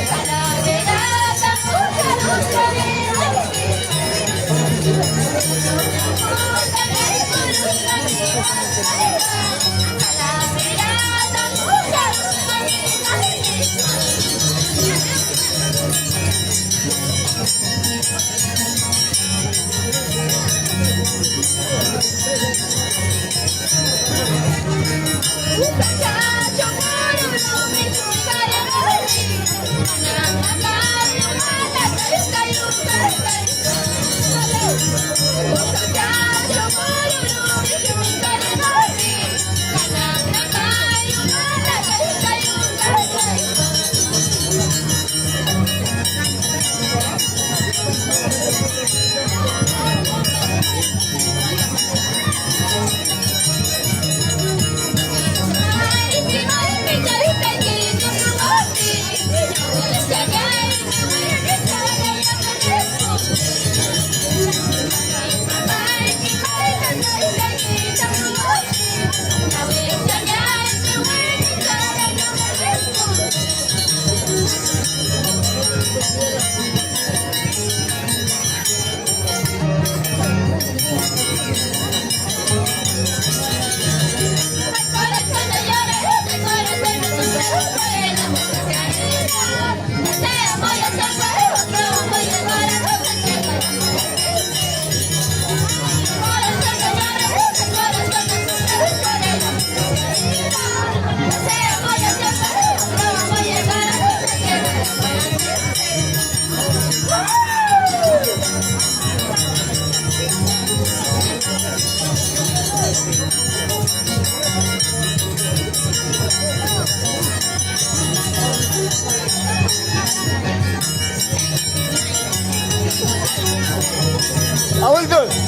Para Avuldu.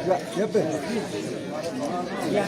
Ya, ya, pe. Ya.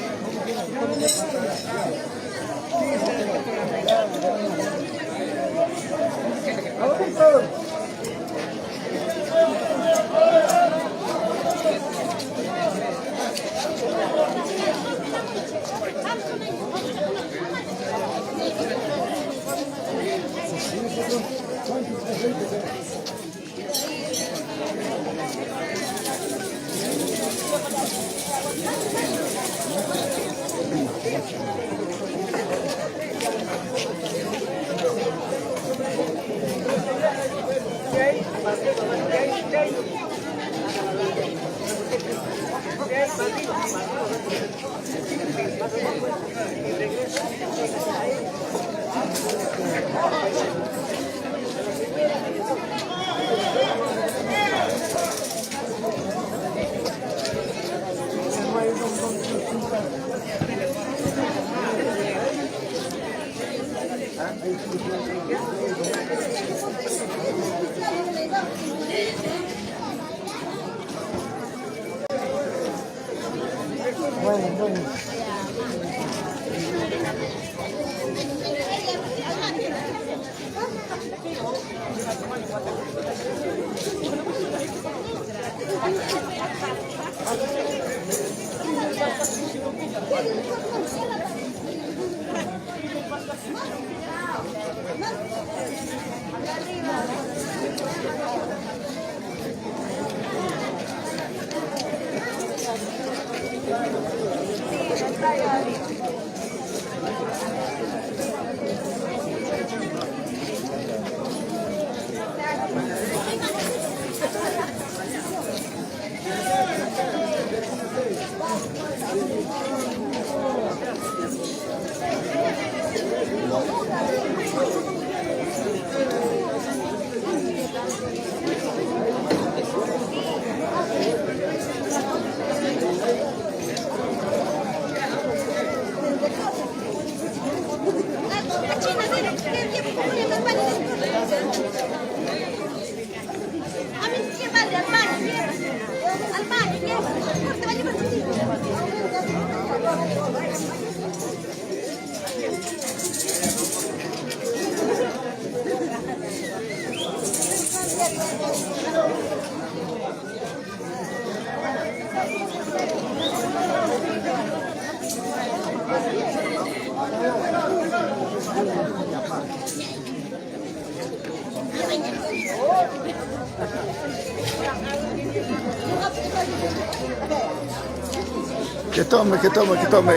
Que tome, que tome, que tome.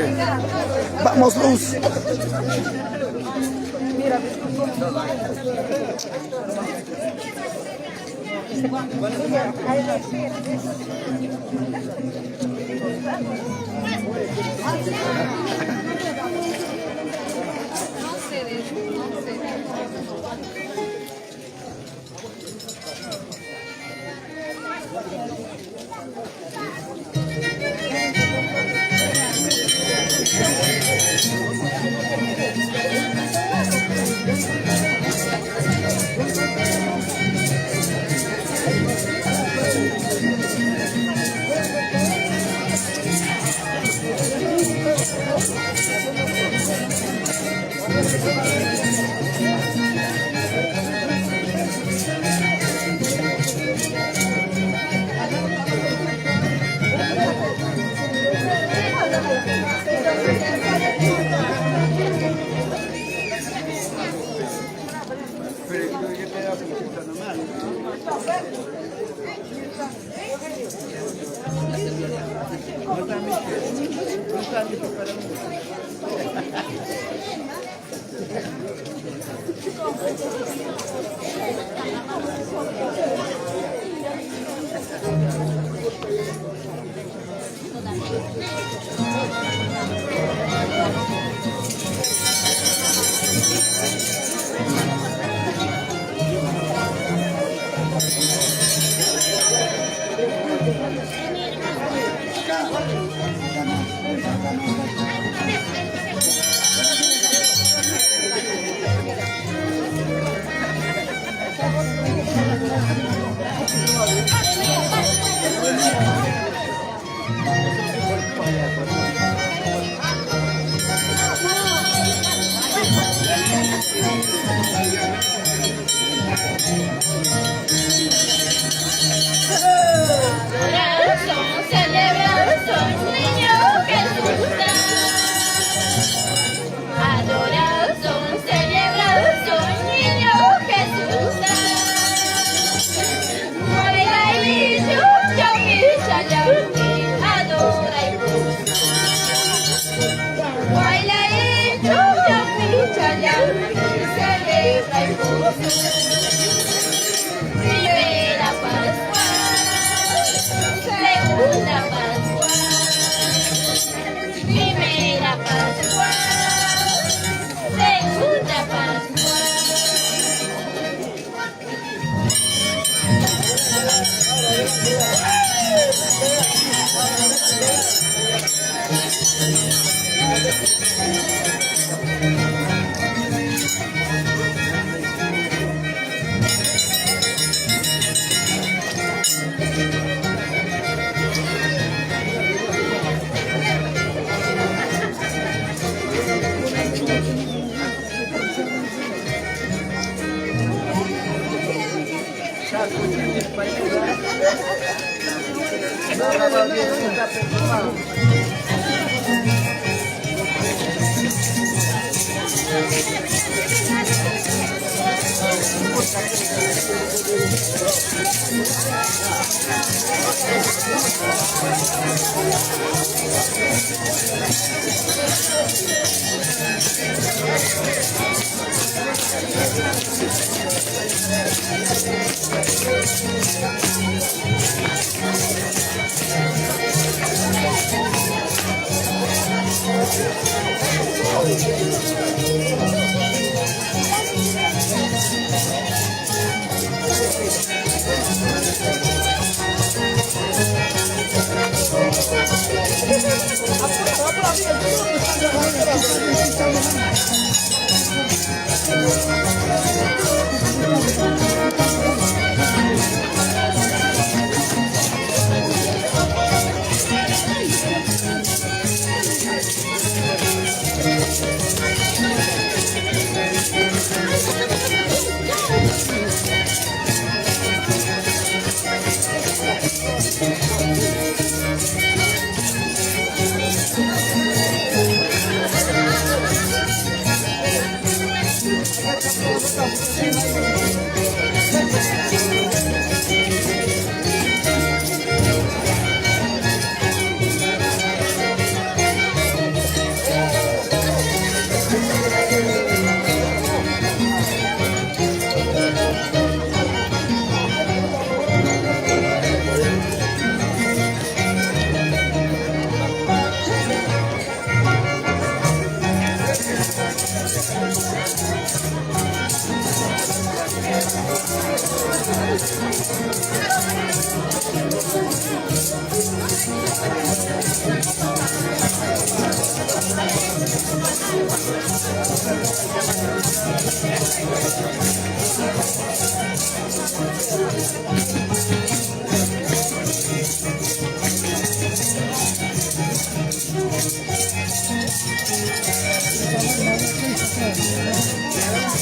Vamos, Luz. Primera Pascua, segunda Pascua, primera Pascua, segunda Pascua.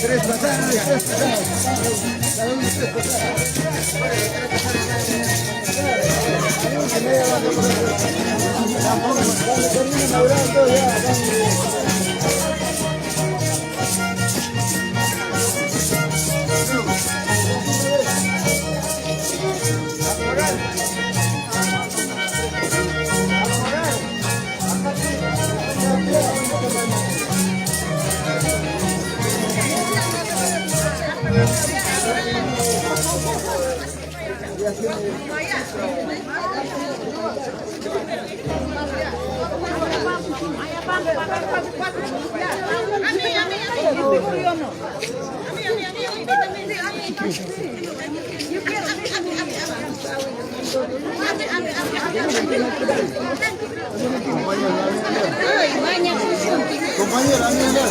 Tres pasadas, tres Compañera, mira.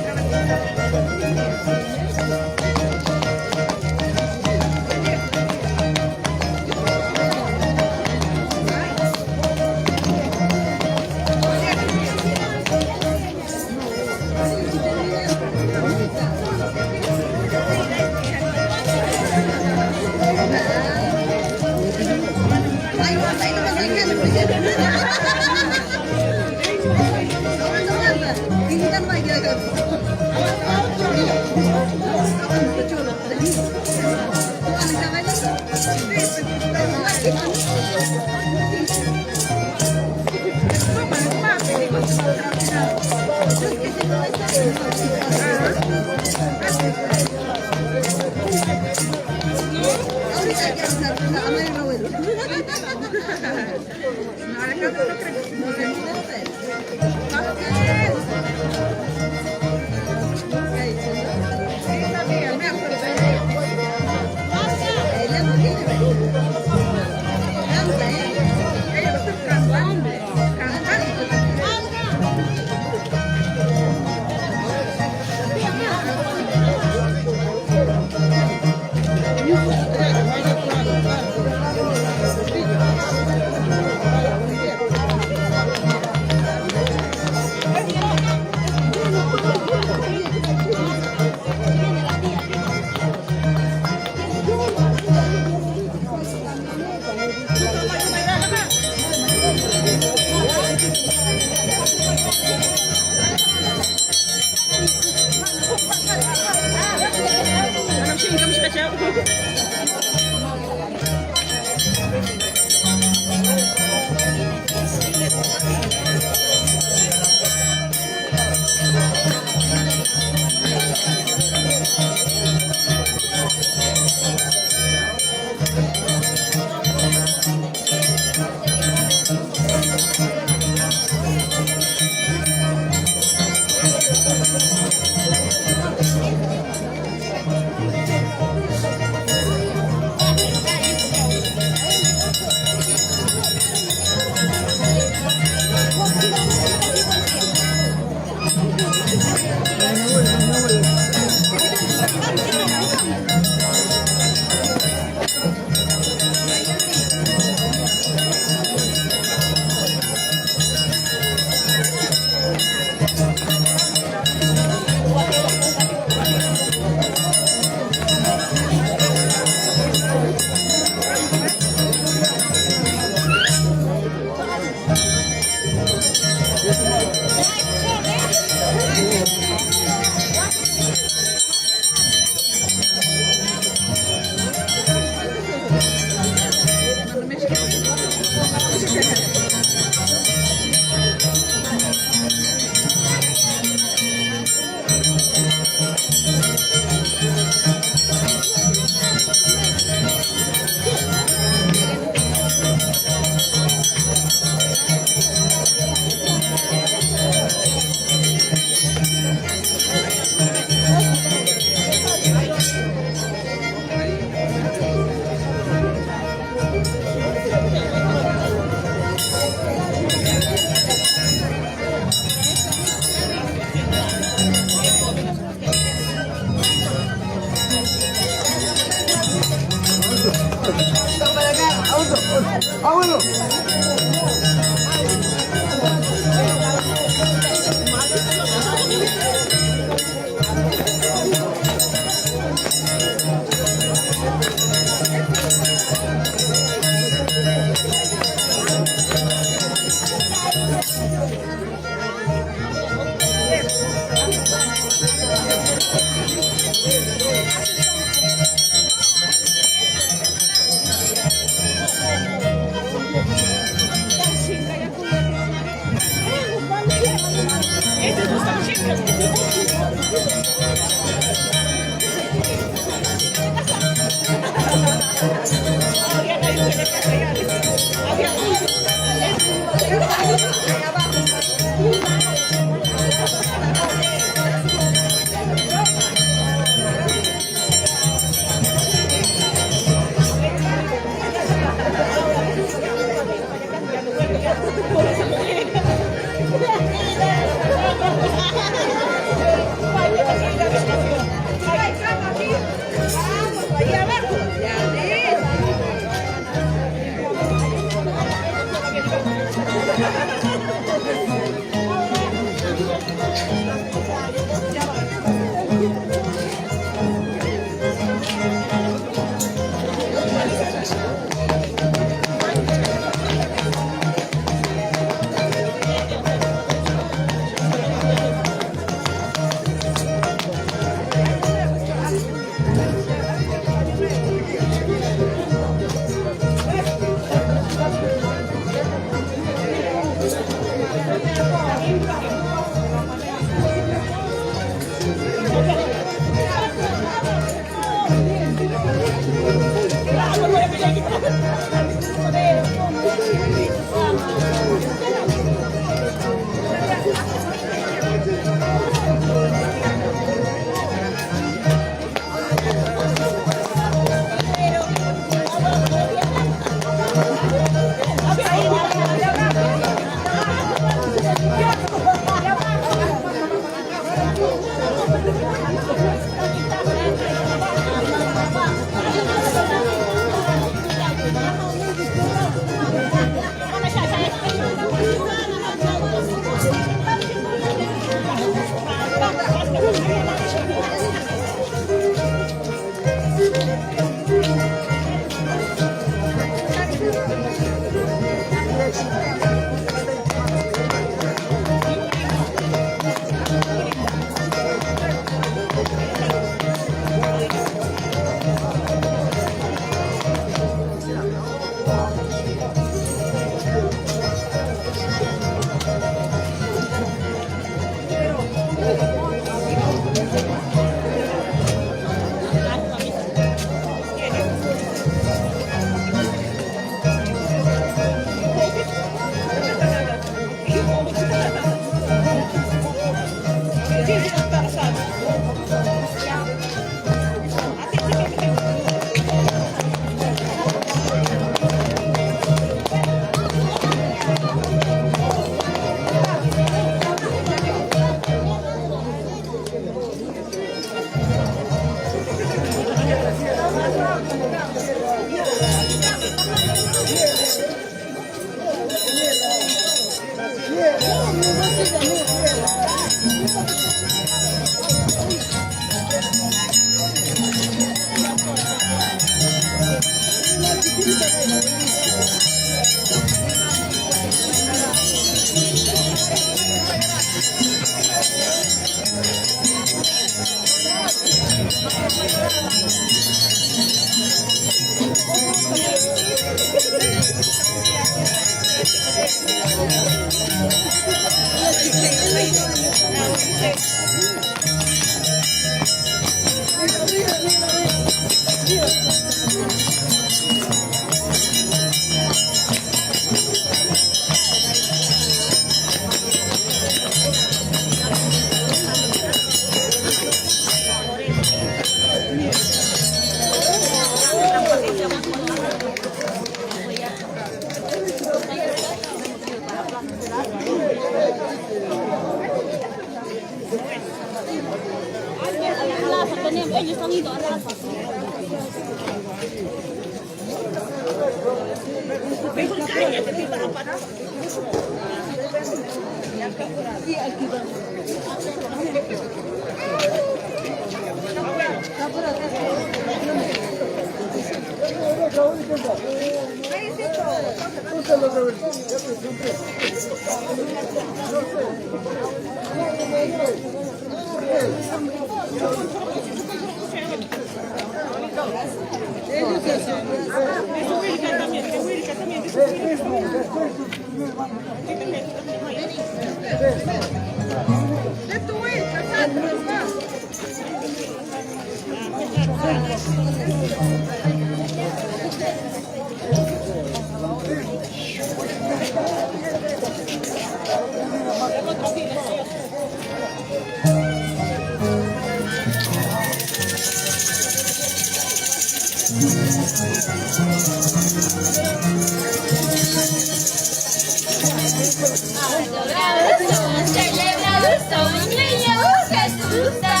Adorados son, celebrados son, niños Jesús da.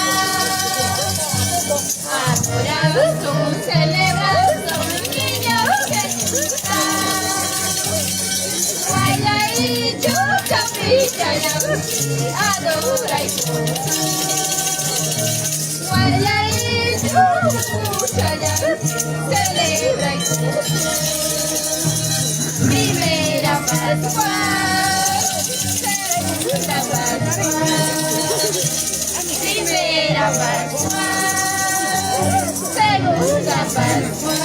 Adorados son, celebrados son, niños Jesús da. Guaya y yo, capilla y adora y guaya y yo, escucha ya, celebra y primera Pascua, segunda Pascua, primera Pascua, segunda Pascua.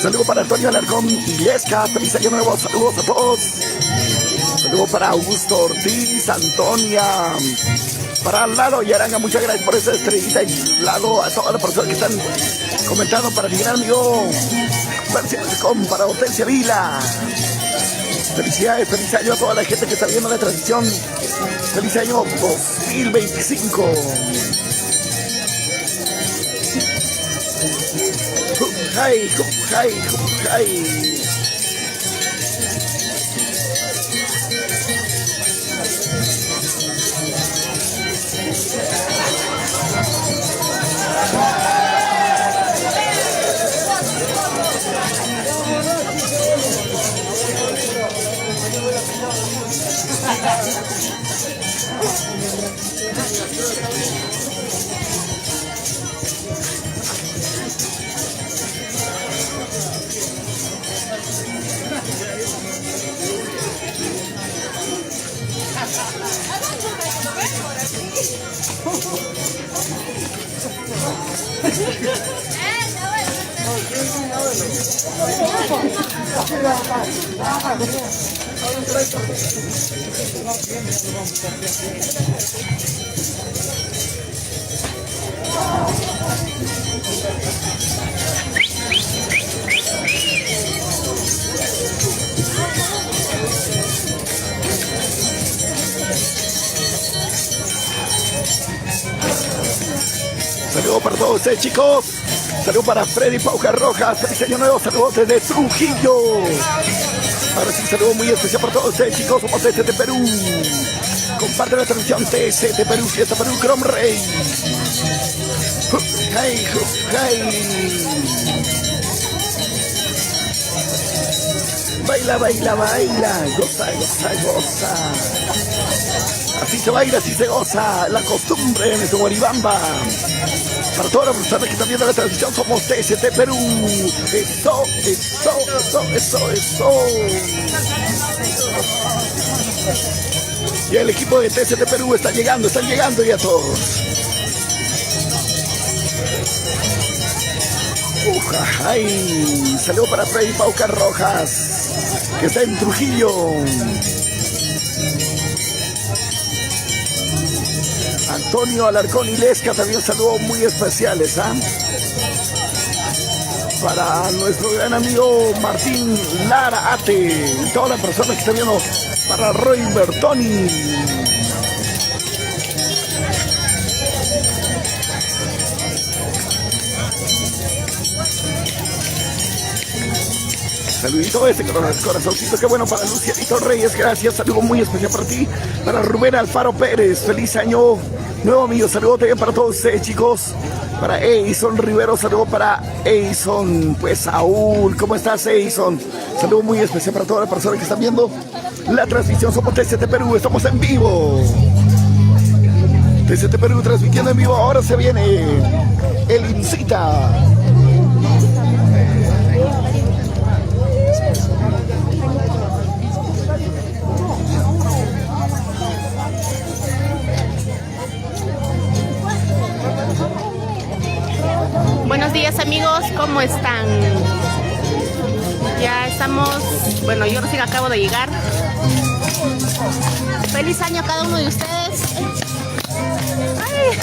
Saludos para Antonio Alarcón Illesca, feliz año nuevo, saludos a todos. Saludos para Augusto Ortiz, Antonia, para Lalo y Aranga, muchas gracias por esa estrellita. Y Lalo, a todas las personas que están comentando, para mi gran amigo para Hortensia Vila. Felicidades, feliz año a toda la gente que está viendo la transmisión. Feliz año 2025. Hey, hey, hey. Saludos para todos ustedes, chicos. Saludos para Freddy Paucar Rojas. Feliz año nuevo. Saludos desde Trujillo. Ahora sí, saludos muy especial para todos ustedes, chicos. Somos TST Perú. Comparte la transmisión TST Perú, Fiesta Perú, Chrome Rey. Hey, hey. Baila, baila, baila. Goza, goza, goza. Así se baila, así se goza. La costumbre en este Guaribamba. Para todas las personas que están viendo la transmisión, somos TST Perú. Eso, eso, eso, eso, eso. Y el equipo de TST Perú están llegando ya todos. Ay, saludo para Freddy Paucar Rojas, que está en Trujillo. Antonio Alarcón Illesca, también saludos muy especiales, ¿ah? Para nuestro gran amigo Martín Lara Ate, y todas las personas que están viendo, para Roy Bertoni. saludito ese corazoncito, qué bueno para Lucianito Reyes, gracias, saludo muy especial para ti, para Rubén Alfaro Pérez, feliz año nuevo amigo, saludo también para todos ustedes chicos, para Eison Rivero, saludo para Eison, pues Saúl, ¿cómo estás Eison? Saludo muy especial para todas las personas que están viendo la transmisión, somos TCT Perú, estamos en vivo. TCT Perú transmitiendo en vivo, ahora se viene el Incita. Buenos días amigos, ¿cómo están? Ya estamos, bueno, yo recién acabo de llegar. Feliz año a cada uno de ustedes. Ay.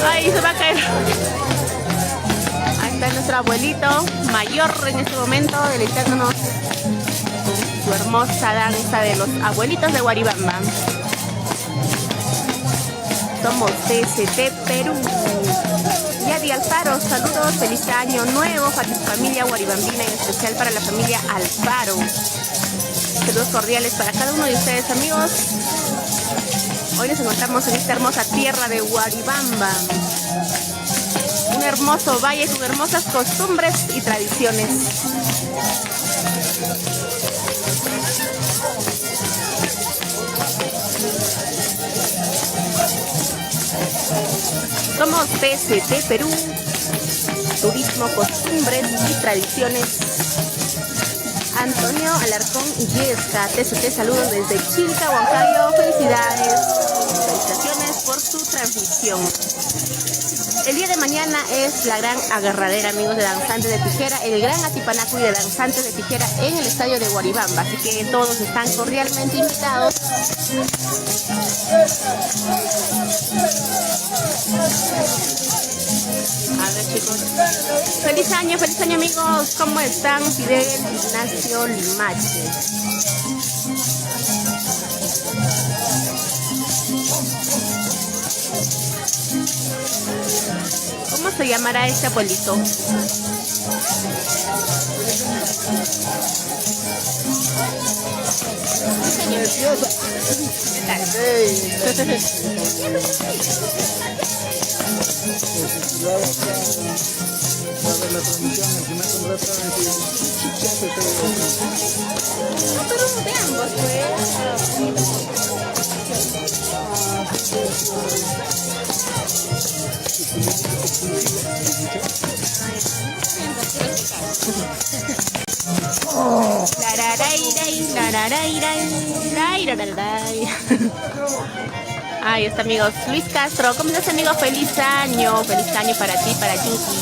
Ay, se va a caer. Ahí está nuestro abuelito mayor en este momento, deleitándonos con su hermosa danza de los abuelitos de Guaribamba. Somos TCT Perú. Yadi Alfaro, saludos, feliz año nuevo para tu familia guaribambina, en especial para la familia Alfaro. Saludos cordiales para cada uno de ustedes amigos. Hoy nos encontramos en esta hermosa tierra de Guaribamba. Un hermoso valle con hermosas costumbres y tradiciones. Somos TCT Perú, turismo, costumbres y tradiciones. Antonio Alarcón Illesca, TCT, saludos desde Chilca, Huancayo, felicidades, felicitaciones por su transmisión. El día de mañana es la gran agarradera, amigos de Danzantes de Tijera, el gran Atipanacui de Danzantes de Tijera en el estadio de Guaribamba, así que todos están cordialmente invitados. A ver chicos, feliz año amigos, ¿cómo están? Fidel Ignacio Limache. ¿Cómo se llamará este abuelito? ¿Qué tal? Pero veamos, Ahí está amigos, Luis Castro, ¿cómo estás amigo? Feliz año para ti, para Yuki.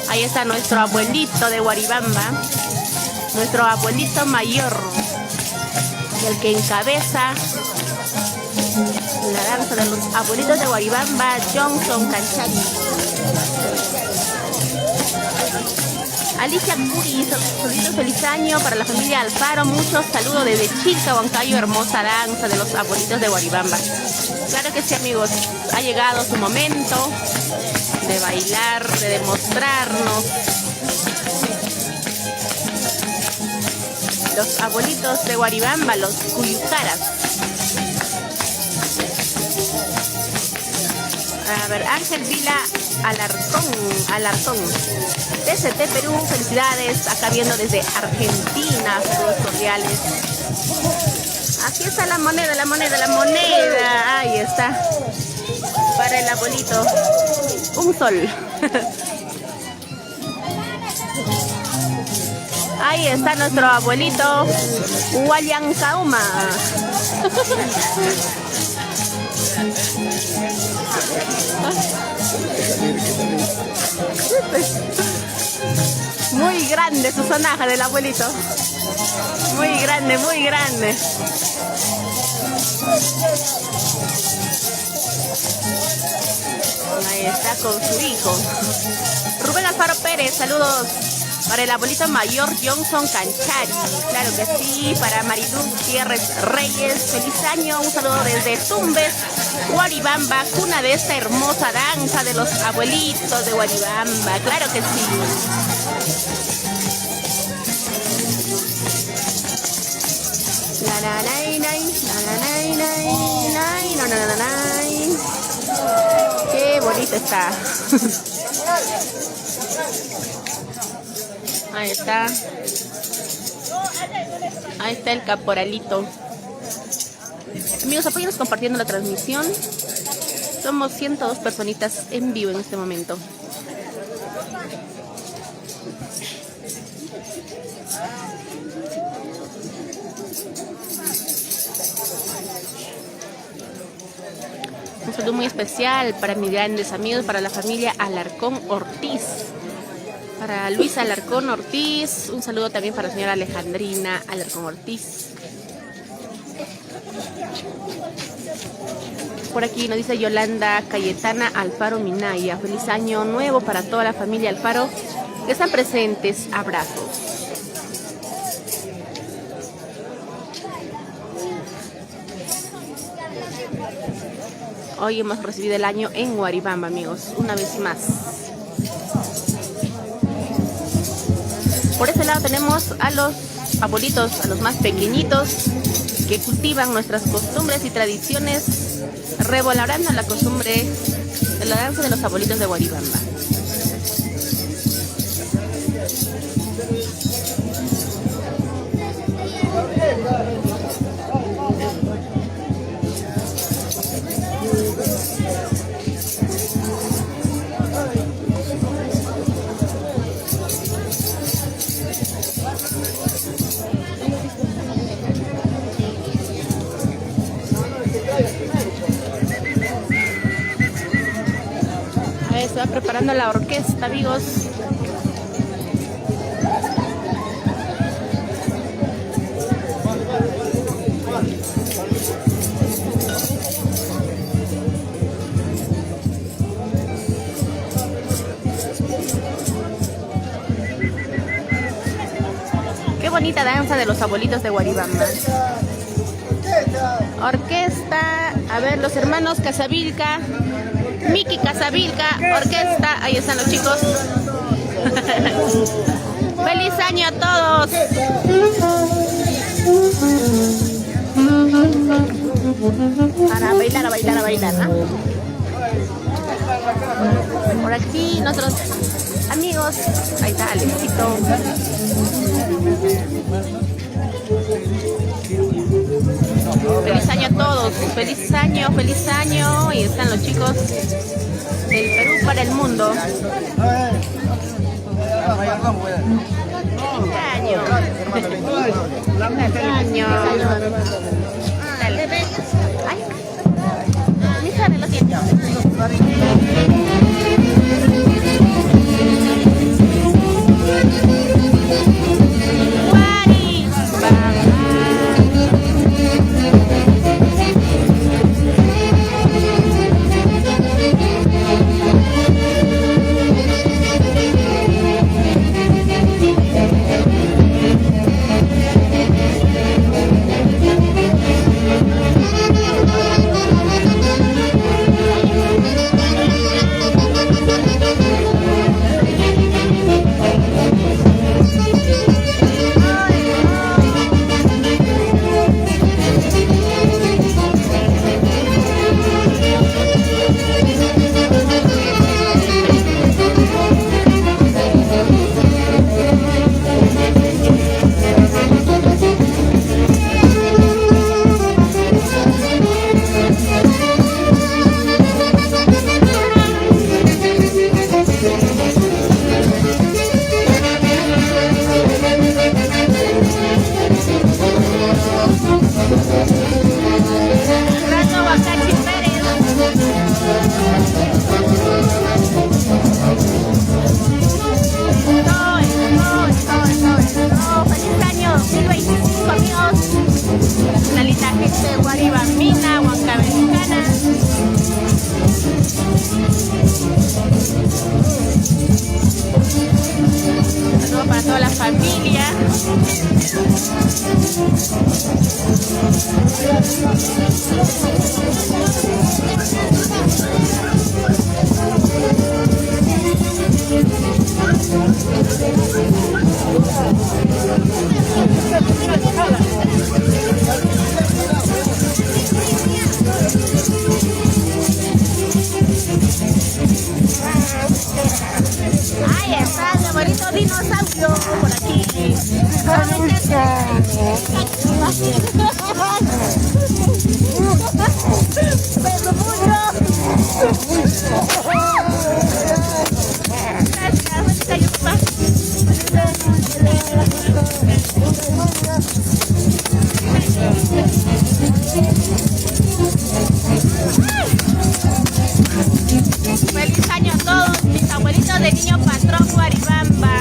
Ahí está nuestro abuelito de Guaribamba, nuestro abuelito mayor, el que encabeza la danza de los abuelitos de Guaribamba, Johnson Canchani. Alicia Curi, saludos, feliz año para la familia Alfaro, muchos saludos desde Chilca, Huancayo, hermosa danza de los abuelitos de Guaribamba. Claro que sí amigos, ha llegado su momento de bailar, de demostrarnos los abuelitos de Guaribamba, los cuyucaras. A ver, Ángel Vila Alarcón. TCT Perú, felicidades, acá viendo desde Argentina, saludos cordiales. Aquí está la moneda, ahí está, para el abuelito, un sol. Ahí está nuestro abuelito, Huallancauma. Muy grande su sonaja del abuelito. Muy grande, muy grande. Ahí está con su hijo. Rubén Alfaro Pérez, saludos. Para el abuelito mayor Johnson Canchari, claro que sí. Para Marilu Gutiérrez Reyes, feliz año. Un saludo desde Tumbes, Guaribamba, cuna de esta hermosa danza de los abuelitos de Guaribamba, claro que sí. Qué bonito está. Ahí está. Ahí está el caporalito. Amigos, apóyenos compartiendo la transmisión. Somos 102 personitas en vivo en este momento. Un saludo muy especial para mis grandes amigos, para la familia Alarcón Ortiz. Para Luisa Alarcón Ortiz, un saludo también para la señora Alejandrina Alarcón Ortiz. Por aquí nos dice Yolanda Cayetana Alfaro Minaya. Feliz año nuevo para toda la familia Alfaro que están presentes. Abrazos. Hoy hemos recibido el año en Guaribamba, amigos, una vez más. Por este lado tenemos a los abuelitos, a los más pequeñitos, que cultivan nuestras costumbres y tradiciones, revalorando la costumbre de la danza de los abuelitos de Guaribamba. Se va preparando la orquesta, amigos. Qué bonita danza de los abuelitos de Guaribamba. Orquesta, a ver, los hermanos Casavilca, Miki Casavilca, orquesta, ahí están los chicos. ¡Feliz año a todos! Para bailar, a bailar, a bailar, ¿no? Por aquí nuestros amigos, ahí está Alexito. Feliz año a todos, feliz año, y están los chicos del Perú para el mundo. Feliz año. Feliz año. Dale. Ay, mi padre lo tiene. familia. Ahí está el bonito dinosaurio por aquí. ¡Pero mucho! Gracias, feliz año, papá. Feliz año a todos mis abuelitos de Niño Patrón Guaribamba.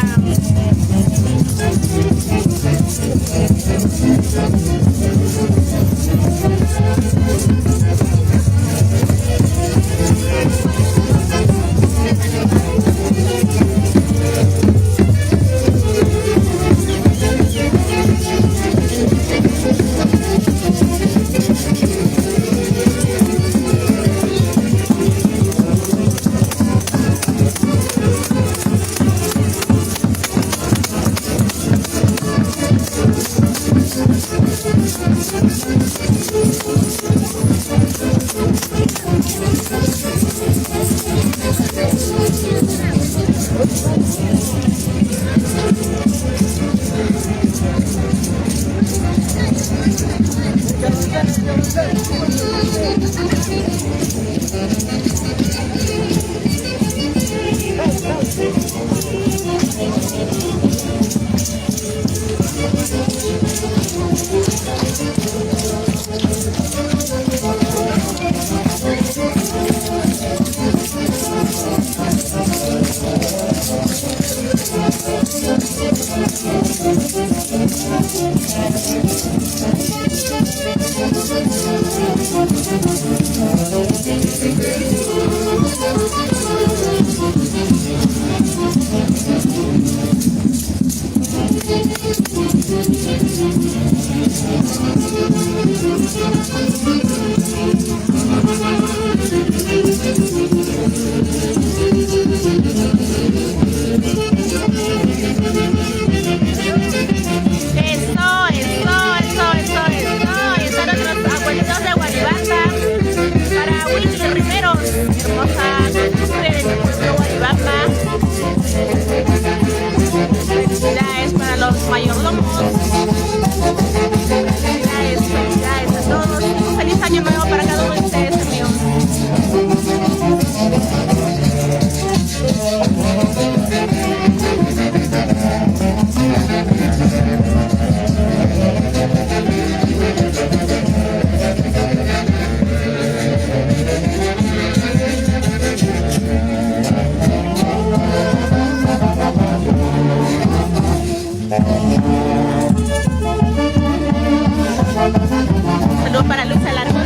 Saludos para Luis Alarcón.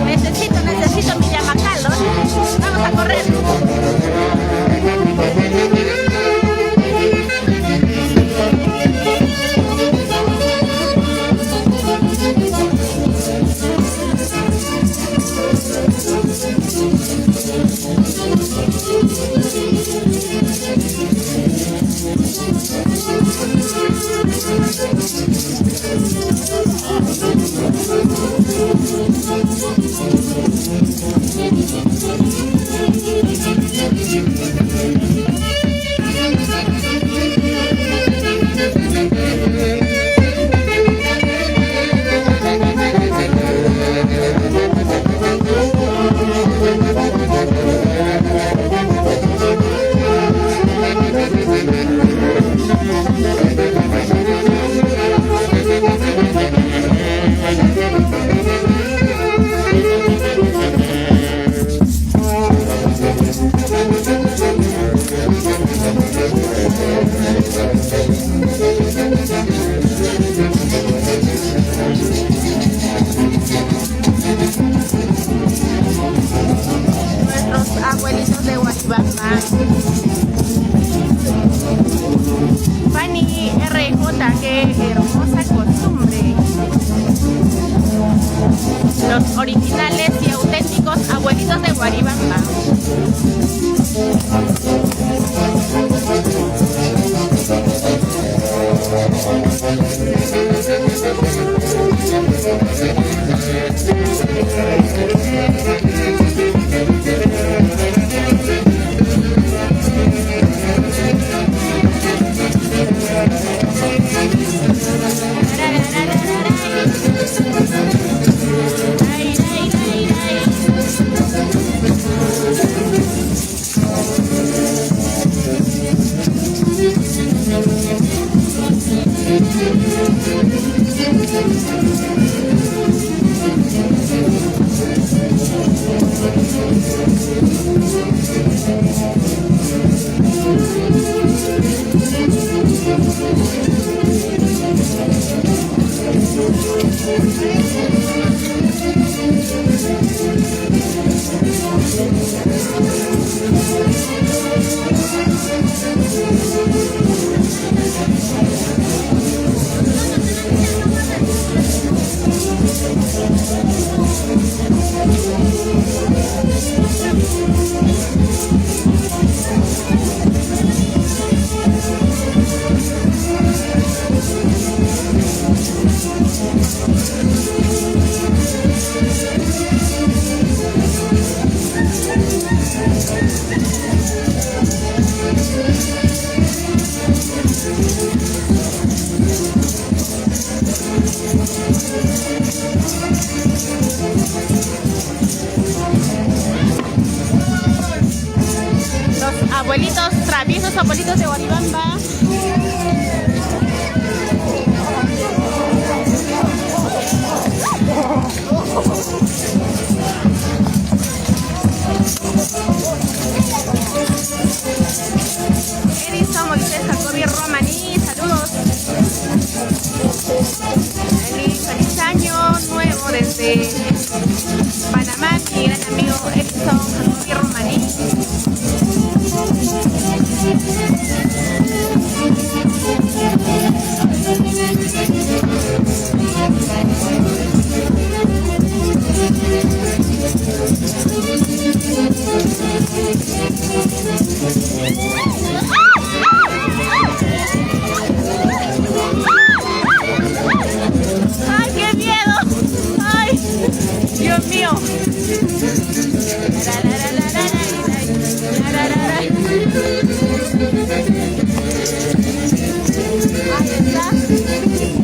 Necesito mi llamacal, ¿no? Vamos a correr. Chuta, qué hermosa costumbre. Los originales y auténticos abuelitos de Guaribamba. Abuelitos traviesos, abuelitos de Guaribamba. Edison Moisés Jacobi Romaní, saludos. Feliz año nuevo desde Panamá, mi gran amigo Edison Jacobi Romaní. ¡Ay, qué miedo! ¡Ay, Dios mío! Ahí está.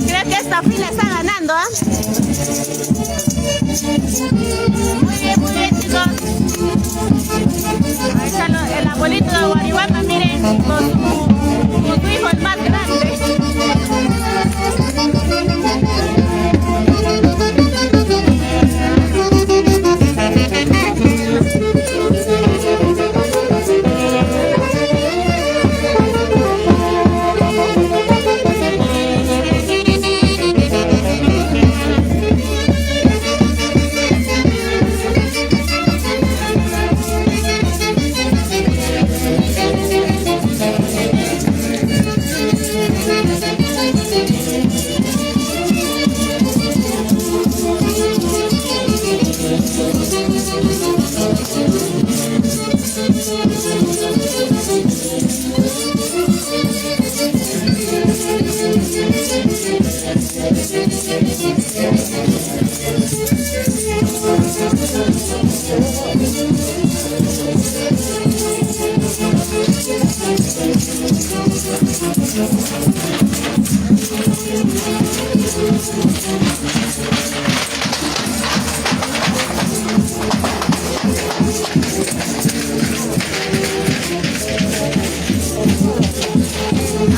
Creo que esta fila está ganando, ¿ah? Muy bien, chicos. Ahí está el abuelito de Guaribamba, miren, con su hijo el más grande.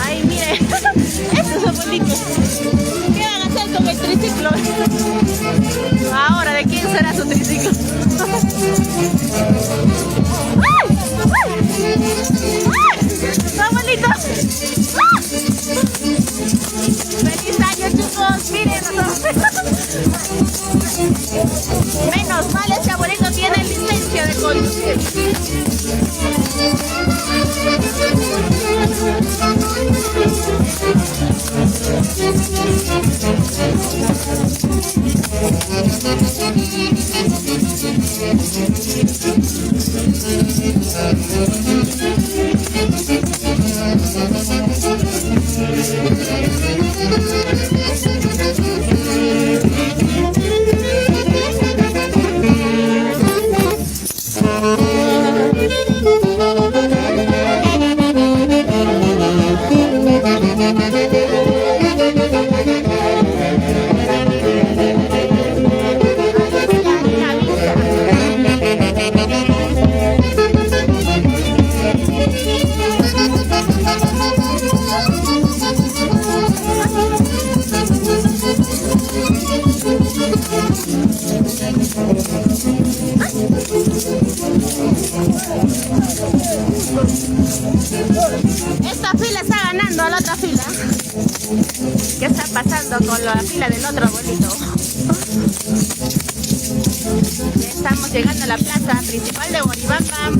Ay, mire, estos abuelitos, ¿qué van a hacer con el triciclo? Ahora, ¿de quién será su triciclo? ¡Ay! ¡Ay! ¡Abuelito! ¡Ah! ¡Feliz año, chicos! Miren, menos mal este abuelito tiene licencia de conducir. pasando a la otra fila. ¿Qué está pasando con la fila del otro abuelito? Ya estamos llegando a la plaza principal de Huaribamba.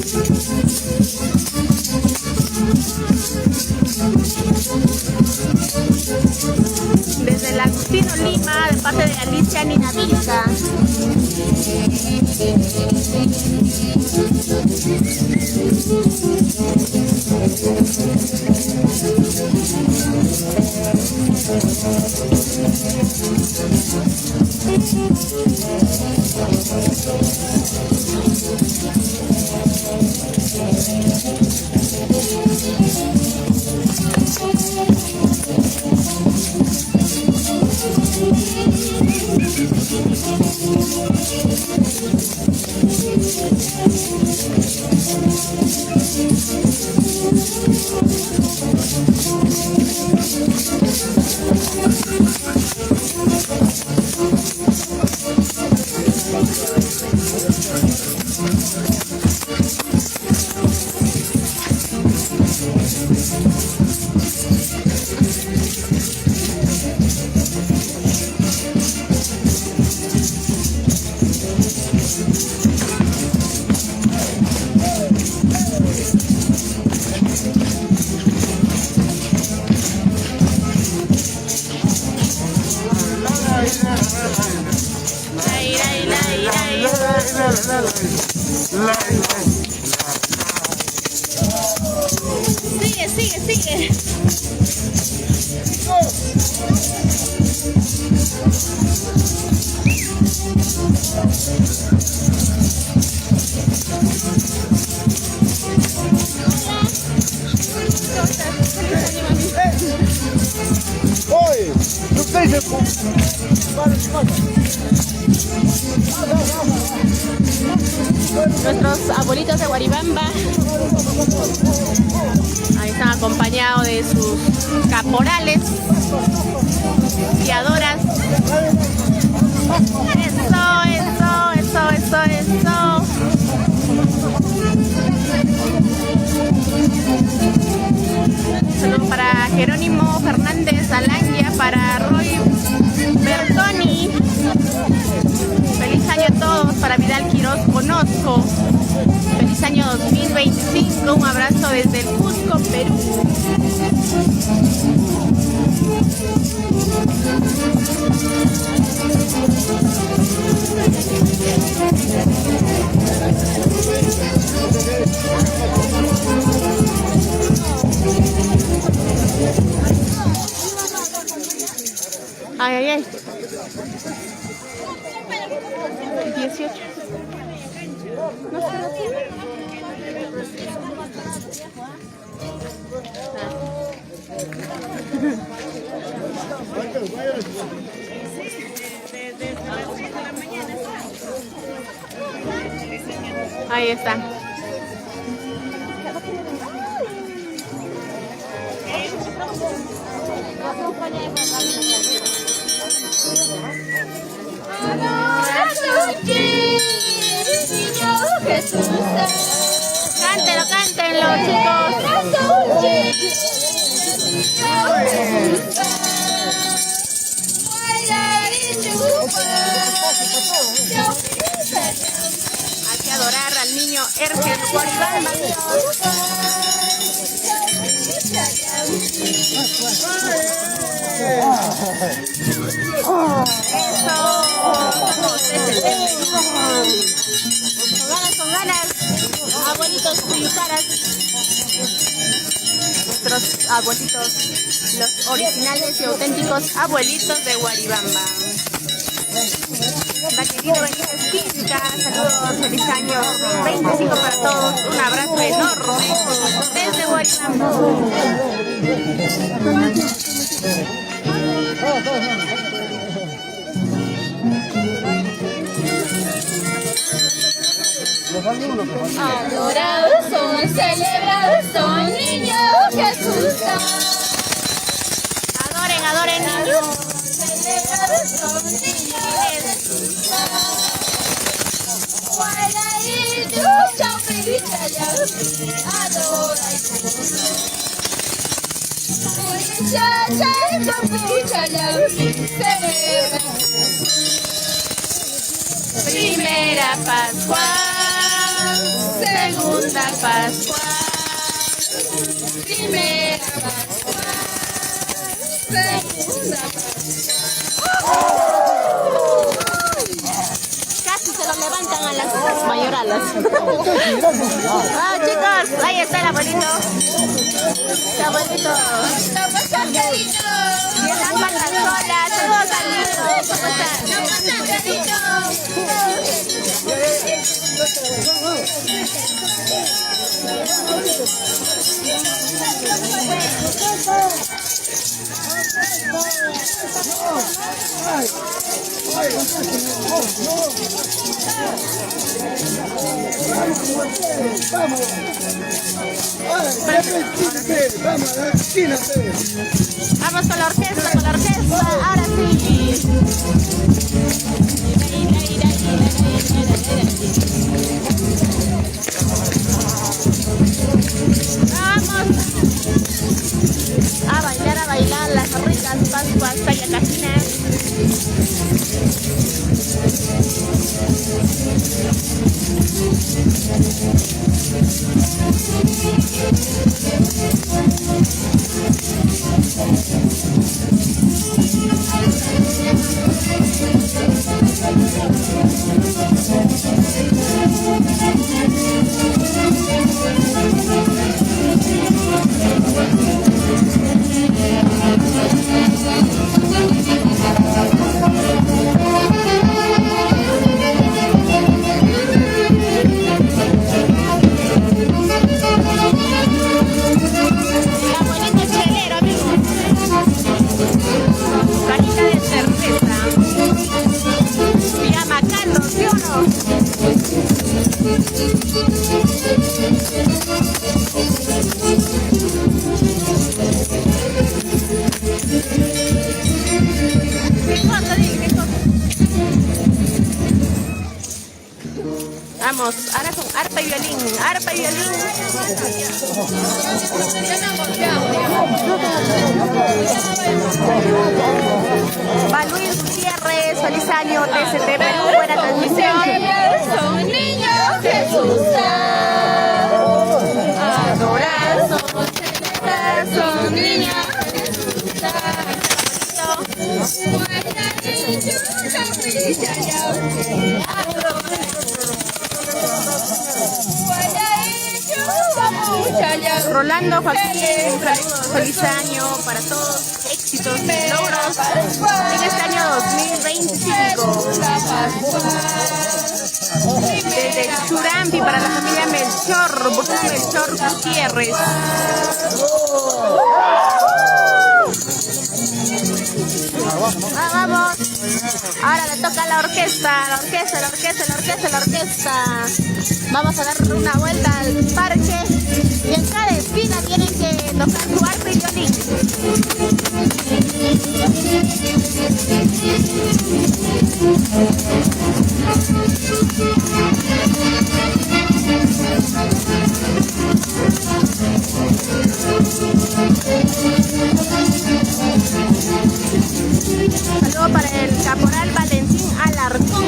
Desde el Agustino Lima, de parte de Alicia Nina Vilca. Sigue. Oye, ustedes Nuestros abuelitos de Huaribamba ahí están acompañados de sus caporales, guiadoras. Eso. Saludos para Jerónimo Fernández Alangia, para Roy Bertoni. Feliz año a todos, para Vidal Quiroz Conozco. Feliz año 2025, un abrazo desde el Cusco, Perú. Ay. 18. No sé, no tiene. Ahí está. Cántenlo, chicos. Hay que adorar al niño Ergel Huaribamba. Con ganas, abuelitos cuyucaras. Nuestros abuelitos, los originales y auténticos abuelitos de Huaribamba. La querida Benítez Quinca, saludos, feliz año 25 para todos, un abrazo enorme desde Huaribamba. Adorados son, celebrados son niños Jesús. Adoren niños. Celebrados son niños Jesús. Guarda y lucha, feliz allá, adora y Primera Pascua, segunda Pascua, primera Pascua, segunda Pascua. Casi se lo levantan a las mayoralas. Ah, chicos, ahí está el abuelito. El abuelito. Y el alma sola. Saludos al niño. ¿Cómo están? Vamos con la orquesta, ahora sí. Vamos a bailar las ricas Pascuas tayacasinas. Vamos, ahora con arpa y violín, Va Luis Gutiérrez, feliz año, TCT Perú, buena transmisión. Son niños Jesús, adorar, son niños Jesús. Rolando Joaquín, feliz año para todos, éxitos y logros en este año 2025. Desde Churambi para la familia Melchor Gutiérrez. Vamos, ahora le toca a la orquesta. Vamos a dar una vuelta al parque y en cada esquina tienen que tocar su arpa y violín. Saludo para el caporal Valentín Alarcón.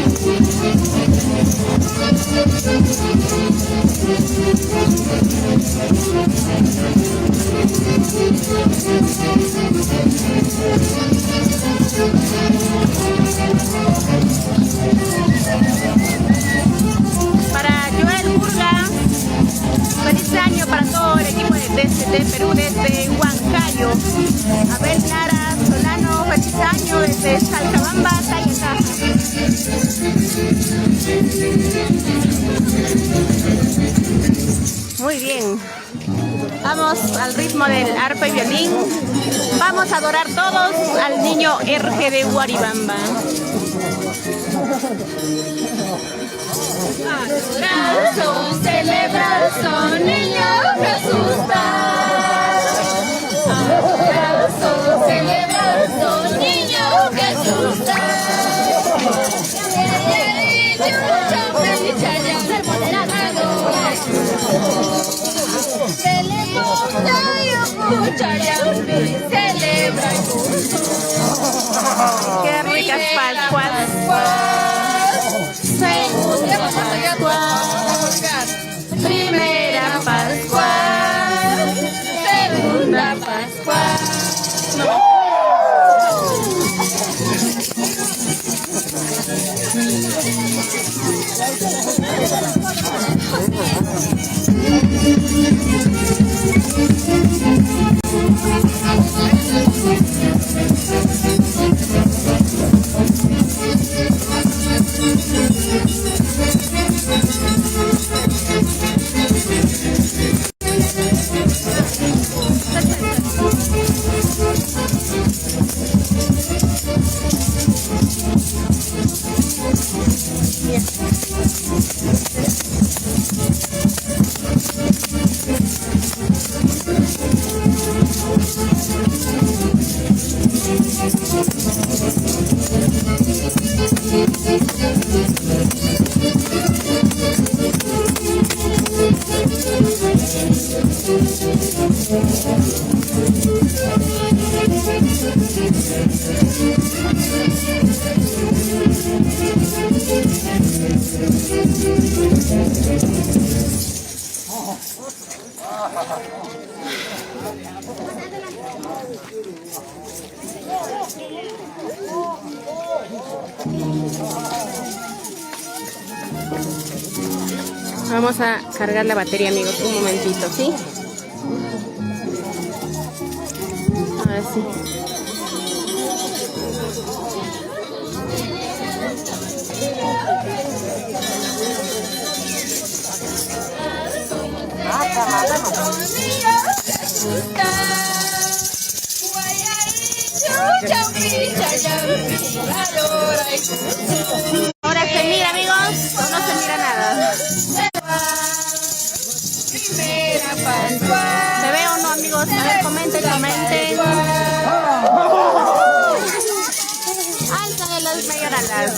Para Joel Burga, feliz año para todo el equipo de TCT Perú desde Huancayo. Abel Lara Solano, feliz año desde Chalcabamba, Tayacá. Muy bien. Vamos al ritmo del arpa y violín. Vamos a adorar todos al niño Erge de Huaribamba. Adorar, celebrar, son niños Jesús. Adorar, celebrar, son niños Jesús. Celebrar, Yambi celebra Qué ricas Pascuas. Segunda Pascua, primera Pascua, segunda Pascua. Vamos a cargar la batería, amigos, un momentito, ¿sí? Ahora sí. Ahora se mira, amigos, o no se mira nada. ¿Se ve o no, amigos? A ver, comenten. Alza de las mayoralas.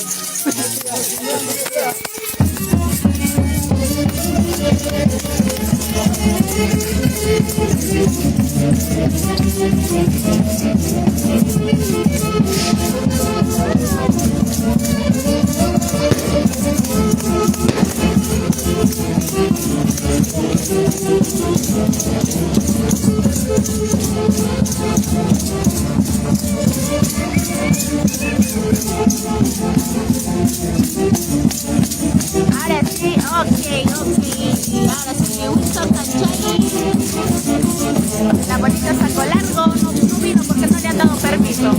Ahora sí, ok. Ahora sí, Wilson Canchani. La bolita sacó largo, no vino porque no le han dado permiso.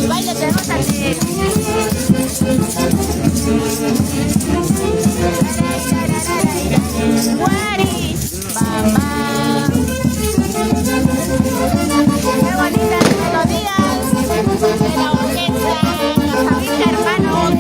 Y baila, derrótate. Guari, mamá. Qué bonitas melodías de la orquesta, la familia hermanos.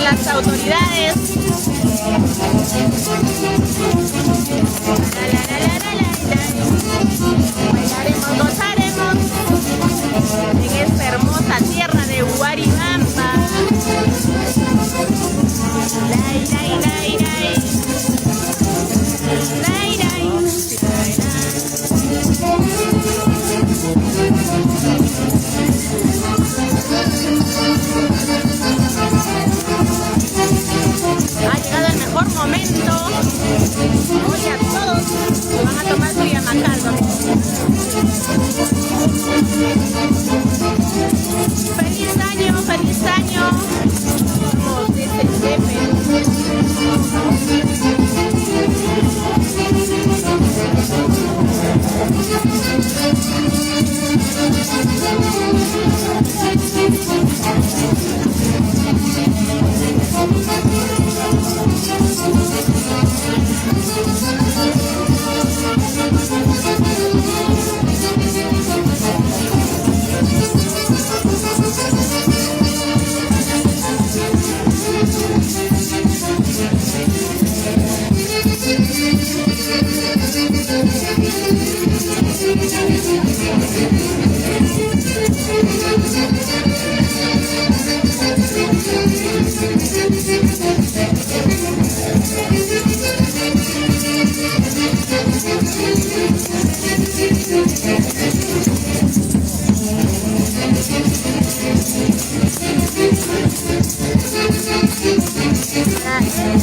las autoridades. Bailaremos, gozaremos en esta hermosa tierra de Huaribamba. Lai, lai, lai, lai. Lai, lai, ha llegado el mejor momento. Hoy a todos van a tomar su yamacal. ¡Feliz año! ¡Feliz año!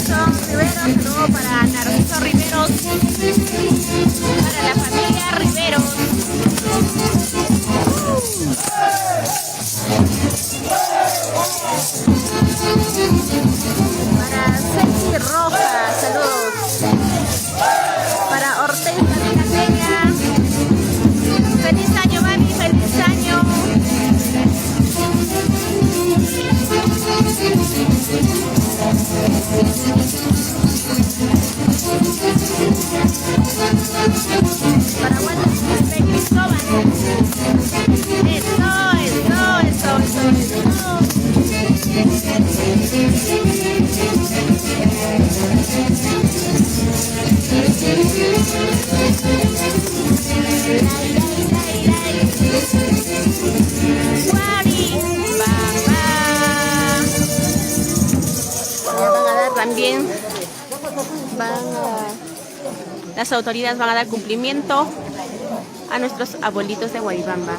Somos desde para Narciso Riveros, para la familia Riveros. Para Ceci Roja, saludos. Para Hortensia Villaseña, feliz año, mami, feliz año. Para Walter de Cristóbal. Eso. También las autoridades van a dar cumplimiento a nuestros abuelitos de Huaribamba.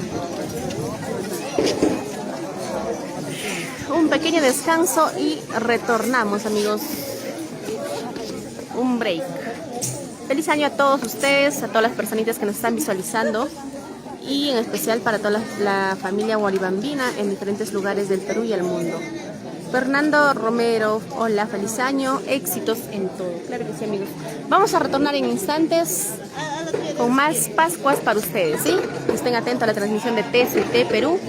Un pequeño descanso y retornamos, amigos. Un break. Feliz año a todos ustedes, a todas las personitas que nos están visualizando y en especial para toda la familia huaribambina en diferentes lugares del Perú y el mundo. Fernando Romero, hola, feliz año, éxitos en todo. Claro que sí, amigos. Vamos a retornar en instantes con más Pascuas para ustedes, ¿sí? Estén atentos a la transmisión de TCT Perú.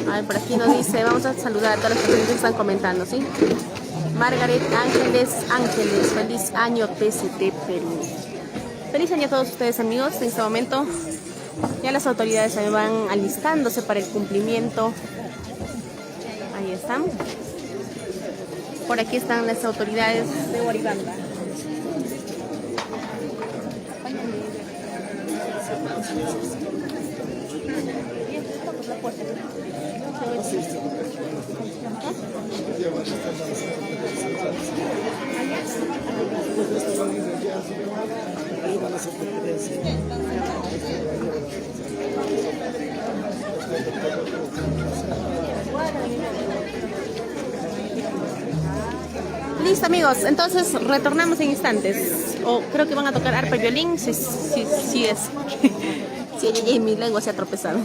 A ver, por aquí nos dice, vamos a saludar a todas las personas que están comentando, ¿sí? Margaret Ángeles, feliz año TCT Perú. Feliz año a todos ustedes, amigos. En este momento ya las autoridades se van alistándose para el cumplimiento. Ahí están. Por aquí están las autoridades de Huaribamba. Listo, amigos, entonces retornamos en instantes. O creo que van a tocar arpa y violín. Sí es. Sí, mi lengua se ha tropezado.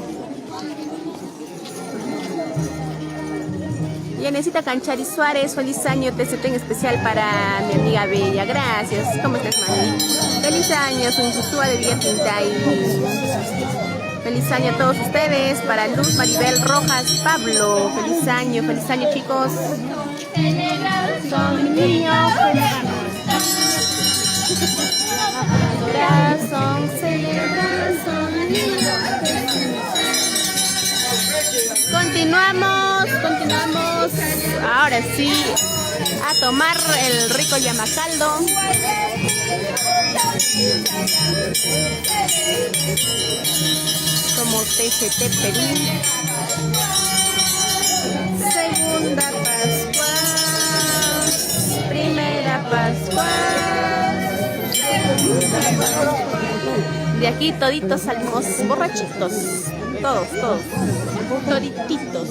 Yanecita Canchari Suárez, feliz año TCT en especial para mi amiga Bella. Gracias. ¿Cómo estás, mami? Feliz año, Sunjusúa de Villa Quintay. Feliz año a todos ustedes. Para Luz Maribel Rojas Pablo. Feliz año, chicos. Son niños. Corazón celebrar, son niños. Continuamos. Ahora sí, a tomar el rico yamacaldo. Como TCT Perú. Segunda Pascua. Primera Pascua. De aquí toditos salimos borrachitos. Todos. Todititos.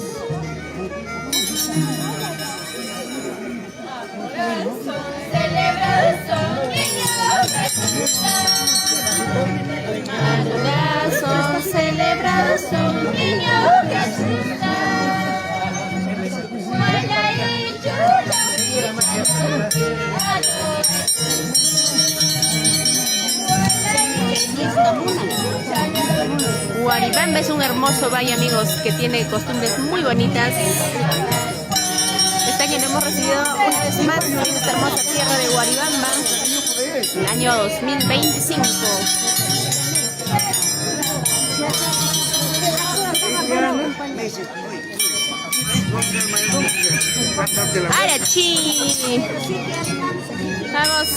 Son celebrados un niño Jesús. Guaribamba es un hermoso valle, amigos, que tiene costumbres muy bonitas. Este año lo hemos recibido una vez más en esta hermosa tierra de Guaribamba, el año 2025. ¡Arachi! Vamos.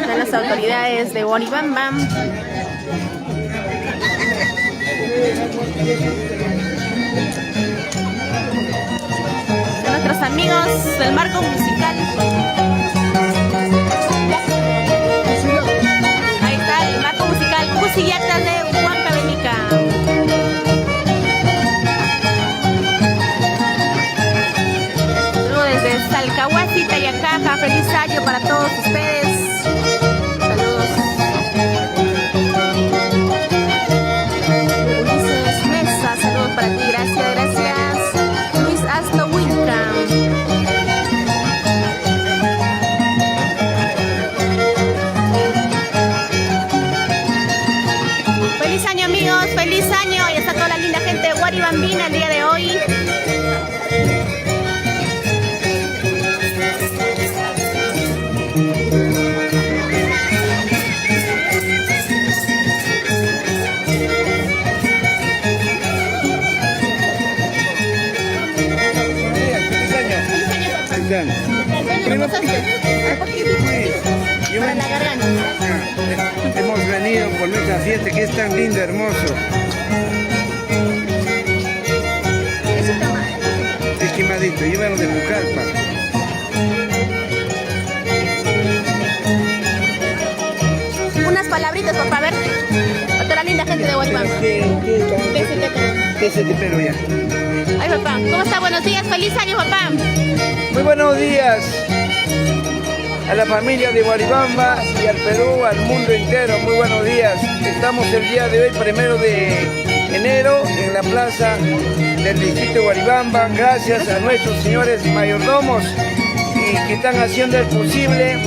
Están las autoridades de Guaribamba. Nuestros amigos del marco musical. Ahí está el marco musical Cusillactas de Huancavelica. Luego desde Salcahuasi, Tayacaja, feliz año para todos ustedes. Saludos. Ulises Mesa, saludos para ti, gracias. Luis Astowinca. Feliz año, amigos, feliz año. Y está toda la linda gente de Guaribambina el día de hoy. Para la garganta. Hemos venido por nuestra fiesta que es tan lindo, hermoso. Es quemadito, llévalo de Pucallpa. Unas palabritas, papá, a ver. A toda la linda gente de Guaribamba. TCT Perú ya. Ay, papá, ¿cómo está? Buenos días, feliz año, papá. Muy buenos días a la familia de Guaribamba y al Perú, al mundo entero. Muy buenos días. Estamos el día de hoy, 1 de enero, en la plaza del distrito de Guaribamba. Gracias a nuestros señores mayordomos y que están haciendo el posible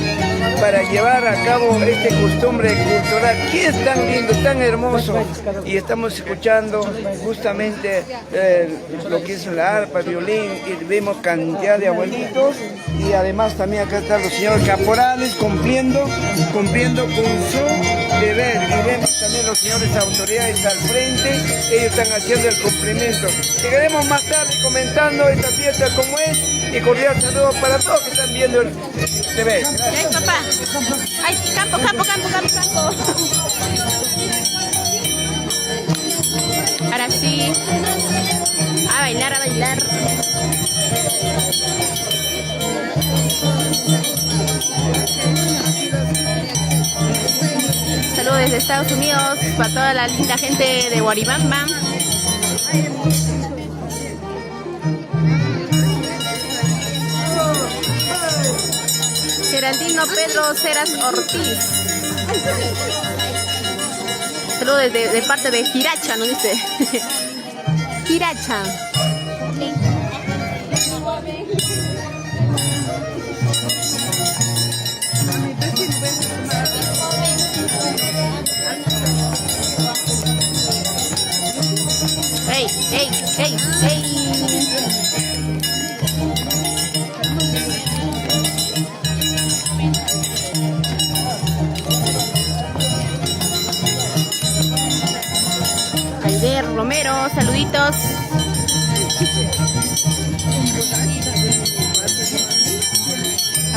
para llevar a cabo esta costumbre cultural que es tan lindo, tan hermoso. Y estamos escuchando justamente lo que es la arpa, violín, y vemos cantidad de abuelitos, y además también acá están los señores caporales cumpliendo con su deber, y vemos también los señores autoridades al frente, ellos están haciendo el cumplimiento. Llegaremos más tarde comentando esta fiesta como es, y cordial saludo para todos que están viendo el deber. Ay, papá. Ay, campo. Ahora sí. A bailar. Saludos desde Estados Unidos para toda la linda gente de Guaribamba. Geraldino Pedro Ceras Ortiz. Saludos de parte de Jiracha, ¿no dice? Jiracha. amigos.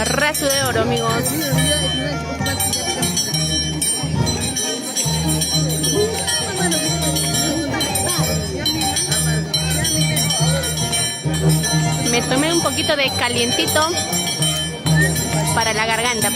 Raso de oro, amigos. Me tomé un poquito de calientito para la garganta,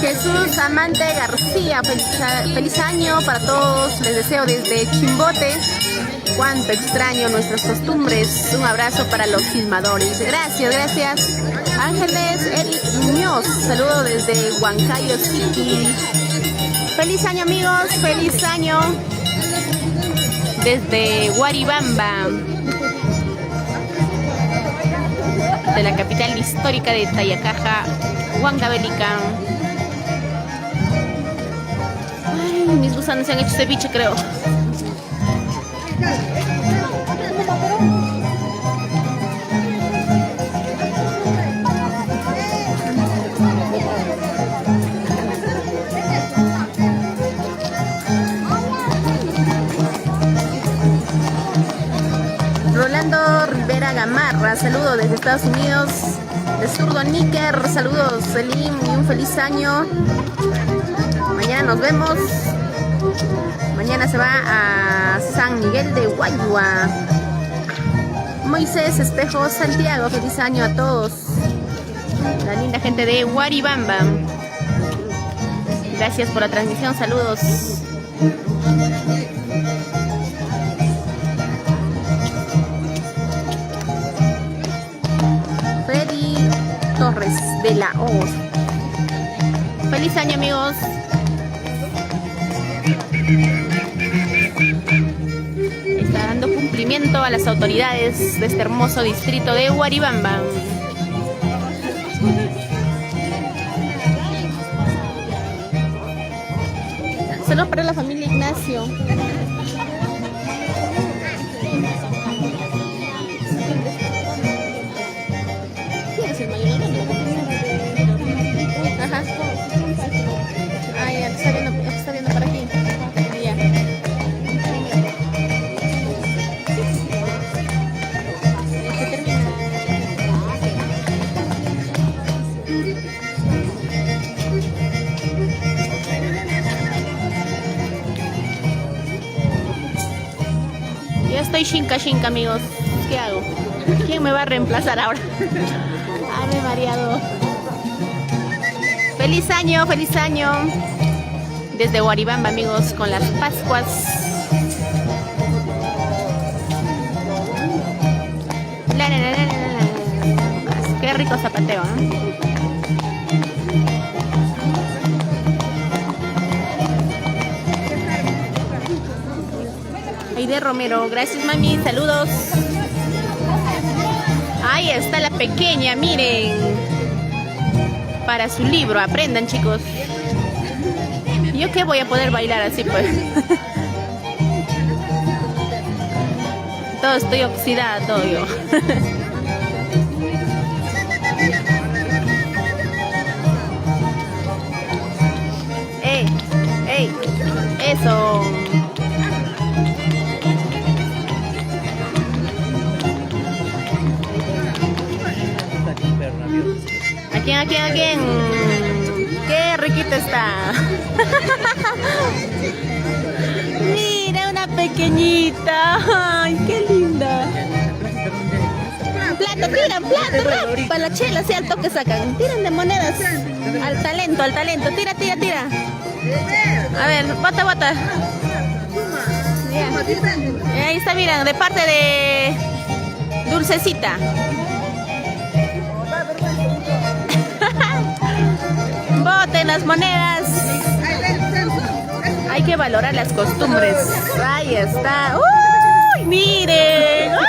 Jesús Amante García, feliz año para todos, les deseo desde Chimbote. Cuánto extraño nuestras costumbres. Un abrazo para los filmadores. Gracias, gracias. Ángeles Eric Muñoz, saludo desde Huancayo City. Feliz año, amigos, feliz año desde Huaribamba, de la capital histórica de Tayacaja, Huancavelica. Ay, mis gusanos se han hecho ceviche, creo. Rolando Rivera Gamarra, saludos desde Estados Unidos. De Zurdo Níker, saludos Selim y un feliz año. Mañana nos vemos. Mañana se va a San Miguel de Guayua. Moisés Espejo Santiago, feliz año a todos. La linda gente de Huaribamba. Gracias por la transmisión, saludos. Freddy Torres de la Hoz. Feliz año, amigos. Está dando cumplimiento a las autoridades de este hermoso distrito de Huaribamba. Saludos para la familia Ignacio. ¿Quién es el mayor? Ajá. Ah, ya, está viendo para aquí. Ya. Ya estoy shinka, amigos. ¿Qué hago? ¿Quién me va a reemplazar ahora? Ah, me he mareado. Feliz año, feliz año. Desde Huaribamba, amigos, con las Pascuas. Qué rico zapateo, ¿eh? Aide Romero, gracias, mami, saludos. Ahí está la pequeña, miren. Para su libro, aprendan, chicos. ¿Yo qué voy a poder bailar así, pues? Todo estoy oxidada, todo yo. ¡Ey! ¡Ey! ¡Eso! ¿A quién? ¡Qué riquita está! Mira, una pequeñita. ¡Ay, qué linda! Plato, tiran, plato, para la chela, sí, al toque sacan. Tiran de monedas. Al talento. Tira. A ver, bota. Yeah. Ahí está, miren, de parte de Dulcecita. Boten las monedas. Hay que valorar las costumbres. Ahí está. ¡Uy! Miren. ¡Oh!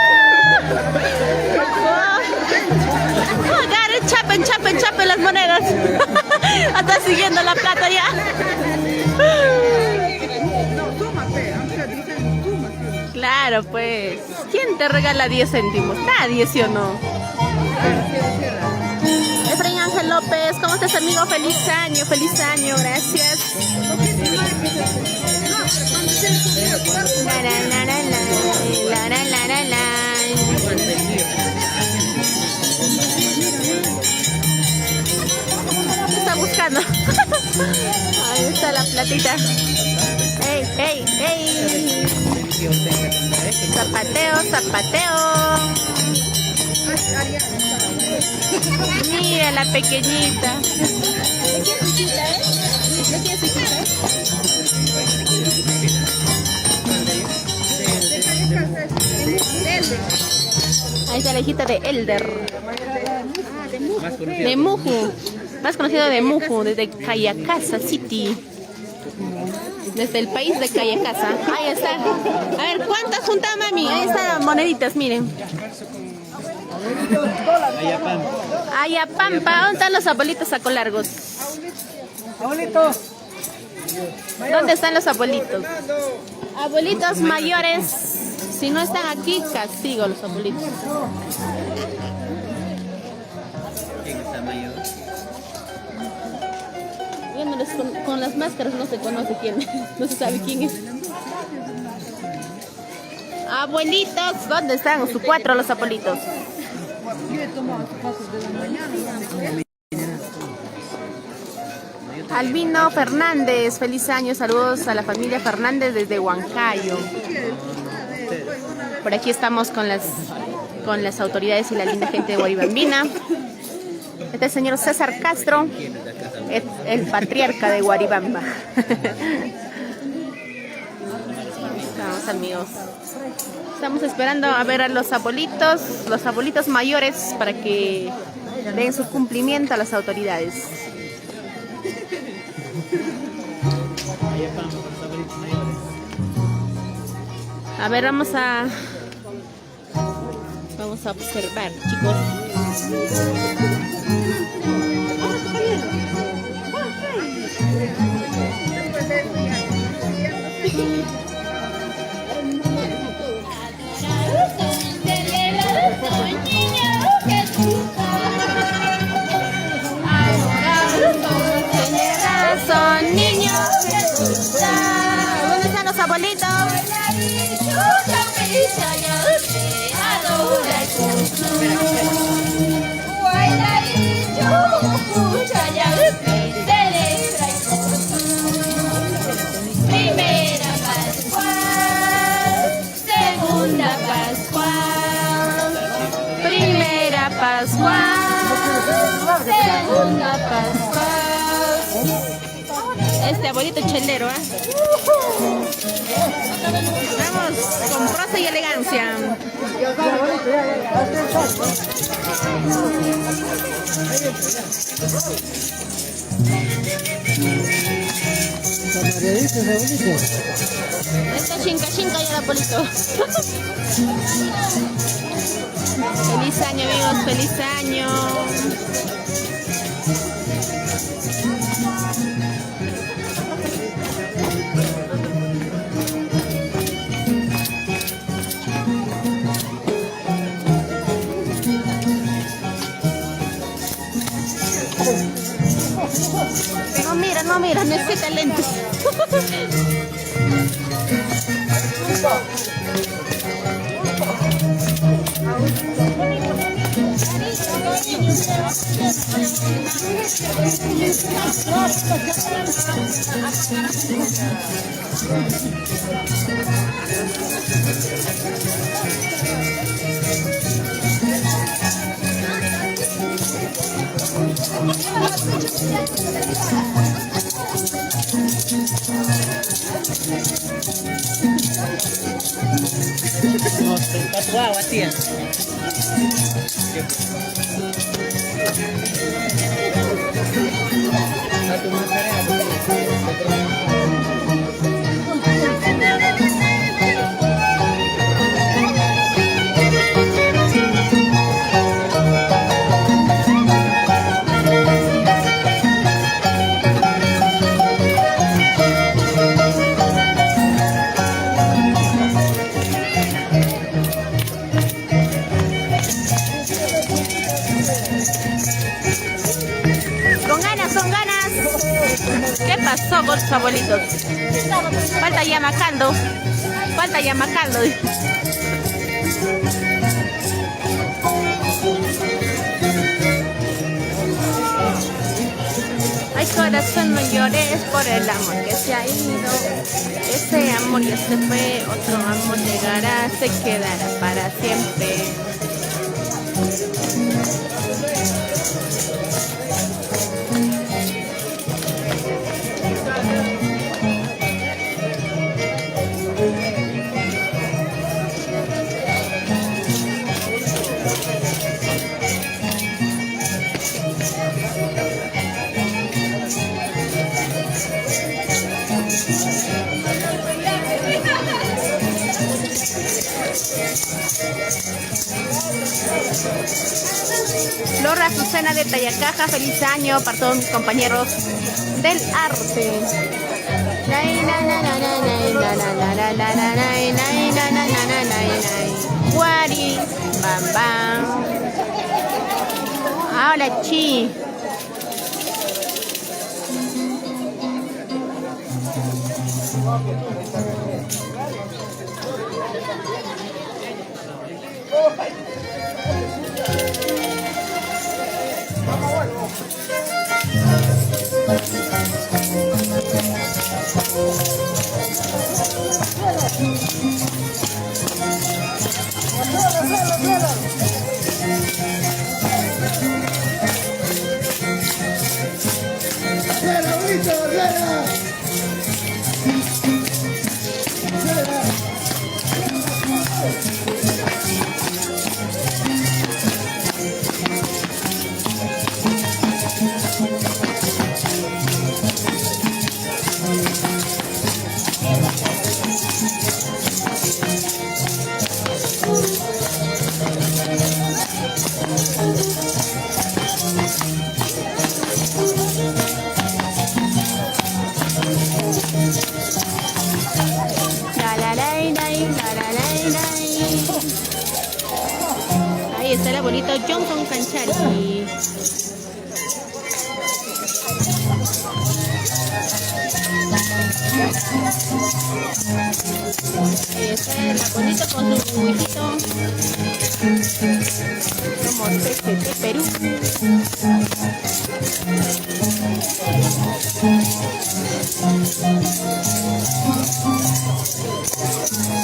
chapen, chapen, chapen las monedas. Hasta siguiendo la plata ya. Claro, pues. ¿Quién te regala 10 céntimos? Nadie, ¿sí o no? Efraín Ángel López, ¿cómo estás, amigo? Feliz año, gracias. La, la, la, la, la, la, la, la, la. ¿Qué está buscando? Ahí está la platita. ¡Ey, ey, ey! Zapateo, zapateo. Mira la pequeñita. ¿De quién es hijita, ¿De quién es hijita, Ahí está la hijita de Elder. De Muju. Más conocido de Muju, desde Cayacasa City. Desde el país de Cayacasa. Ahí está. A ver, ¿cuántas juntas, mami? Ahí están las moneditas, miren. Ayapampa. ¿Dónde están los abuelitos sacolargos? Abuelitos. ¿Dónde están los abuelitos? Abuelitos mayores. Si no están aquí, castigo a los abuelitos. ¿Quién está mayor? Viéndoles con las máscaras no se conoce quién. No se sabe quién es. Abuelitos, ¿dónde están? Su 4 los abuelitos. Albino Fernández, feliz año, saludos a la familia Fernández desde Huancayo. Por aquí estamos con las autoridades y la linda gente de Guaribambina. Este es el señor César Castro, el patriarca de Guaribamba. Estamos, amigos. Estamos esperando a ver a los abuelitos mayores para que den su cumplimiento a las autoridades. A ver, vamos a observar, chicos. Son niños. ¿Dónde están los abuelitos? Primera Pascual, segunda Pascual, Primera Pascual, segunda Pascual. este abuelito chelero, ¿eh? Vamos con prosa y elegancia. Esto es chinca chinca ya, abuelito. Feliz año, amigos, feliz año. No mira, necesita lentes. Tatuado, así es. saluditos. Falta Yamacaldo. Falta Yamacaldo. Ay, corazón, no llores por el amor que se ha ido. Ese amor ya se fue, otro amor llegará, se quedará para siempre. Flor Azucena de Tayacaja, feliz año para todos mis compañeros del arte. Guari, bam bam. Ahora chi. Ahí está el abuelito Johnson Canchari. Ahí está el abuelito con su hijito. Somos de Perú.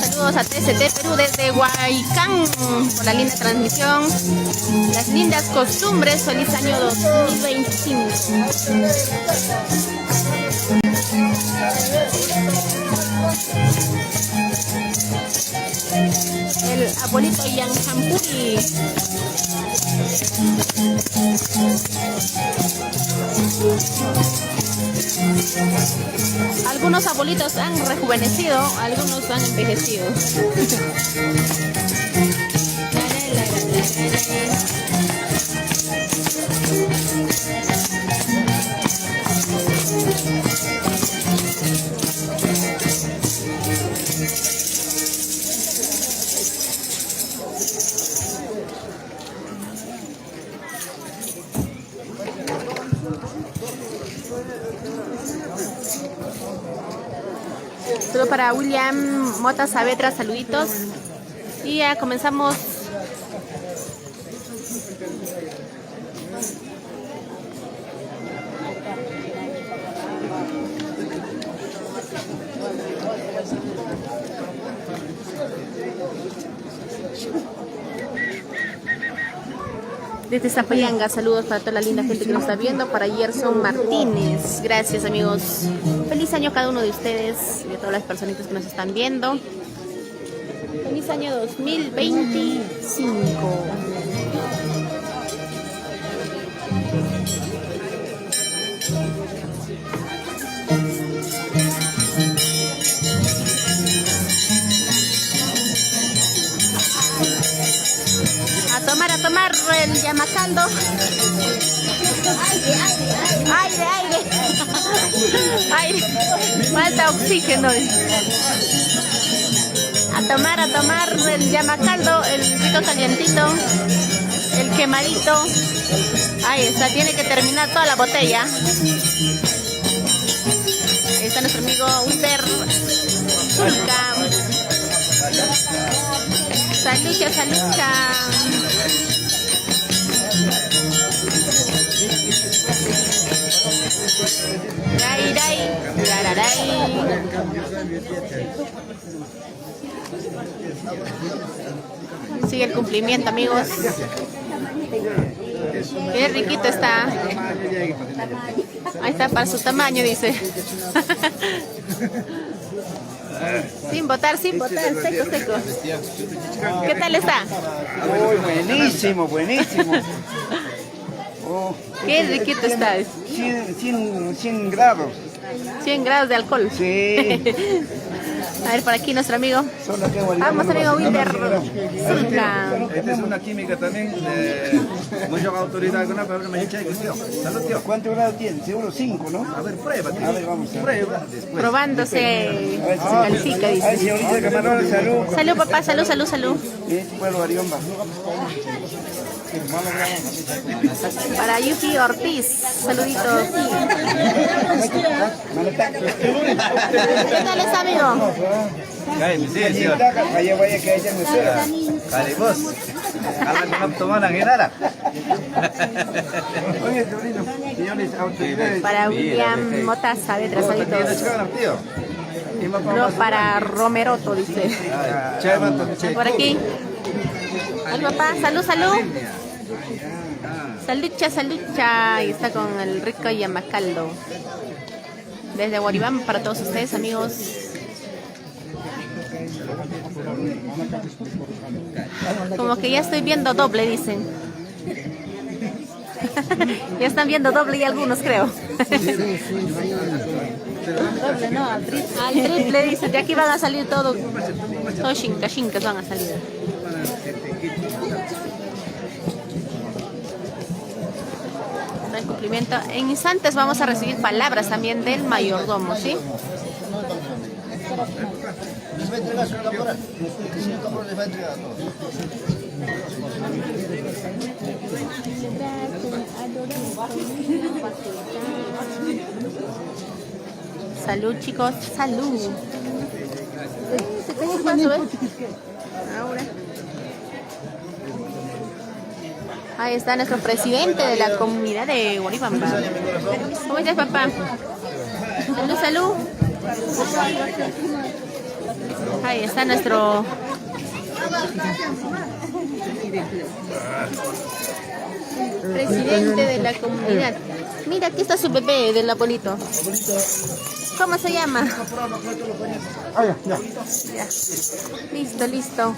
Saludos a TCT Perú desde Huaycán por la linda transmisión, las lindas costumbres. Feliz año 2025. El abuelito Yanjampuri. Algunos abuelitos han rejuvenecido, algunos han envejecido. Solo para William Mota Saavedra, saluditos. Y ya comenzamos. Desde Zapayanga, saludos para toda la linda gente que nos está viendo. Para Gerson Martínez, gracias amigos. Feliz año a cada uno de ustedes y a todas las personitas que nos están viendo. Feliz año 2025. A tomar el Yamacaldo. Aire. Falta oxígeno. A tomar el Yamacaldo, el rico calientito, el quemadito. Ahí está, tiene que terminar toda la botella. está nuestro amigo Uster Zulca. Salucha, salucha. Ray, ray, rararay. Sigue el cumplimiento, amigos. Qué riquito está. Ahí está, para su tamaño, dice. Sin botar, seco, seco. ¿Qué tal está? Uy, buenísimo, buenísimo. Oh, Qué riquito está. 100 grados. 100 grados de alcohol. Sí. A ver, por aquí nuestro amigo. Vamos, amigo Wilder Zulca. Esta es una química también de mucha autoridad con una palabra me echa de cuestión. Salud, tío. ¿Cuántos grados tiene? Seguro 5, ¿no? A ver, prueba, tío. A ver, vamos a ver. Prueba después. Probándose se califica, Ay, dice. señorita Camarón, salud. Salud, papá, salud. Pueblo Ariomba. Para Yuki Ortiz, saluditos. ¿Qué tal está, amigo? Cállate, sí, señor. Vaya que ella me sea. Vale, vos. Habla con Optomana, que nada. Oye, sobrino, señores autoridades. Para William Mota Saavedra, saluditos. No, para Romeroto, dice. Por aquí. Al papá, salud. Salucha. Y está con el rico Yamacaldo. Desde Guaribamba para todos ustedes, amigos. Como que ya estoy viendo doble, dicen. Ya están viendo doble y algunos, creo. Doble, no, al triple, dicen. De aquí van a salir todos chincas van a salir. El cumplimiento. En instantes vamos a recibir palabras también del mayordomo, ¿sí? Les va a entregar su laboral. El señor Cabrón les va a entregar a todos. Salud, chicos, salud. ¿Se te paso, ahora. Ahí está nuestro presidente de la comunidad de Guaribamba. ¿Cómo estás, papá? Salud. Ahí está nuestro presidente de la comunidad. Mira, aquí está su bebé del abuelito. ¿Cómo se llama? Ya. Listo.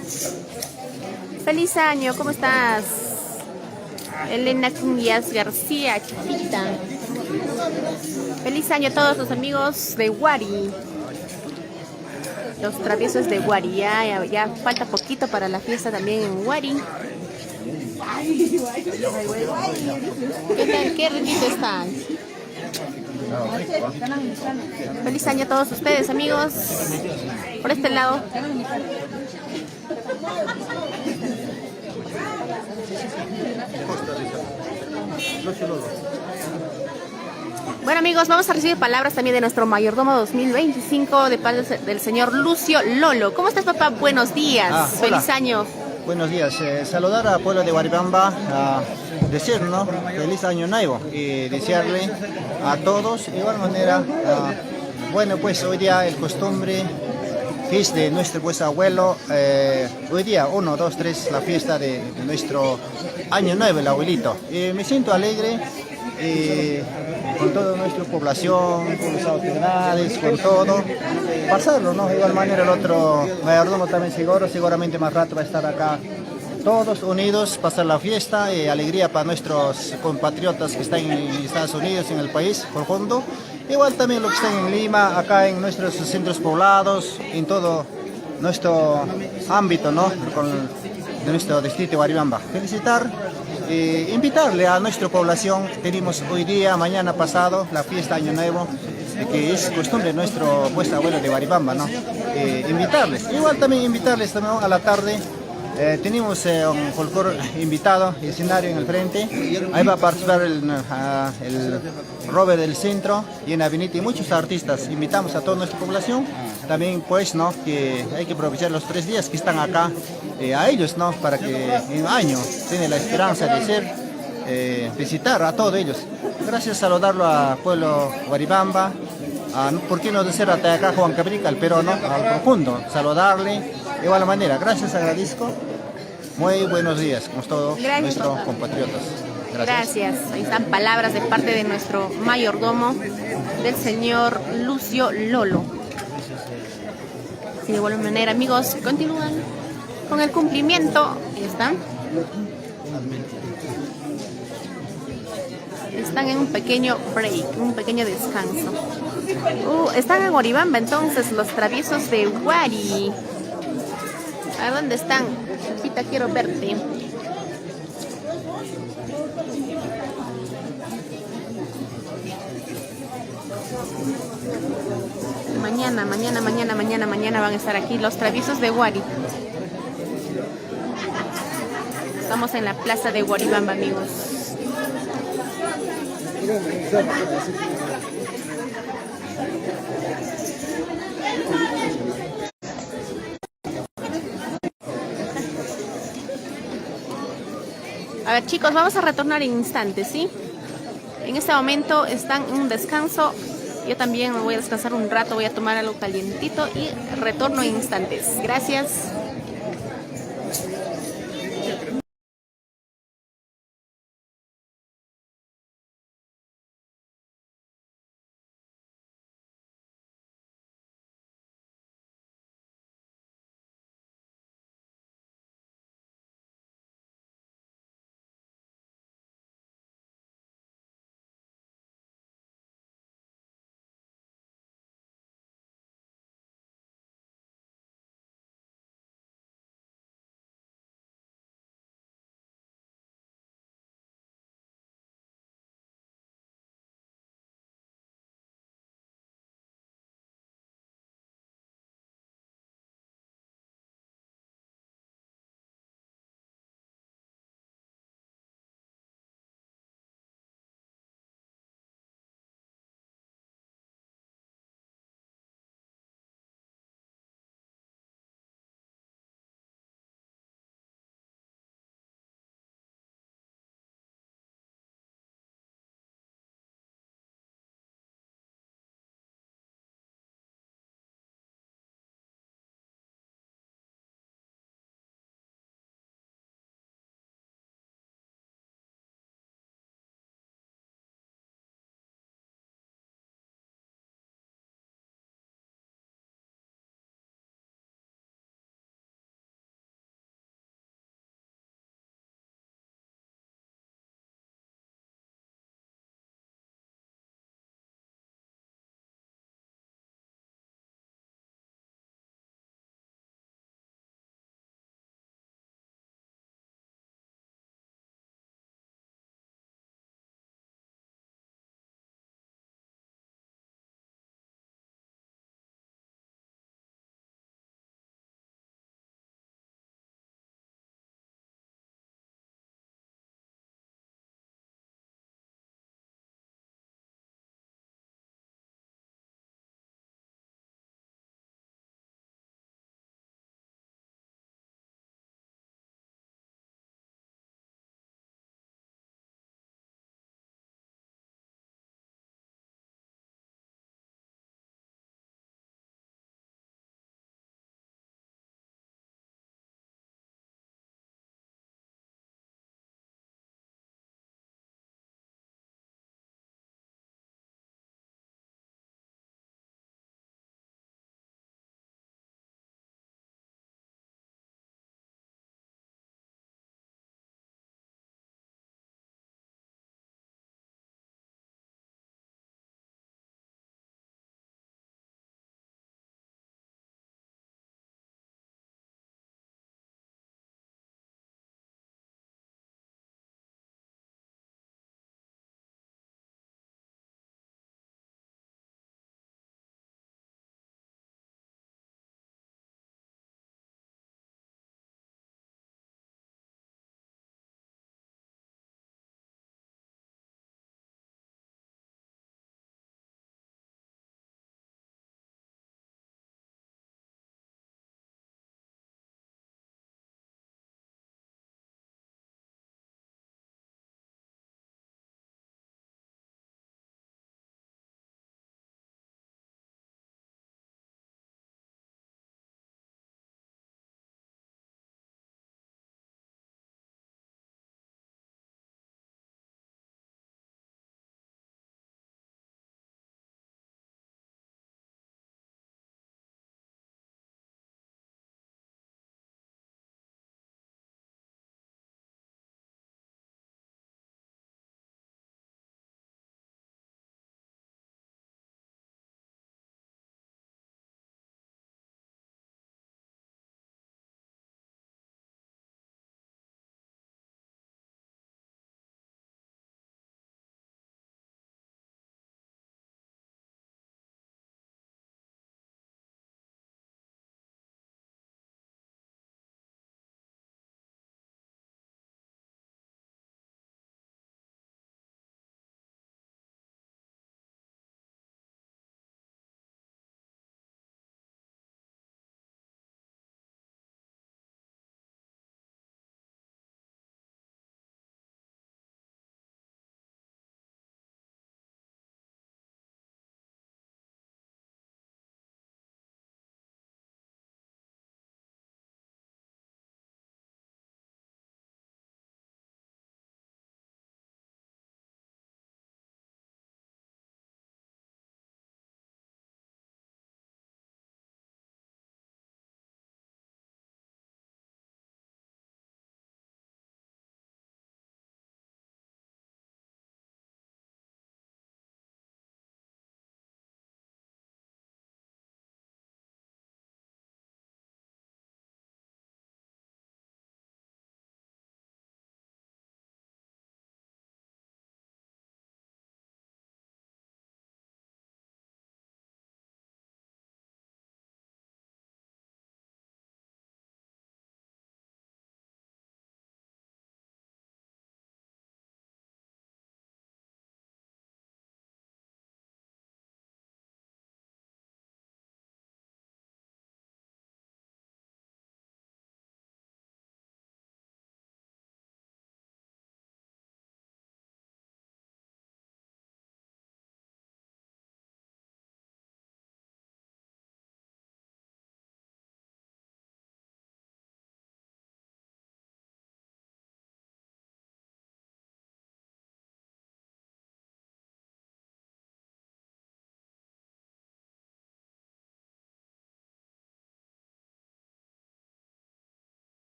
Feliz año, ¿cómo estás? Elena Cunyas García, chiquita. Feliz año a todos los amigos de Guari. Los traviesos de Guari. Ya falta poquito para la fiesta también en Guari. ¿Qué tal? Qué riquito está. Feliz año a todos ustedes, amigos. Por este lado. Bueno, amigos, vamos a recibir palabras también de nuestro mayordomo 2025 de parte del señor Lucio Lolo. ¿Cómo estás, papá? Buenos días. Feliz año. Buenos días. Saludar al pueblo de Guaribamba, decir, ¿no? Feliz año nuevo y desearle a todos de igual manera. Bueno, pues hoy día el costumbre fiesta de nuestro pues abuelo. Hoy día 1, 2, 3 la fiesta de nuestro año nuevo, el abuelito. Me siento alegre. Con toda nuestra población, con las autoridades, con todo, pasarlo, ¿no? De igual manera el otro mayordomo también seguramente más rato va a estar acá, todos unidos, pasar la fiesta y alegría para nuestros compatriotas que están en Estados Unidos, en el país profundo, igual también los que están en Lima, acá en nuestros centros poblados, en todo nuestro ámbito, ¿no? De nuestro distrito de Guaribamba. Felicitar. Invitarle a nuestra población, tenemos hoy día, mañana pasado, la fiesta Año Nuevo, que es costumbre de nuestro abuelo de Guaribamba, ¿no? Invitarles, igual también invitarles también a la tarde, Tenemos un folclore invitado, escenario en el frente. Ahí va a participar el Robert del Centro y en Avenida y muchos artistas. Invitamos a toda nuestra población. También pues, ¿no?, que hay que aprovechar los 3 días que están acá, a ellos, ¿no?, para que en un año tienen la esperanza de ser, visitar a todos ellos. Gracias, saludarlo a pueblo Guaribamba. ¿Por qué no decir hasta acá Juan Cabrica, al peruano, al profundo? Saludarle de igual manera. Gracias, agradezco. Muy buenos días con todos nuestros compatriotas. Gracias. Ahí están palabras de parte de nuestro mayordomo, del señor Lucio Lolo. Y de igual manera, amigos, continúan con el cumplimiento. Ahí están. Están en un pequeño break, un pequeño descanso. Están en Guaribamba entonces, los traviesos de Guari. ¿A dónde están? Chiquita, quiero verte. Mañana van a estar aquí los traviesos de Guari. Estamos en la plaza de Guaribamba, amigos. A ver, chicos, vamos a retornar en instantes, ¿sí? En este momento están en un descanso. Yo también me voy a descansar un rato, voy a tomar algo calientito y retorno en instantes. Gracias.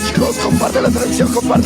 Chicos, comparte la transmisión, comparte.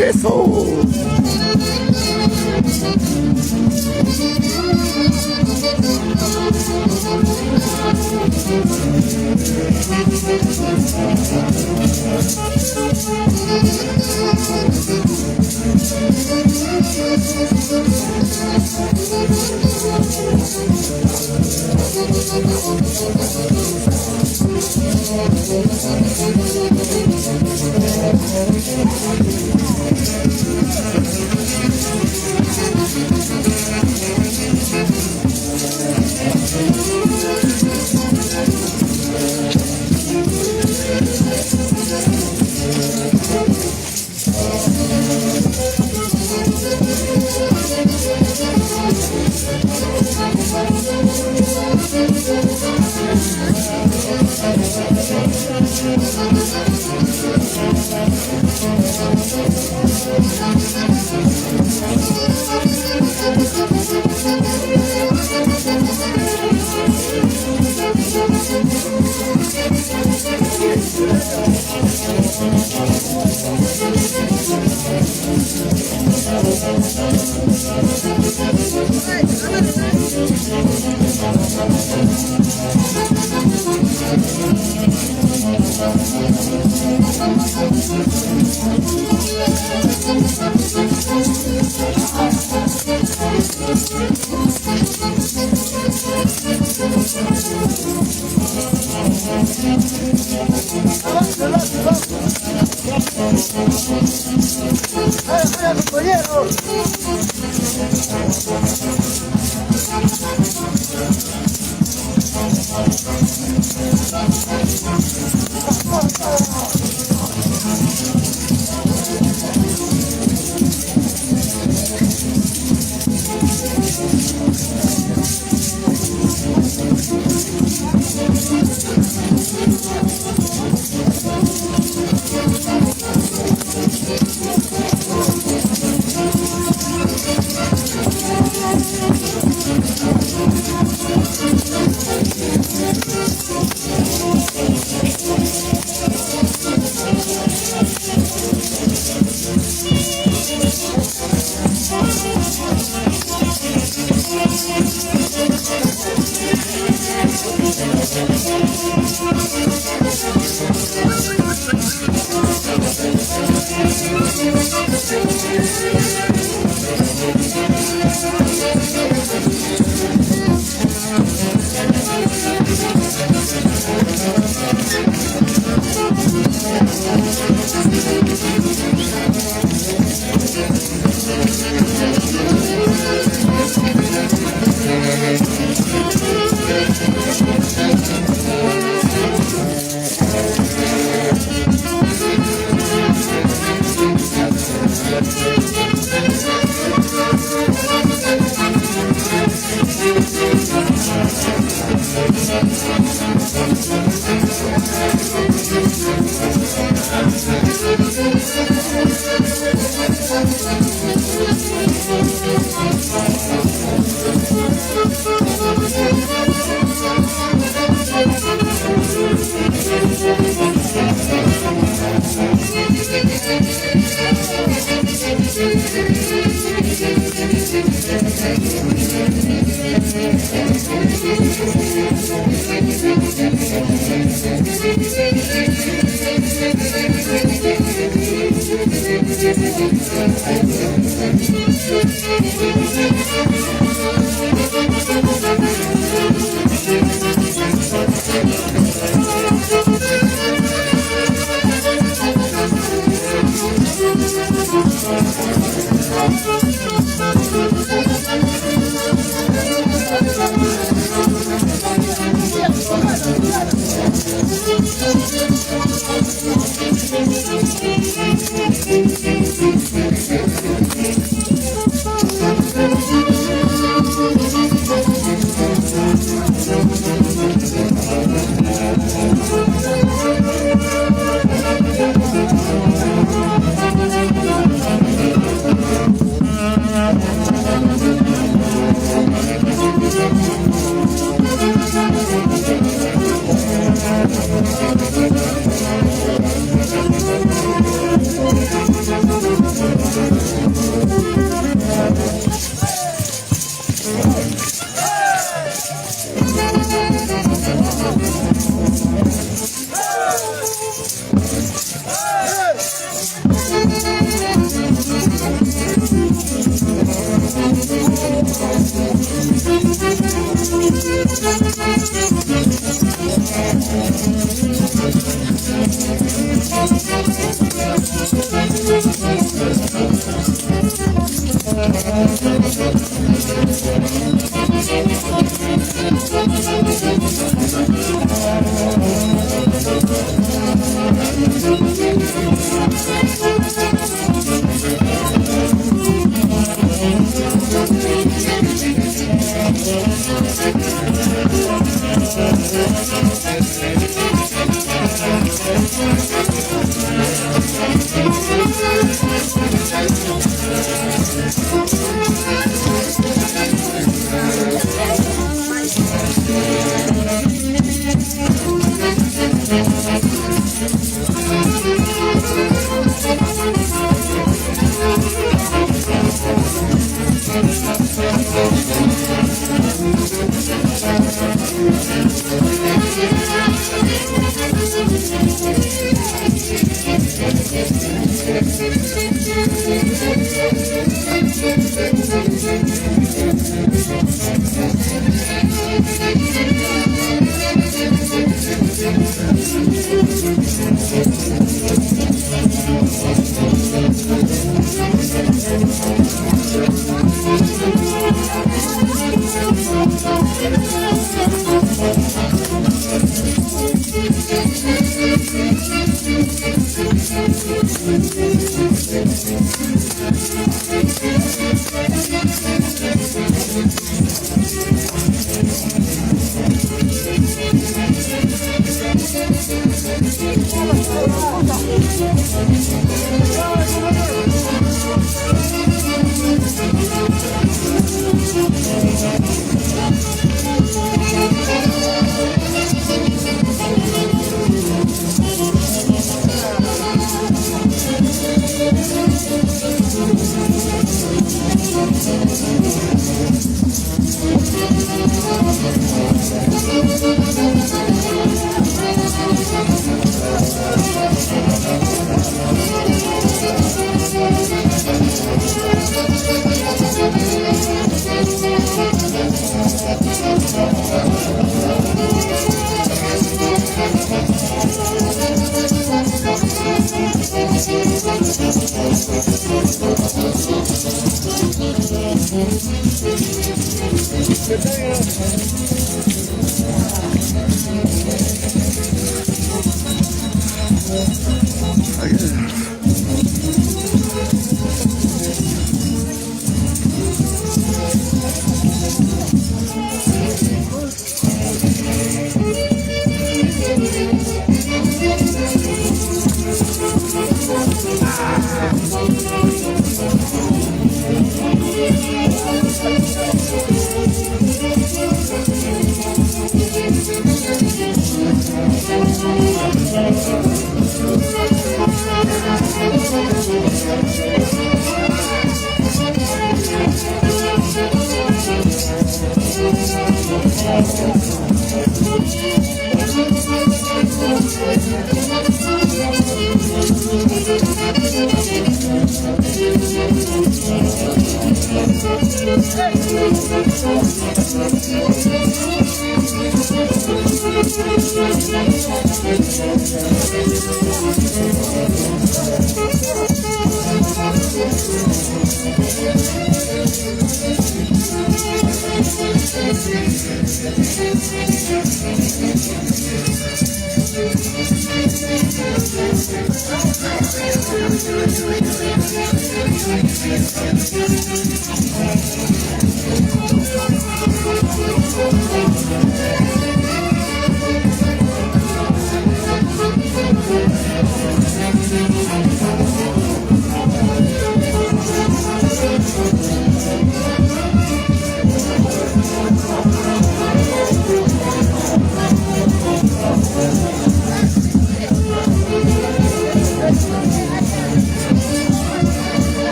Eso.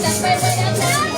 Sampai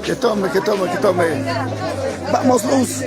Que tome, que tome, que tome. Vamos, Luz.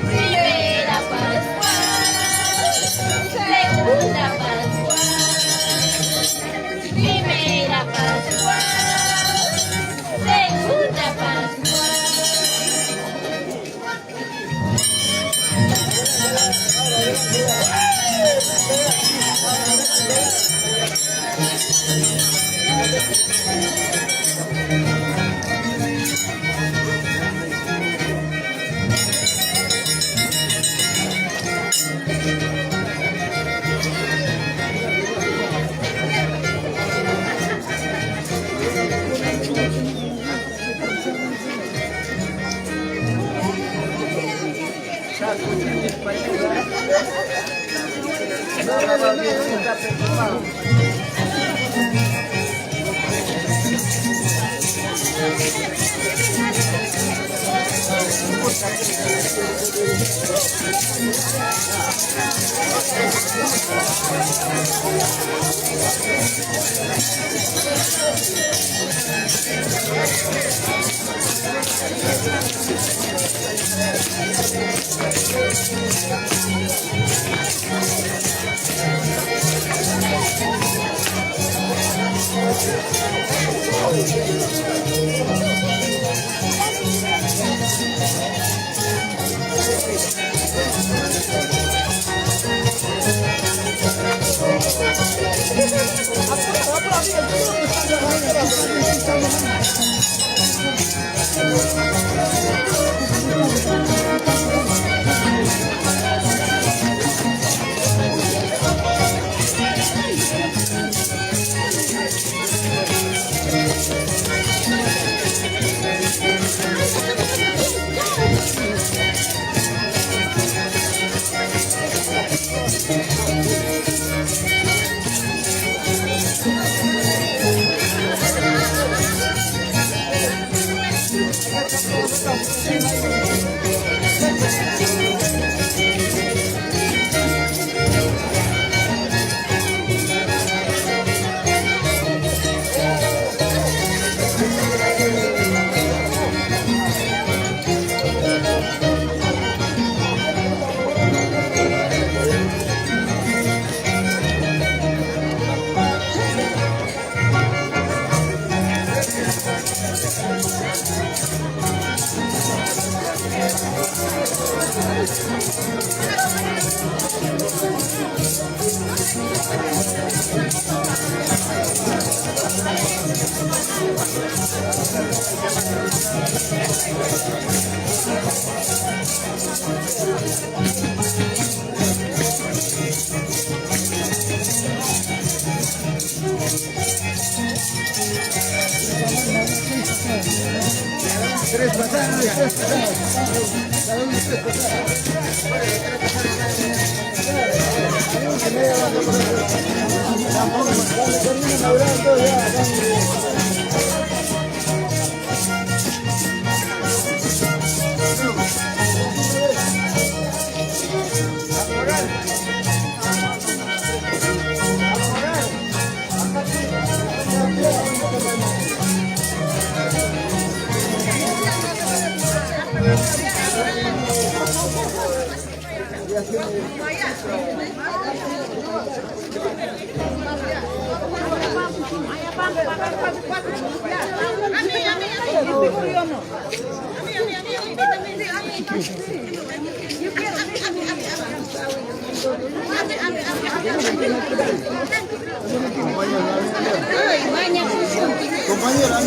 Primera Pascua, segunda Pascua, primera Pascua, segunda Pascua. Compañera,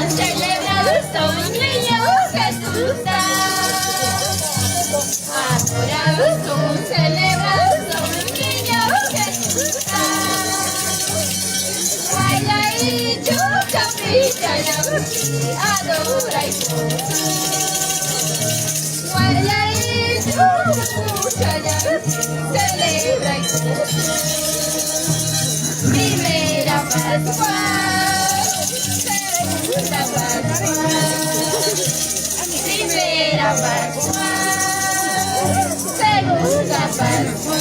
Celebrados son niños Jesús. Adorados son, celebrados son niños Jesús. Baila y choca, brilla y adora y baila y choca, celebra y primera Pascua. Segunda Pascua, primera Pascua, segunda Pascua.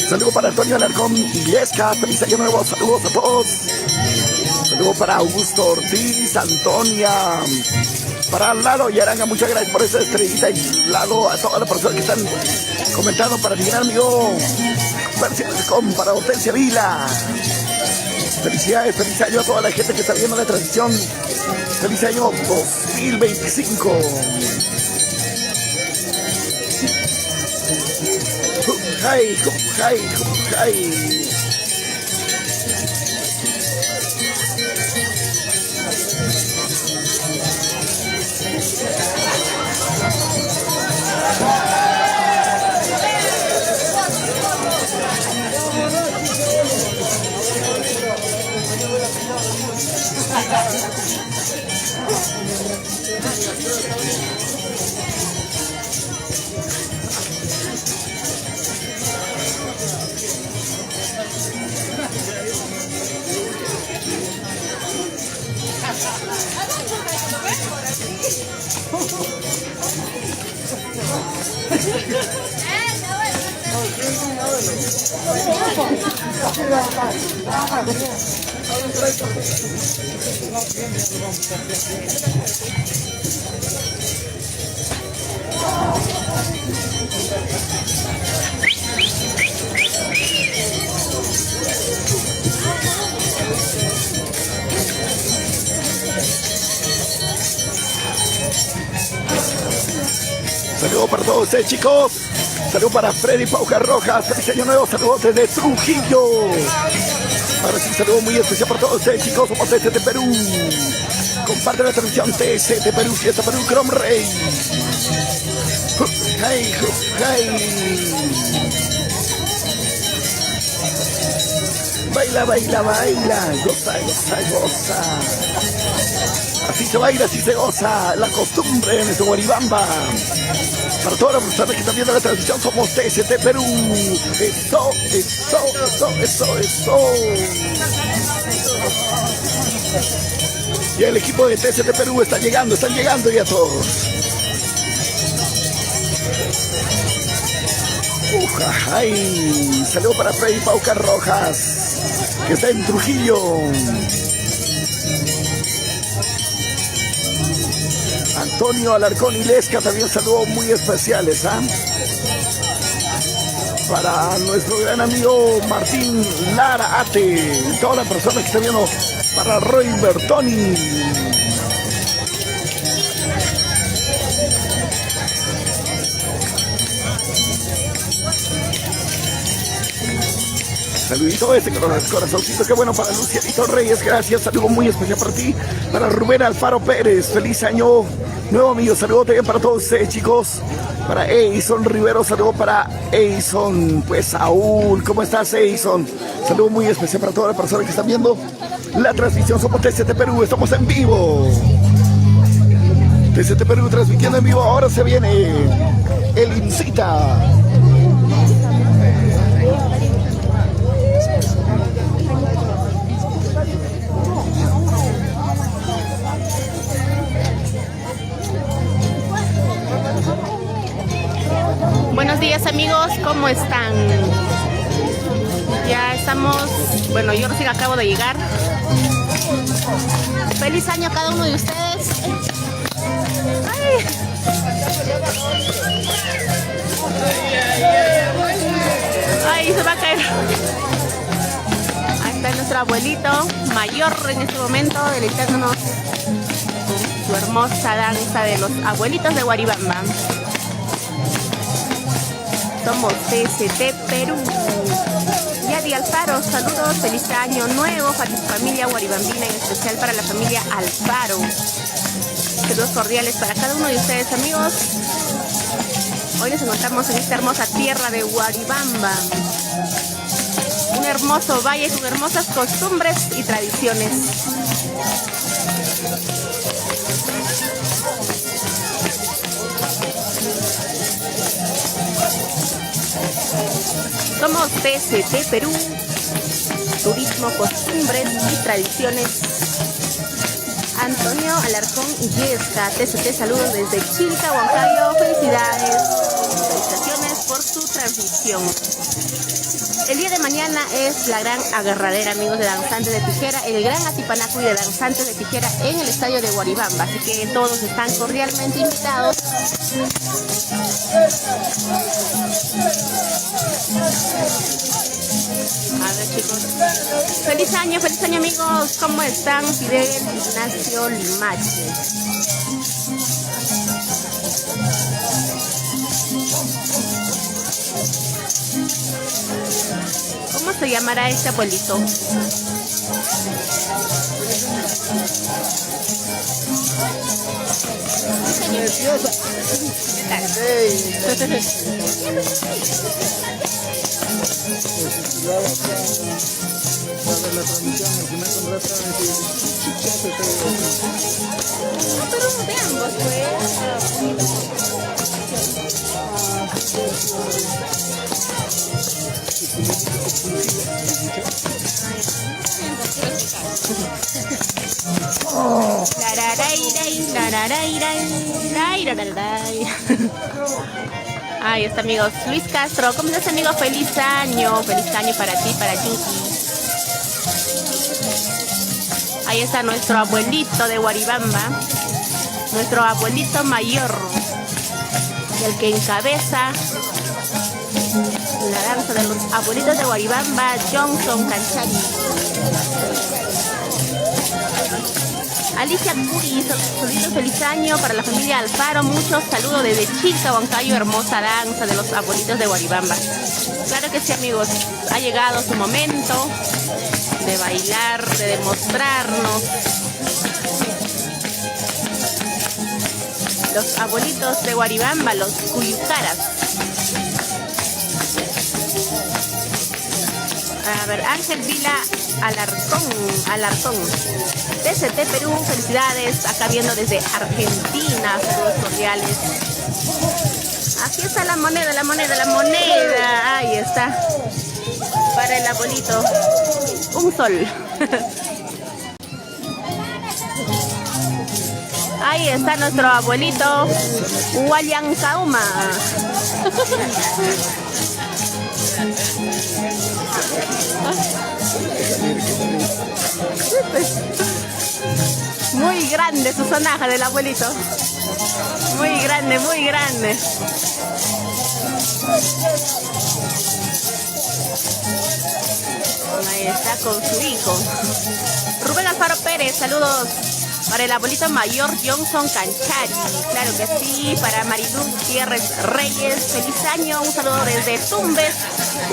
Saludos para Antonio Alarcón Iglesca, feliz año nuevo, saludos a todos. Saludos para Augusto Ortiz, Antonia, para Lalo y Aranga, muchas gracias por esa estrellita. Y Lalo, a todas las personas que están comentando, para mi gran amigo para Hortensia Vila. Felicidades, feliz año a toda la gente que está viendo la transmisión. Feliz año 2025. Hey, hey, hey. Saludos para todos ustedes, chicos. Saludos para Freddy Pauca Rojas. Feliz año nuevo. Saludos desde Trujillo. Ahora sí, saludos muy especial para todos ustedes, chicos. Somos desde Perú. Comparte la transmisión TST Perú, Fiesta Perú, Chrome Rey. Hey, hey. baila, baila, baila. Goza, goza, goza. Así se baila, así se goza. La costumbre en este Guaribamba. Para todas las personas que están viendo la transmisión, somos TST Perú. Eso, eso, eso, eso, eso. Y el equipo de TST Perú están llegando ya todos. Ay, saludo para Freddy Pauca Rojas, que está en Trujillo. Antonio Alarcón y Lesca también saludos muy especiales, ¿ah? Para nuestro gran amigo Martín Lara Ate y todas las personas que están viendo, para Roy Bertoni. Saludito ese corazoncito, qué bueno para Lucianito Reyes, gracias, saludo muy especial para ti, para Rubén Alfaro Pérez, feliz año nuevo amigo, saludo también para todos ustedes chicos, para Eison Rivero, saludo para Eison, pues Saúl, ¿cómo estás Eison? Saludo muy especial para todas las personas que están viendo la transmisión, somos TST Perú, estamos en vivo, TST Perú transmitiendo en vivo, ahora se viene el Incita. Buenos días amigos, ¿cómo están? Ya estamos, bueno, yo recién acabo de llegar. Feliz año a cada uno de ustedes. Ay. Ay, se va a caer. Ahí está nuestro abuelito mayor en este momento, deleitándonos con su hermosa danza de los abuelitos de Guaribamba. Somos TST Perú. Yadi Alfaro, saludos, feliz año nuevo para tu familia guaribambina, en especial para la familia Alfaro. Saludos cordiales para cada uno de ustedes amigos. Hoy nos encontramos en esta hermosa tierra de Guaribamba. Un hermoso valle con hermosas costumbres y tradiciones. Somos TST Perú, turismo, costumbres y tradiciones. Antonio Alarcón y Yesca, TST, saludos desde Chilca, Huancayo, felicidades, felicitaciones por su transmisión. El día de mañana es la gran agarradera, amigos de Danzantes de Tijera, el gran atipanacu de Danzantes de Tijera en el estadio de Guaribamba, así que todos están cordialmente invitados. A ver chicos, feliz año amigos, ¿cómo están? Fidel Ignacio Limache. ¿Cómo se llamará este abuelito? Pero veamos Ahí está amigos, Luis Castro, ¿cómo estás amigo? Feliz año para ti, para Jinky. Ahí está nuestro abuelito de Guaribamba, nuestro abuelito mayor, el que encabeza la danza de los abuelitos de Guaribamba, Johnson Canchani. Alicia Curi, solito feliz año para la familia Alfaro, muchos saludos desde Chilca, Huancayo, hermosa danza de los abuelitos de Guaribamba. Claro que sí amigos, ha llegado su momento de bailar, de demostrarnos los abuelitos de Guaribamba, los cuyucaras. A ver, Ángel Vila Alarcón. TCT Perú, felicidades. Acá viendo desde Argentina, saludos cordiales. Aquí está la moneda. Ahí está. Para el abuelito. Un sol. Ahí está nuestro abuelito Huallan Kauma. Muy grande su sonaja del abuelito. Muy grande. Ahí está con su hijo. Rubén Alfaro Pérez, saludos. Para el abuelito mayor Johnson Canchari, claro que sí. Para Marilu Gutiérrez Reyes, feliz año. Un saludo desde Tumbes,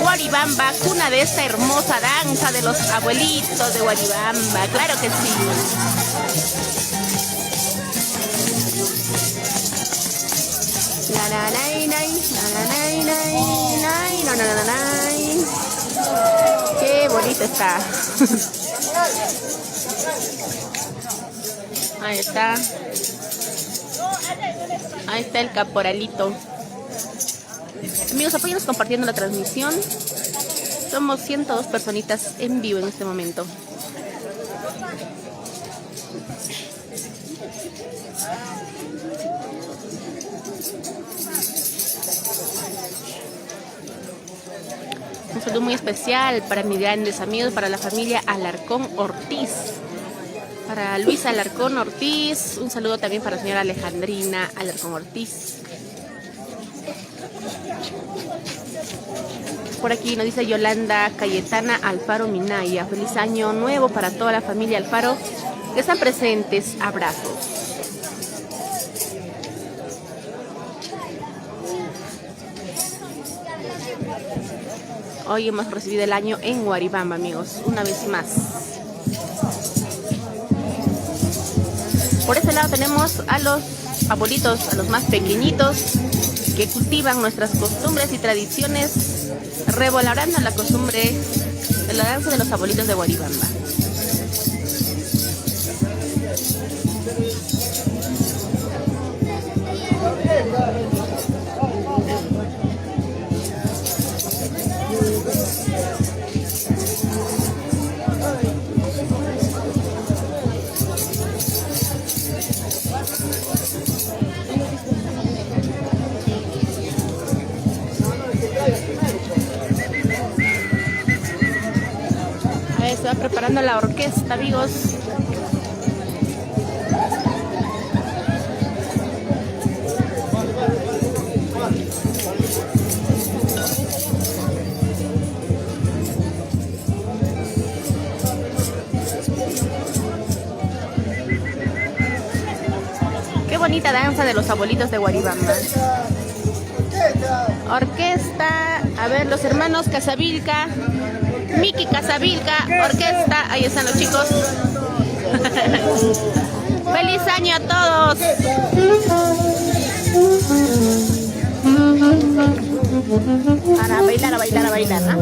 Huaribamba, cuna de esta hermosa danza de los abuelitos de Huaribamba, claro que sí. Qué bonito está. Ahí está. Ahí está el caporalito. Amigos, apóyenos compartiendo la transmisión. Somos 102 personitas en vivo en este momento. Un saludo muy especial para mis grandes amigos, para la familia Alarcón Ortiz. Para Luisa Alarcón Ortiz, un saludo también para la señora Alejandrina Alarcón Ortiz. Por aquí nos dice Yolanda Cayetana Alfaro Minaya. Feliz año nuevo para toda la familia Alfaro que están presentes. Abrazos. Hoy hemos recibido el año en Huaribamba, amigos, una vez más. Por este lado tenemos a los abuelitos, a los más pequeñitos, que cultivan nuestras costumbres y tradiciones, revalorando la costumbre de la danza de los abuelitos de Huaribamba. Se va preparando la orquesta, amigos. Qué bonita danza de los abuelitos de Huaribamba. Orquesta, a ver, los hermanos Casavilca, Miki Casavilca, orquesta, ahí están los chicos. ¡Feliz año a todos! Para bailar, a bailar, a bailar, ¿no?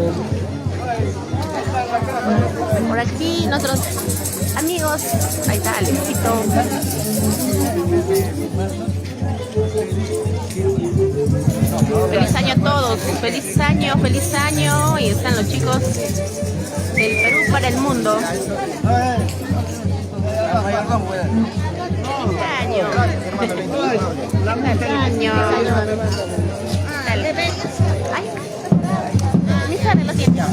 Por aquí nuestros amigos, ahí está Alexito. Feliz año a todos, feliz año, y están los chicos del Perú para el mundo. Feliz año. Feliz año. Dale. Ay, déjale los dientes.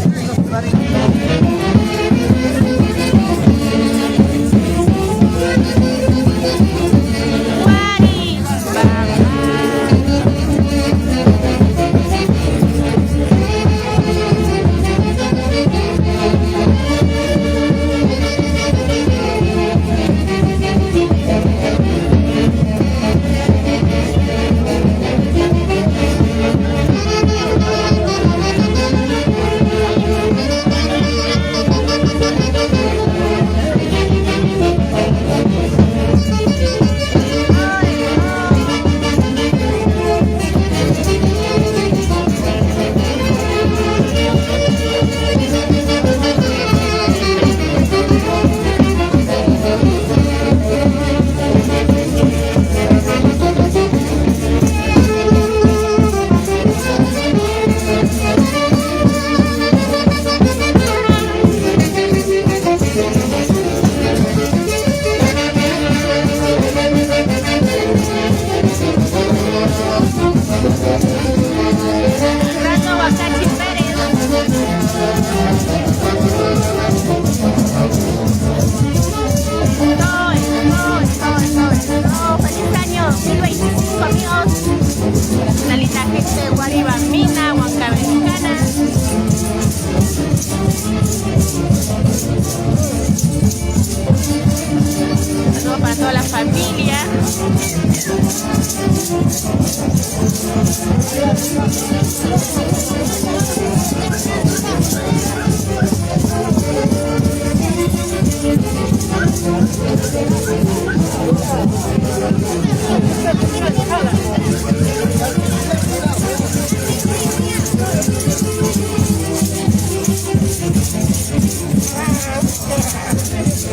Saludos para toda la familia.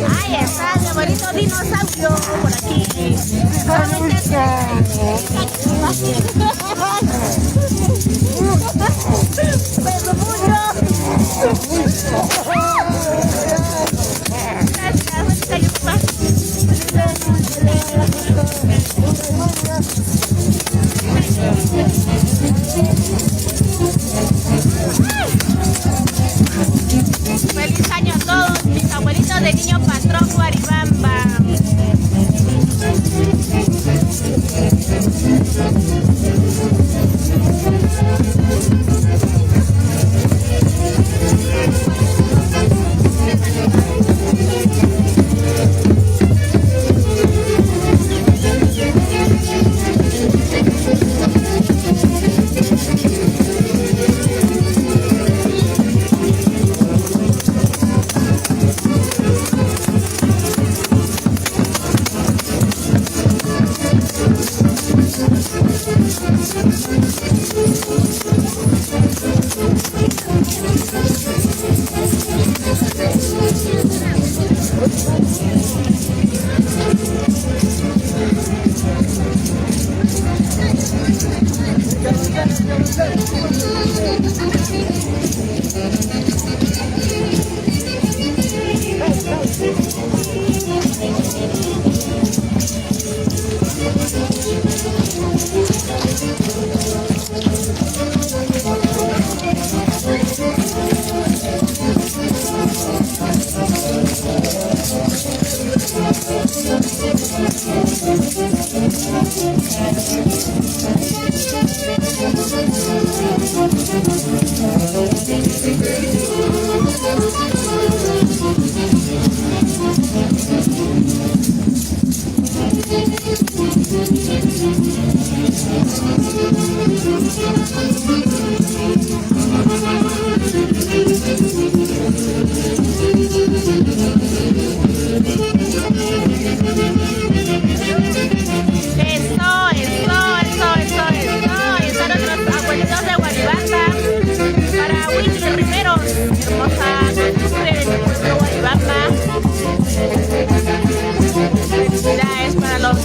Ahí está mi abuelito dinosaurio por aquí. Feliz año a todos mis abuelitos de Niño Patrón Guaribamba.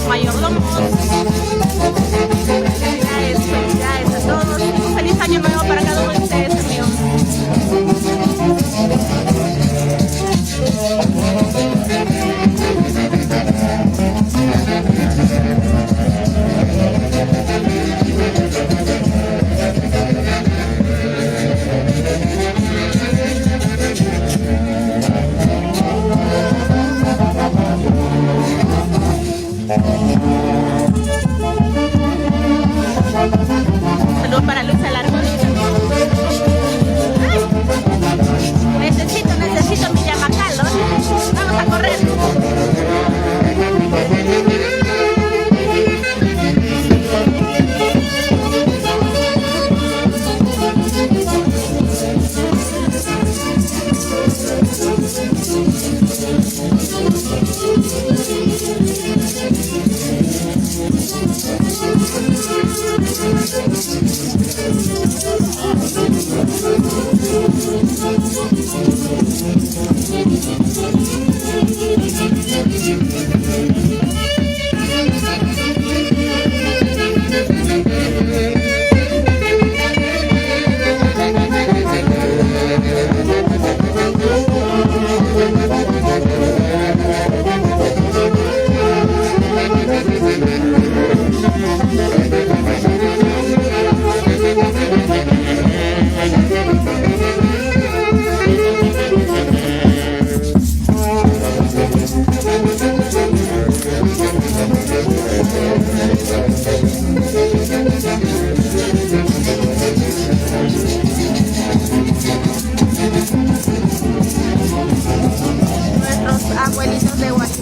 mayordomos. Felicidades a todos. Un feliz año nuevo para cada uno de ustedes, amigos. Saludos para Luis Alarcón. Necesito mi Yamacalo. Vamos a correr.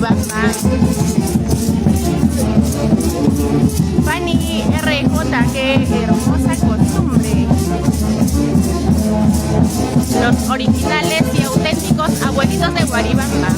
Guaribamba. Fanny RJ, qué hermosa costumbre. Los originales y auténticos abuelitos de Guaribamba.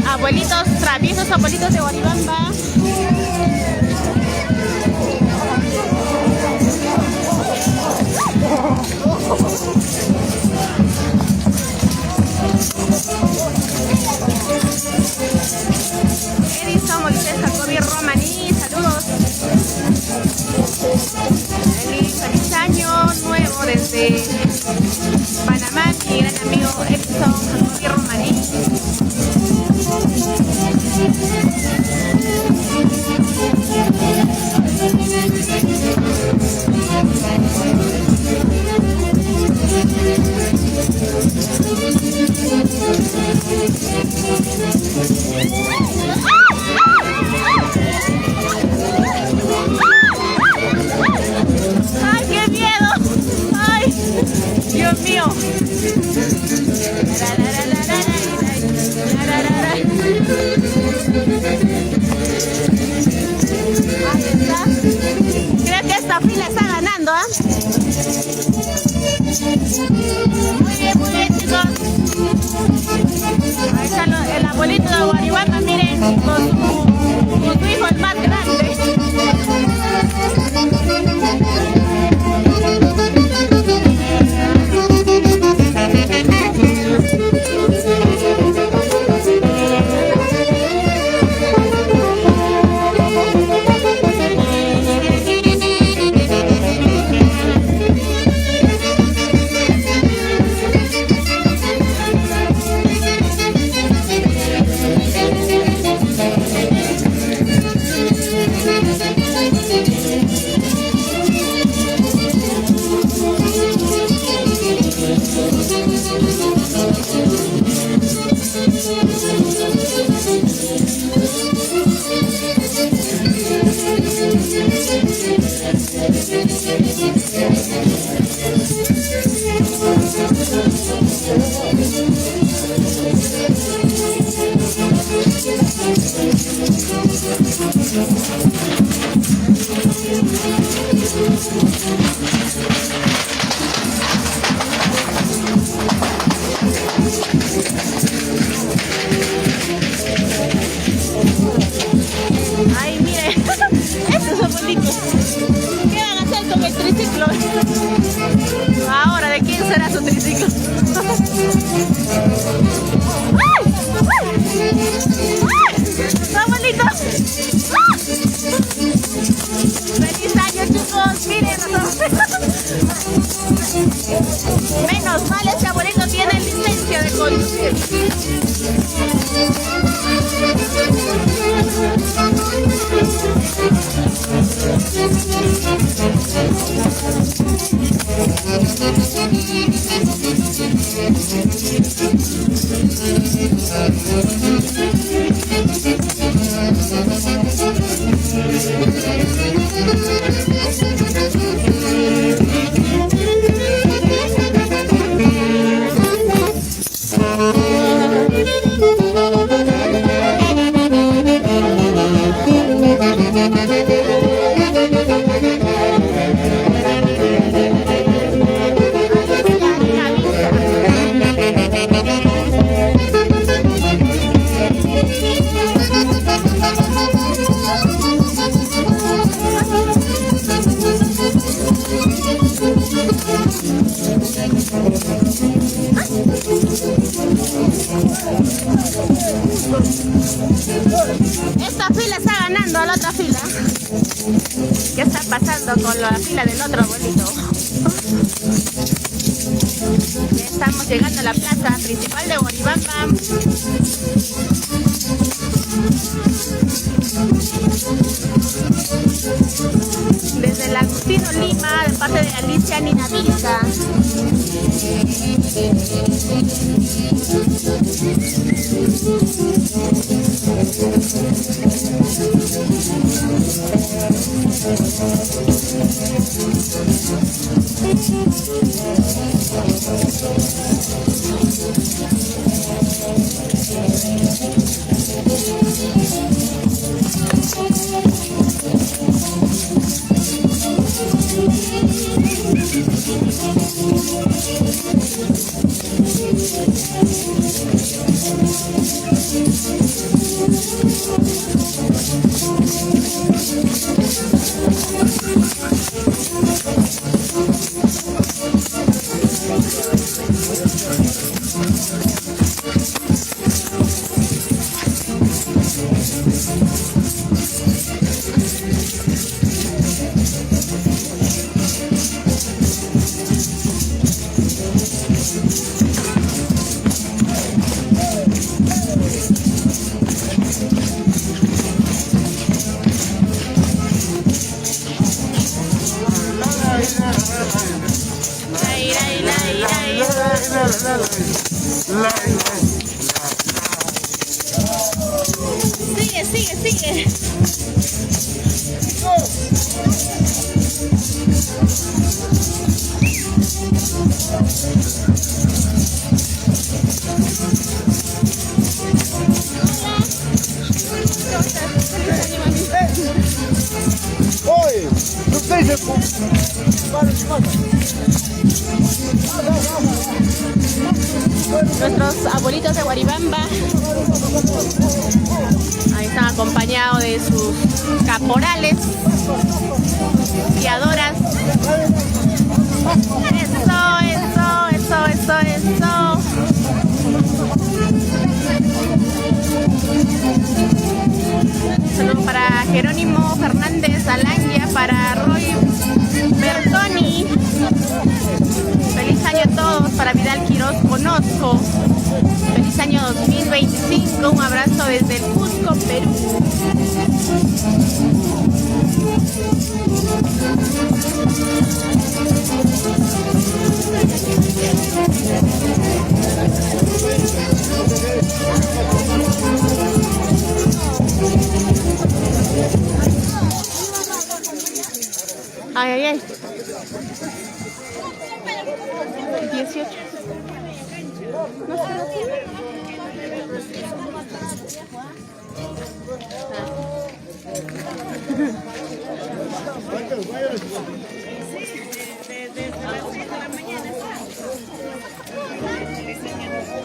Abuelitos traviesos, abuelitos de Guaribamba. Edison Moisés Jacobi Romaní, saludos. Feliz año nuevo desde Panamá, mi gran amigo Edison Jacobi Romaní. ¡Ay, qué miedo! ¡Ay, Dios mío! Ahí está. Creo que esta fila está ganando, ¿ah? Muy bien, chicos. Ahí está el abuelito de Guaribamba, miren, con su hijo el más grande. Ay, mire, estos son bonitos. ¿Qué van a hacer con el triciclo? Ahora, ¿de quién será su triciclo? ¡Ay! ¡Ay! ¡Son bonitos! ¡Ah! ¡Feliz año, chicos! Miren, menos mal este abuelito tiene licencia de conducir. Esta fila está ganando a la otra fila. ¿Qué está pasando con la fila del otro abuelito? Ya estamos llegando a la plaza principal de Huaribamba. Desde el Agustino Lima, de parte de Alicia Ninavilca. Sigue, sigue, sigue. Oye, ustedes Nuestros abuelitos de Huaribamba ahí están acompañados de sus caporales, guiadoras. Eso. Saludos para Jerónimo Fernández Alangia, para Roy Bertoni. Feliz año a todos, para Vidal Quiroz Conozco. Feliz año 2025, un abrazo desde el Cusco, Perú. Ay. 18. No sé, no tiene.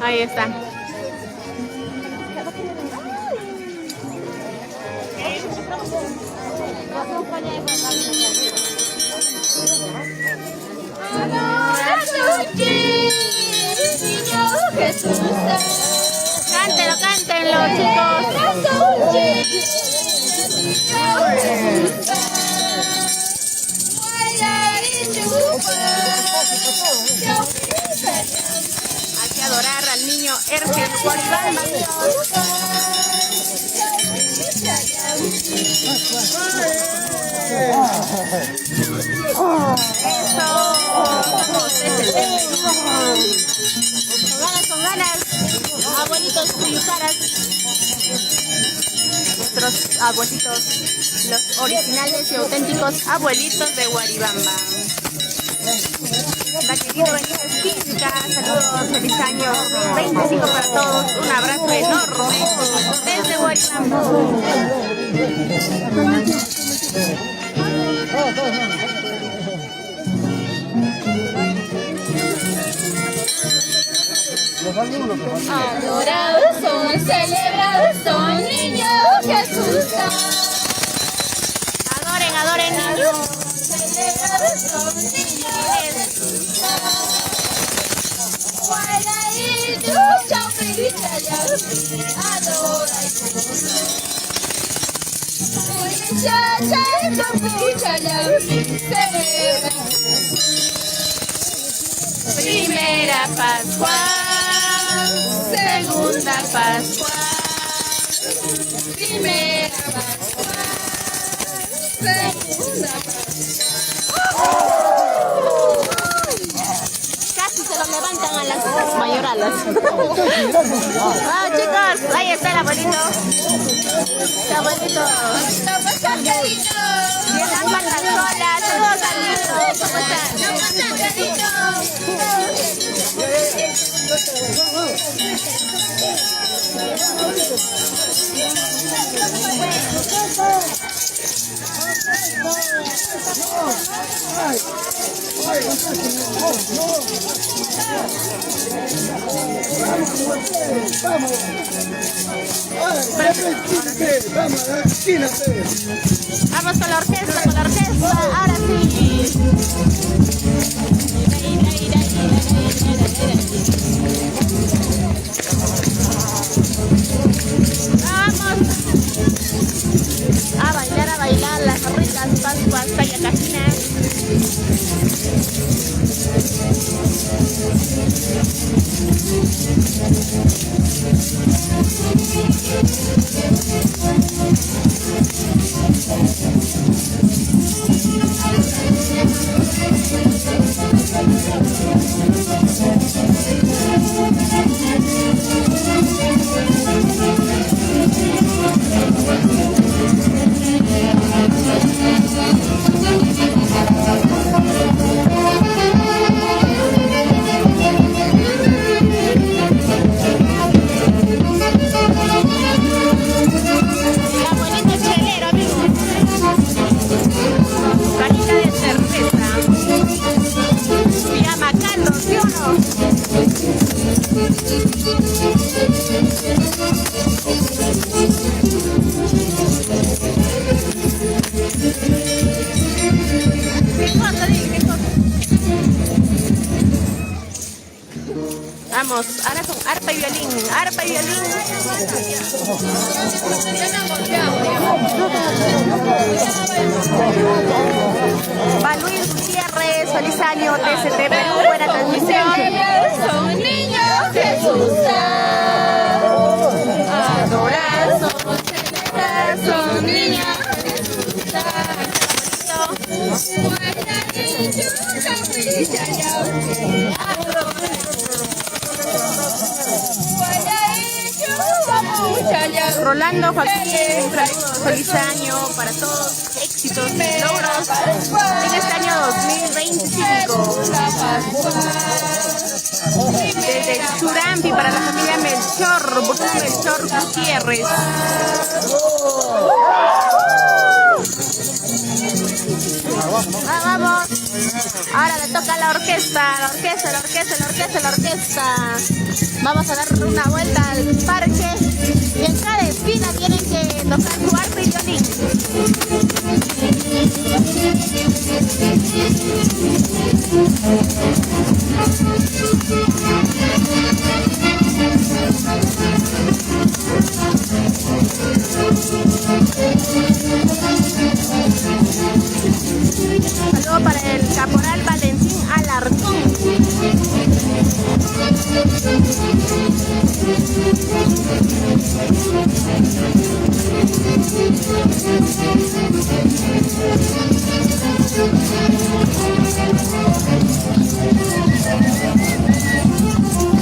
Ahí está. Cántenlo, chicos. Hay que adorar al niño Ergen Huaribamba. Eso. abuelitos cuyucaras. Nuestros abuelitos, los originales y auténticos abuelitos de Guaribamba. La querida Benítez Quinca, saludos, feliz año 25 para todos, un abrazo enorme desde Guaribamba. Adorados son, celebrados son niños que asustan. Adoren, adoren, niños. Celebrados son niños que asustan. Guaraítu, chaupirita, ya adora y gusta. Muchacha, chaupucha, ya celebra. Primera Pascual, segunda Pascual, Primera Pascual, segunda casi se lo levantan a las mayoralas. Ah, chicos, ahí está el abuelito. El abuelito. Y las patas solas, saludos al nieto. ¿Cómo están? Vamos con la orquesta, ahora sí. Vamos a bailar las ricas Pascuas Cayacajinas. Vamos, ahora con arpa y violín, arpa y violín. Va Luis Gutiérrez, feliz año, TCT Perú, buena transmisión. Son niños que asustan. Adorar son, celebrar son niños que asustan. Guaraítu, chaupirita, ya Rolando Joaquín, saludos, feliz año para todos, éxitos y logros en este año 2025. Desde Churampi para la familia Melchor Gutiérrez. Vamos. Ahora le toca a la orquesta. Vamos a dar una vuelta al parque y en cada esquina tienen que tocar su arpa y violín. Saludo para el caporal Valentín Alarcón.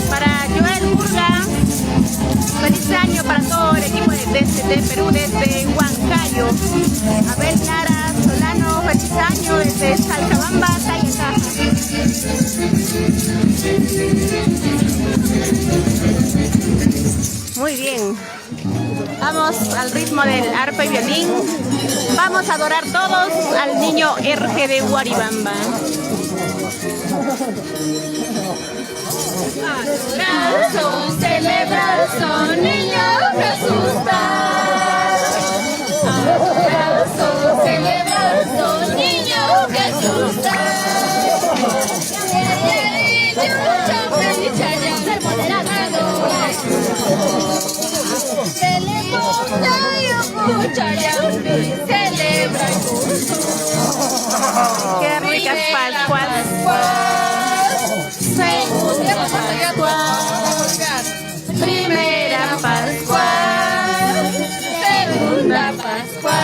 Para Joel Burga, para todo el equipo de DCT Perú desde Huancayo. Abel Lara Solano, feliz año desde Salcabamba, Tayacá. Muy bien. Vamos al ritmo del arpa y violín. Vamos a adorar todos al niño Erge de Huaribamba. Adoración, celebración, niño Jesús está. Adoración, celebración, niño Jesús está. Celebra Qué ricas Pascuas. Segunda Pascua, primera Pascua, segunda Pascua.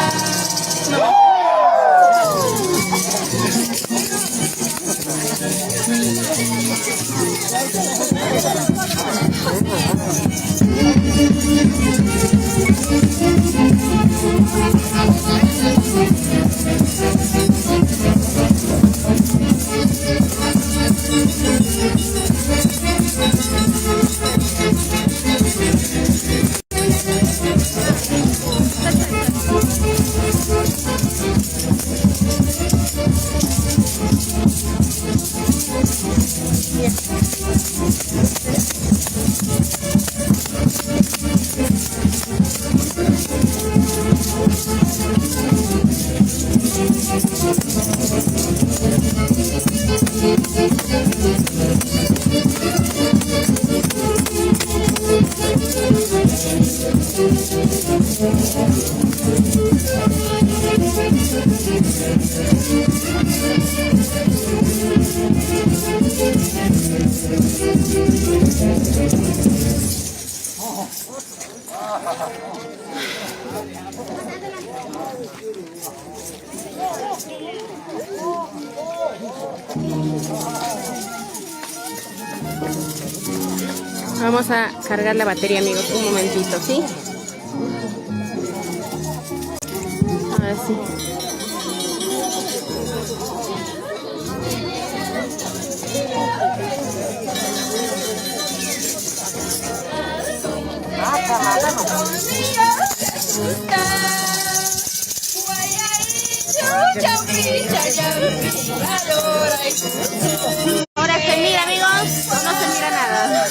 Vamos a cargar la batería, amigos, un momentito, ¿sí? Ahora sí. Ahora se mira, amigos, o no se mira nada.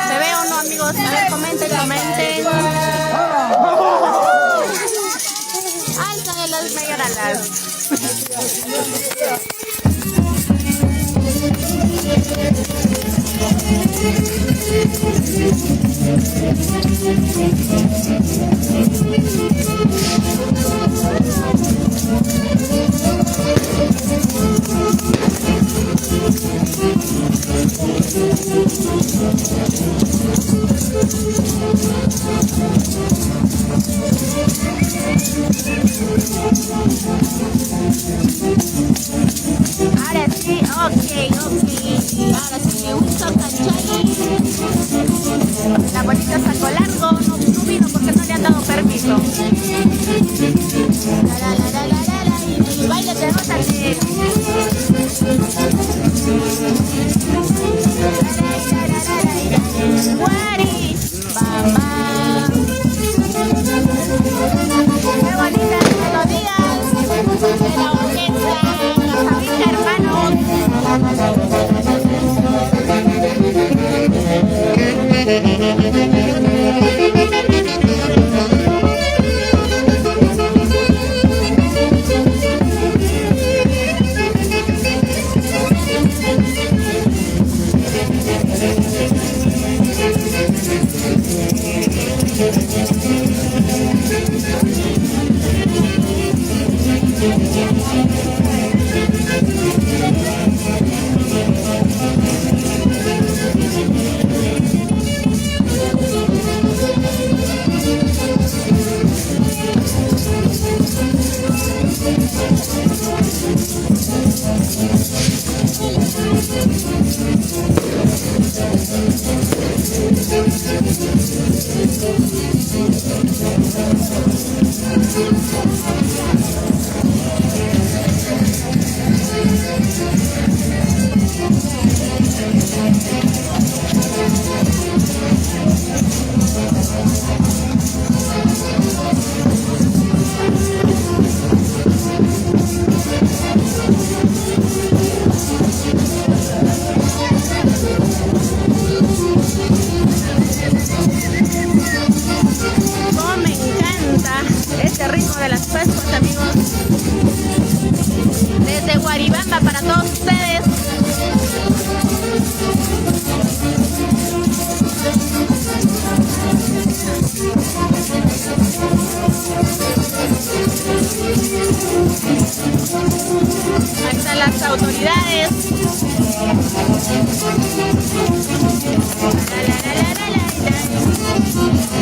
¿Se ve o no, amigos? A ver, comenten. Alza de las mayoralas. Ahora sí, ok. Ahora sí me gustó, ¿cachai? La bolita sacó largo, no vino porque no le han dado permiso. Y báilate, gózate. Guari, mamá. Qué bonitas melodías de la orquesta, la familia, hermanos.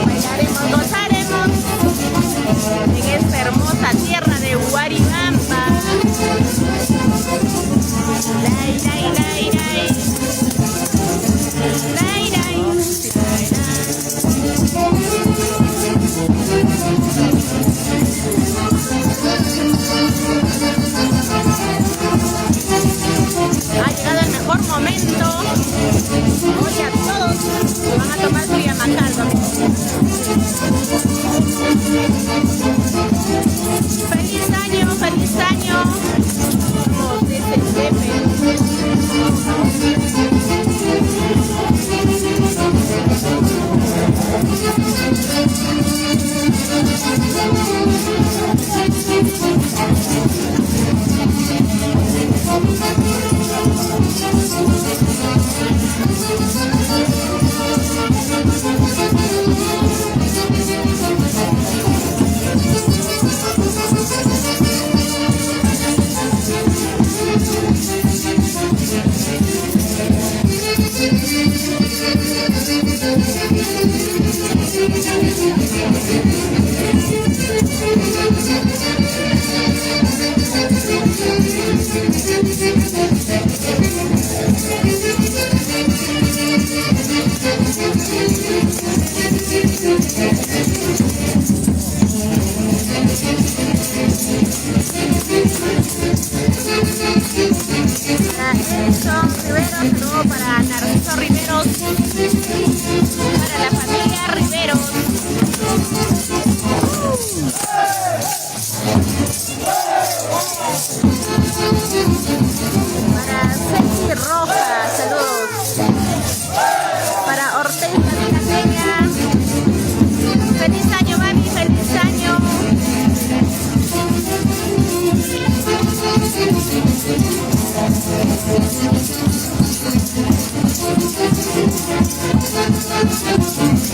Bailaremos, gozaremos en esta hermosa tierra de Huaribamba. Lai, lai, lai, lai. Lai, lai, ha llegado el mejor momento. Hoy a todos van a tomar su yamacaldo. ¡Feliz año! ¡Feliz año! Somos desde para Narciso Riveros, para la familia Riveros. Para Ceci Roja, saludos. Para Hortensia Villaseña, feliz año mami, feliz año.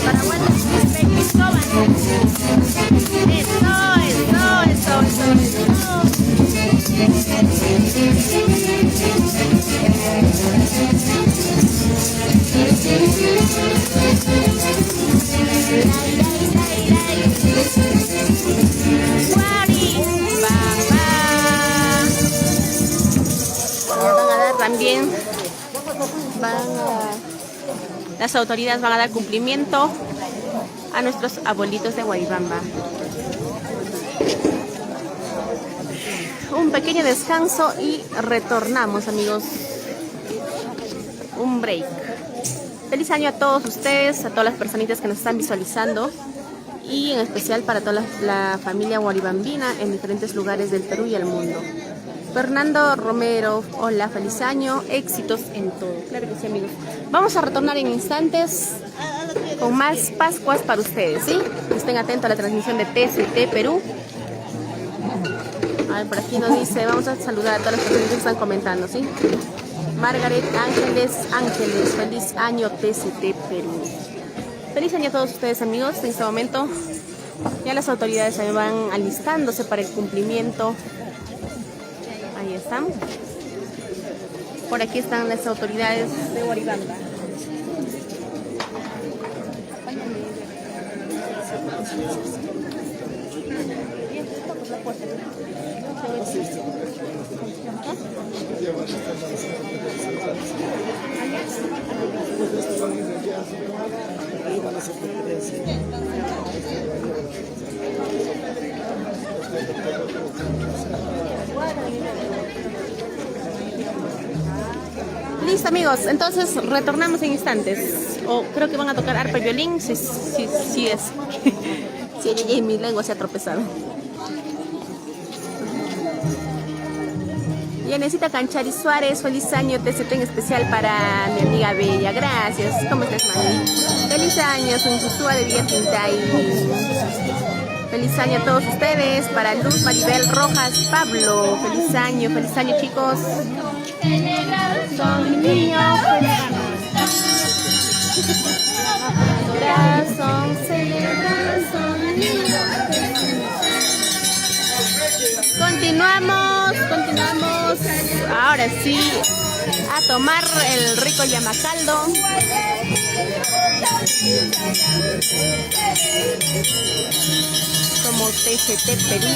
Para Walter Cristóbal. También las autoridades van a dar cumplimiento a nuestros abuelitos de Huaribamba. Un pequeño descanso y retornamos, amigos. Un break. Feliz año a todos ustedes, a todas las personitas que nos están visualizando y en especial para toda la familia huaribambina en diferentes lugares del Perú y el mundo. Fernando Romero, hola, feliz año, éxitos en todo. Claro que sí, amigos. Vamos a retornar en instantes con más Pascuas para ustedes, ¿sí? Estén atentos a la transmisión de TCT Perú. A ver, por aquí nos dice, vamos a saludar a todas las personas que están comentando, ¿sí? Margaret Ángeles, feliz año TCT Perú. Feliz año a todos ustedes, amigos. En este momento ya las autoridades se van alistándose para el cumplimiento. Ahí están. Por aquí están las autoridades de Huaribamba. Listo, amigos, entonces retornamos en instantes. O creo que van a tocar arpa y violín. Sí es. Sí, mi lengua se ha tropezado. Yanecita Canchari Suárez, feliz año TCT en especial para mi amiga Bella. Gracias. ¿Cómo estás, mami? Feliz año, Sunchusúa de Villa Quintay. Feliz año a todos ustedes. Para Luz Maribel Rojas Pablo. Feliz año, chicos. Son niños. Corazón celebrar, son niños. Continuamos. Ahora sí, A tomar el rico yamacaldo. Como TCT Perú.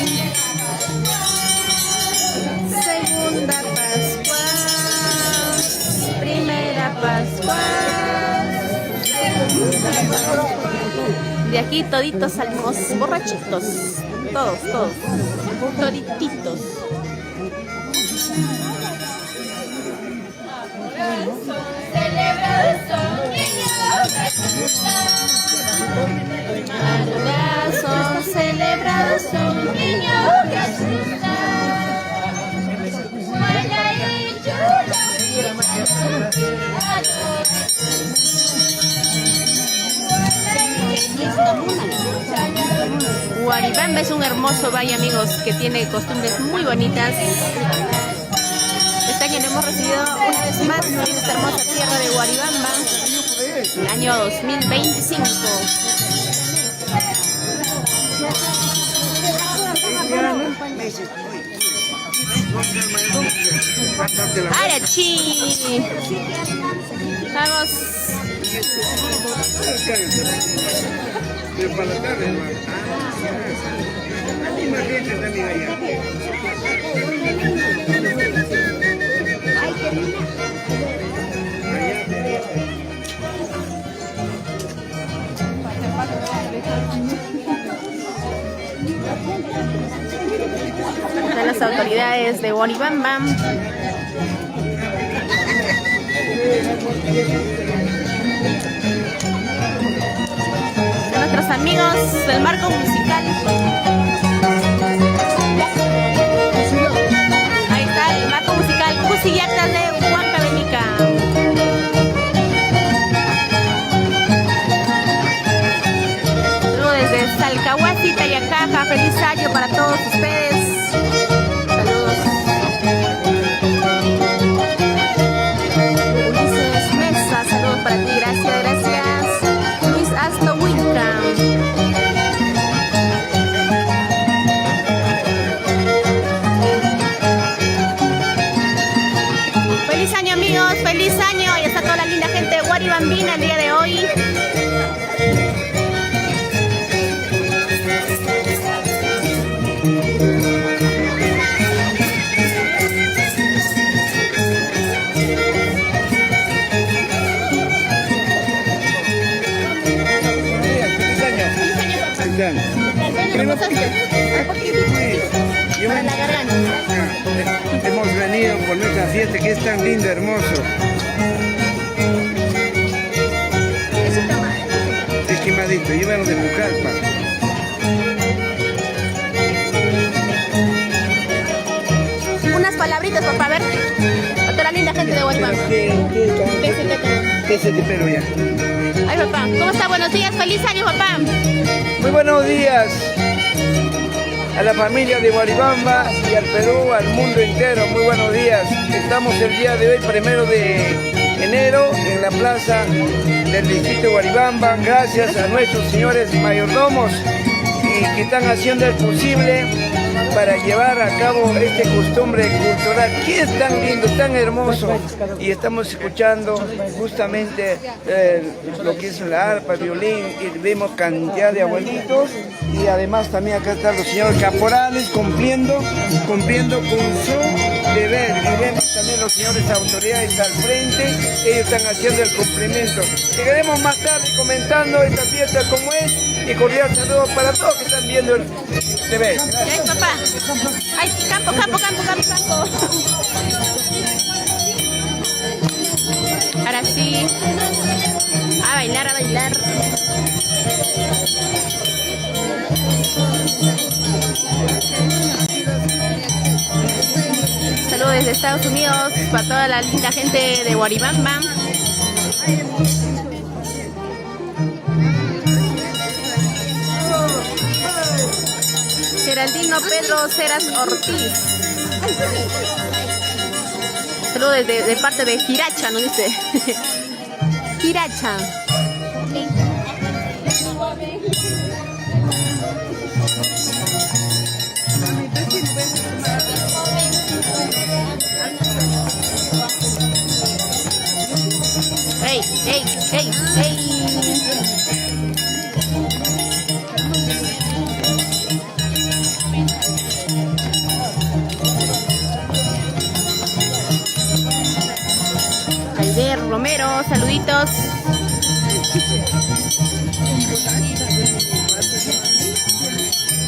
Segunda Pascua. Primera Pascua. De aquí toditos salimos borrachitos. Todos. Todititos. Son celebrados un niño Jesús. Huaribamba es un hermoso valle, amigos, que tiene costumbres muy bonitas. Este año lo hemos recibido una vez más en esta hermosa tierra de Huaribamba, el año 2025. ¡Arachi! Vamos. Están las autoridades de Huaribamba. Nuestros amigos del marco musical. Ahí está el marco musical Cusillactas de Huancavelica. Luego desde Salcahuasi, Tayacaja, feliz año para todos ustedes. Saludos. Ulises Mesa, saludos para ti, gracias. Luis Astowinca. Feliz año, amigos, feliz año. Y está toda la linda gente de Huaribambina el día de hoy. Para la garganta. Hemos venido por nuestra fiesta que es tan linda, hermoso. Es quemadito, llévanos de Pucallpa. Unas palabritas, papá, a ver. A toda la linda gente de Huaribamba. TCT Perú ya. Ay, papá, ¿cómo está? Buenos días, feliz año, papá. Muy buenos días a la familia de Huaribamba y al Perú, al mundo entero. Muy buenos días. Estamos el día de hoy, 1 de enero, en la plaza del distrito de Huaribamba. Gracias a nuestros señores mayordomos que están haciendo el posible para llevar a cabo esta costumbre cultural que es tan lindo, tan hermoso. Y estamos escuchando justamente lo que es la arpa, el violín, y vemos cantidad de abuelitos. Y además también acá están los señores caporales cumpliendo con su deber. Y vemos también los señores autoridades al frente, ellos están haciendo el cumplimiento. Llegaremos más tarde comentando esta fiesta como es, y cordial saludo para todos que están viendo el TV. Ay, papá. Ay, campo. Ahora sí. A bailar. Saludos desde Estados Unidos para toda la linda gente de Huaribamba. Geraldino Pedro Ceras Ortiz. Saludos de parte de Jiracha, ¿no dice? Jiracha. ¡Ey, ey, ey! Alder Romero, saluditos.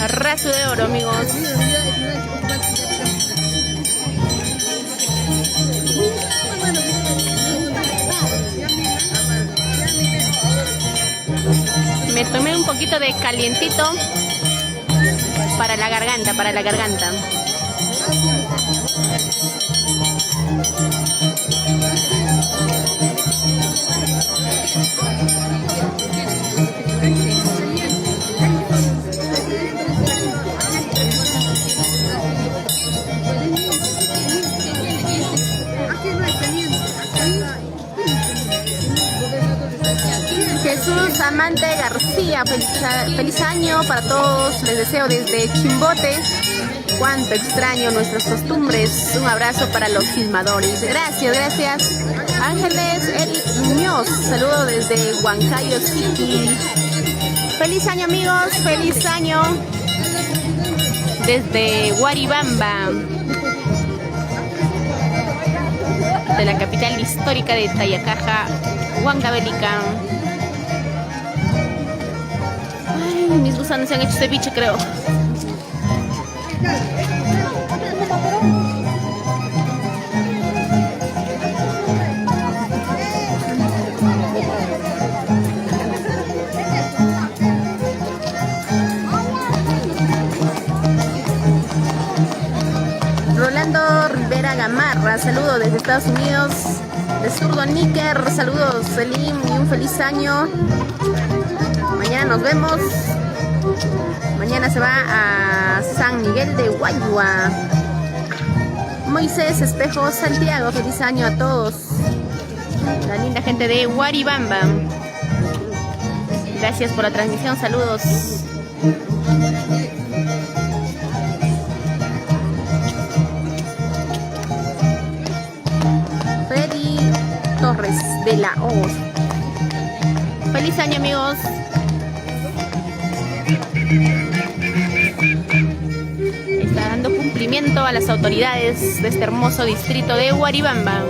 Arraso de oro, amigos. Me tomé un poquito de calientito para la garganta, Jesús Amante García, feliz año para todos, les deseo desde Chimbote. Cuánto extraño nuestras costumbres. Un abrazo para los filmadores. Gracias, gracias. Ángeles Eric Muñoz, saludo desde Huancayo City. Feliz año, amigos, feliz año desde Guaribamba, de la capital histórica de Tayacaja, Huancavelica. Ay, mis gusanos se han hecho ceviche, creo. Rolando Rivera Gamarra, saludos desde Estados Unidos. De Zurdo Níker, saludos Selim y un feliz año. Mañana nos vemos. Mañana se va a San Miguel de Guayua. Moisés Espejo Santiago, feliz año a todos. La linda gente de Guaribamba. Gracias por la transmisión, saludos. Freddy Torres de la Hoz. Feliz año, amigos. Está dando cumplimiento a las autoridades de este hermoso distrito de Guaribamba.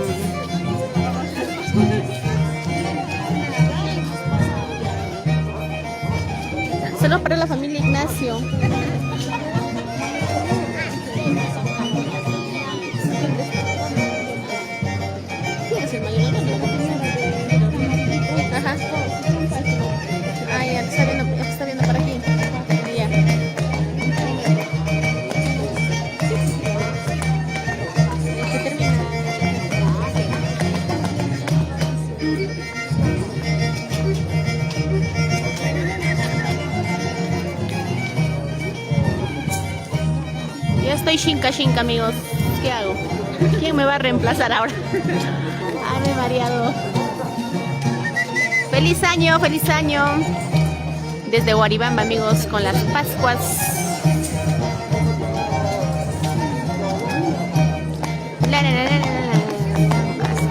Saludos para la familia Ignacio. ¿Quién es el mayor? Ajá. Ah, ya está viendo por aquí. Ya. Que termina. Ya estoy shinka, amigos. ¿Qué hago? ¿Quién me va a reemplazar ahora? Ay, me he mareado. Feliz año, feliz año. Desde Guaribamba, amigos, con las Pascuas.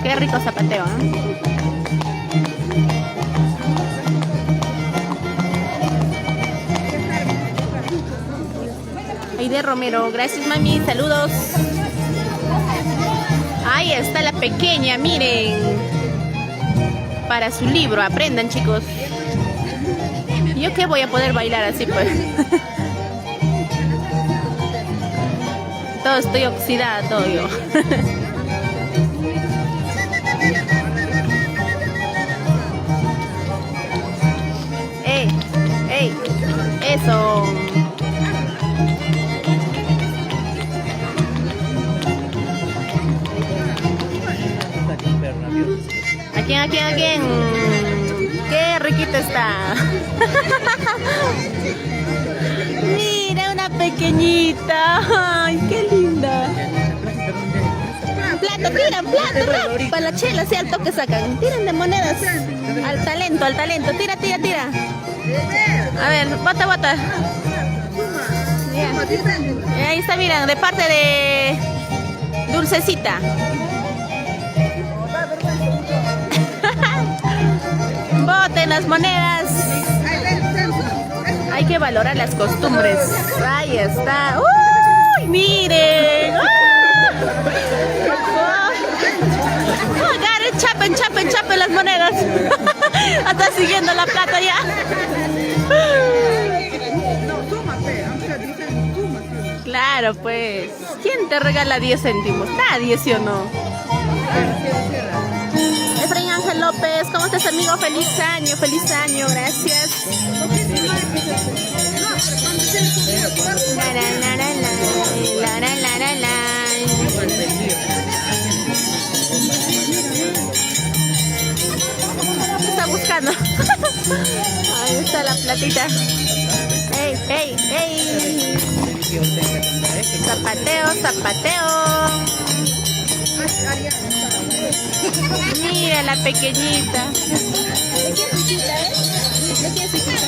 Qué rico zapateo, ¿eh? Aide Romero, gracias, mami, saludos. Ahí está la pequeña, miren. Para su libro, aprendan, chicos. ¿Yo qué voy a poder bailar así, pues? Todo estoy oxidada, todo yo. ¡Ey! ¡Ey! ¡Eso! ¿A quién? ¡Qué riquita está! Mira, una pequeñita. ¡Ay, qué linda! Plato, tiran, plato, rap. Para la chela, sí, al toque sacan. Tiran de monedas. Al talento. Tira. A ver, bota. Yeah. Ahí está, miren, de parte de Dulcecita. las monedas. Hay que valorar las costumbres. Ahí está. ¡Uy! ¡Miren! Agarren, chapen las monedas. Está siguiendo la plata ya. Claro, pues. ¿Quién te regala 10 céntimos? Nadie, ¿sí o no? Efraín Ángel López, ¿cómo estás, amigo? Feliz año, gracias. ¿Qué está buscando? Ahí está la platita. ¡Ey! Zapateo. Mira la pequeñita. ¿De qué es hijita, ¿De qué es hijita,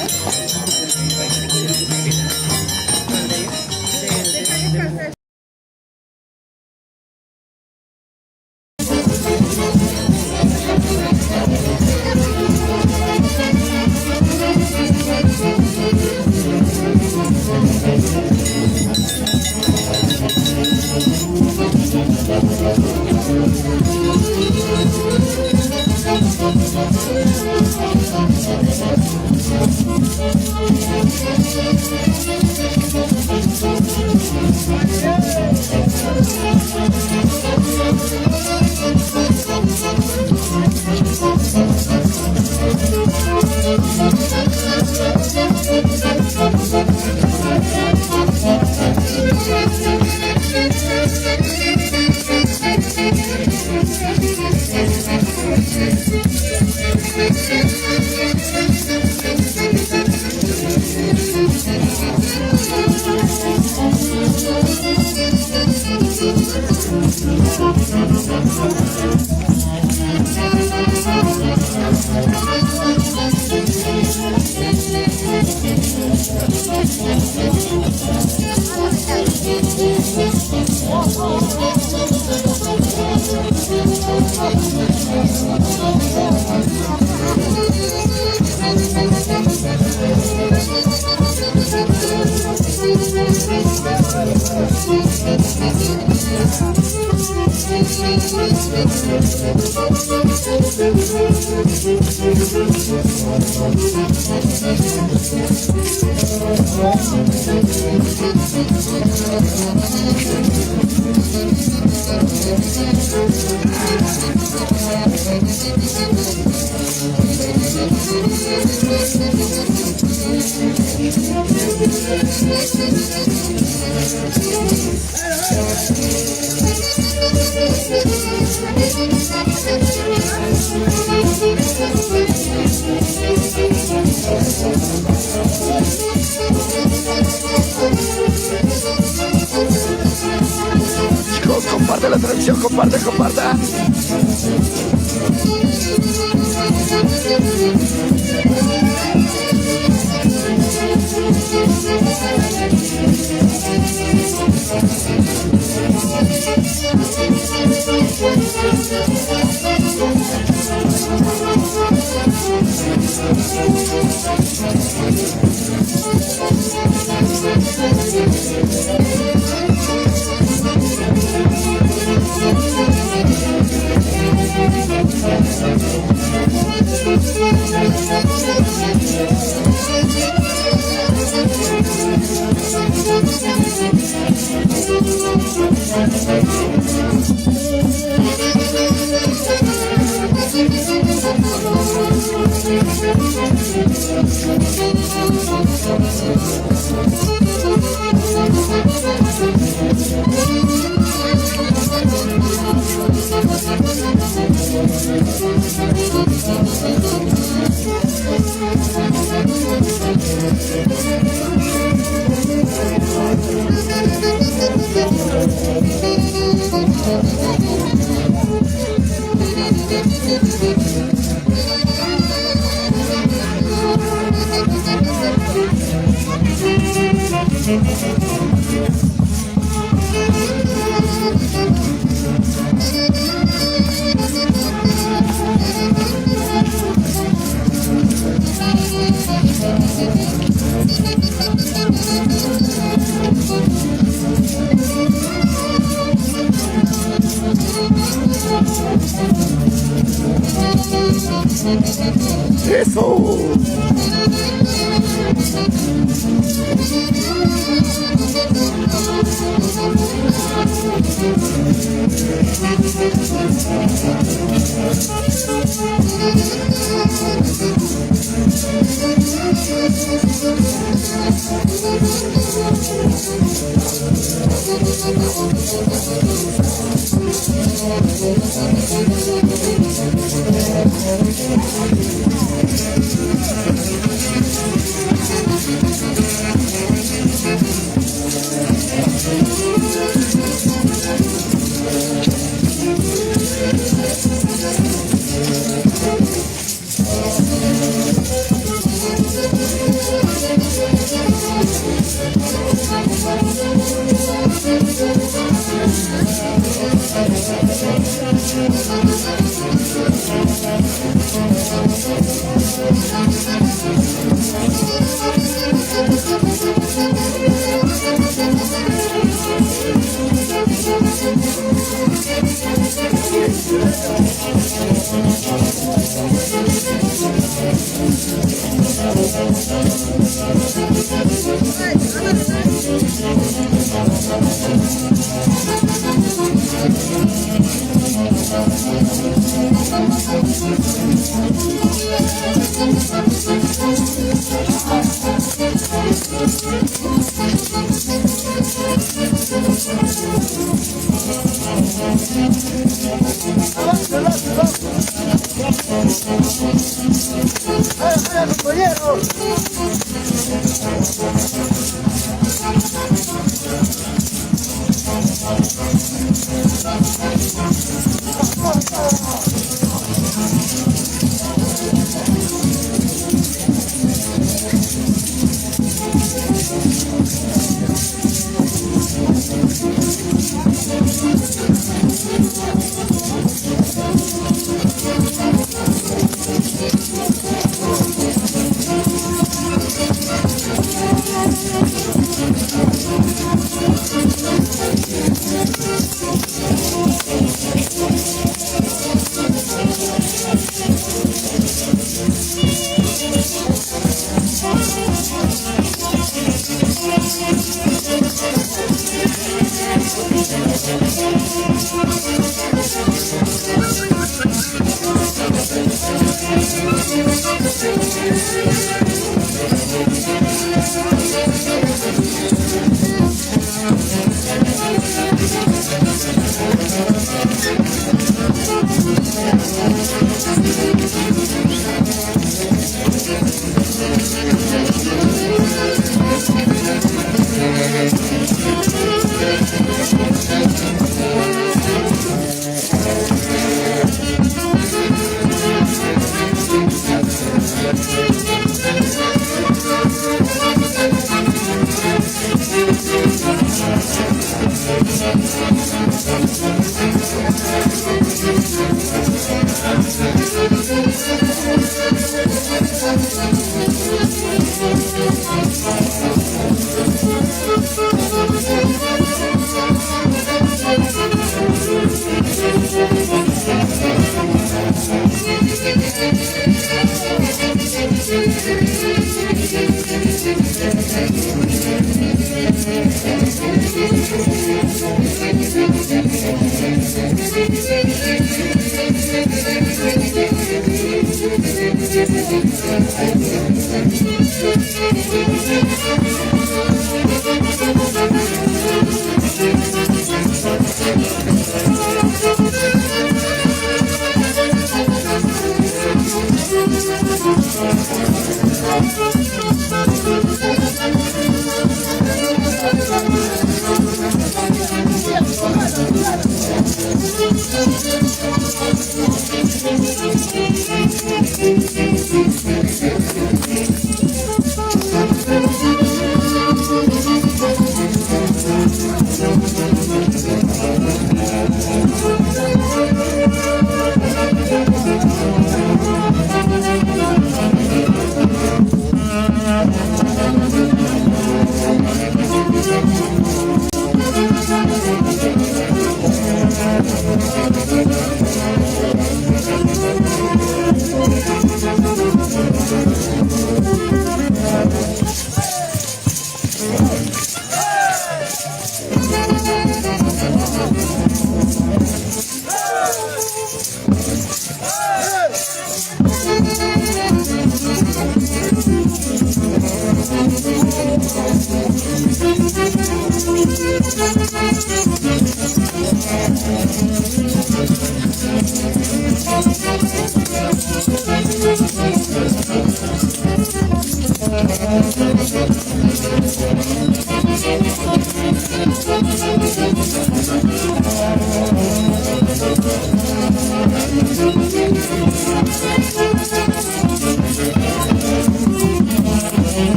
Chicos, comparte la transmisión, comparta. Eso.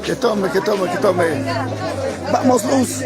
Que tome, que tome, que tome. Vamos, Luz.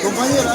Compañero,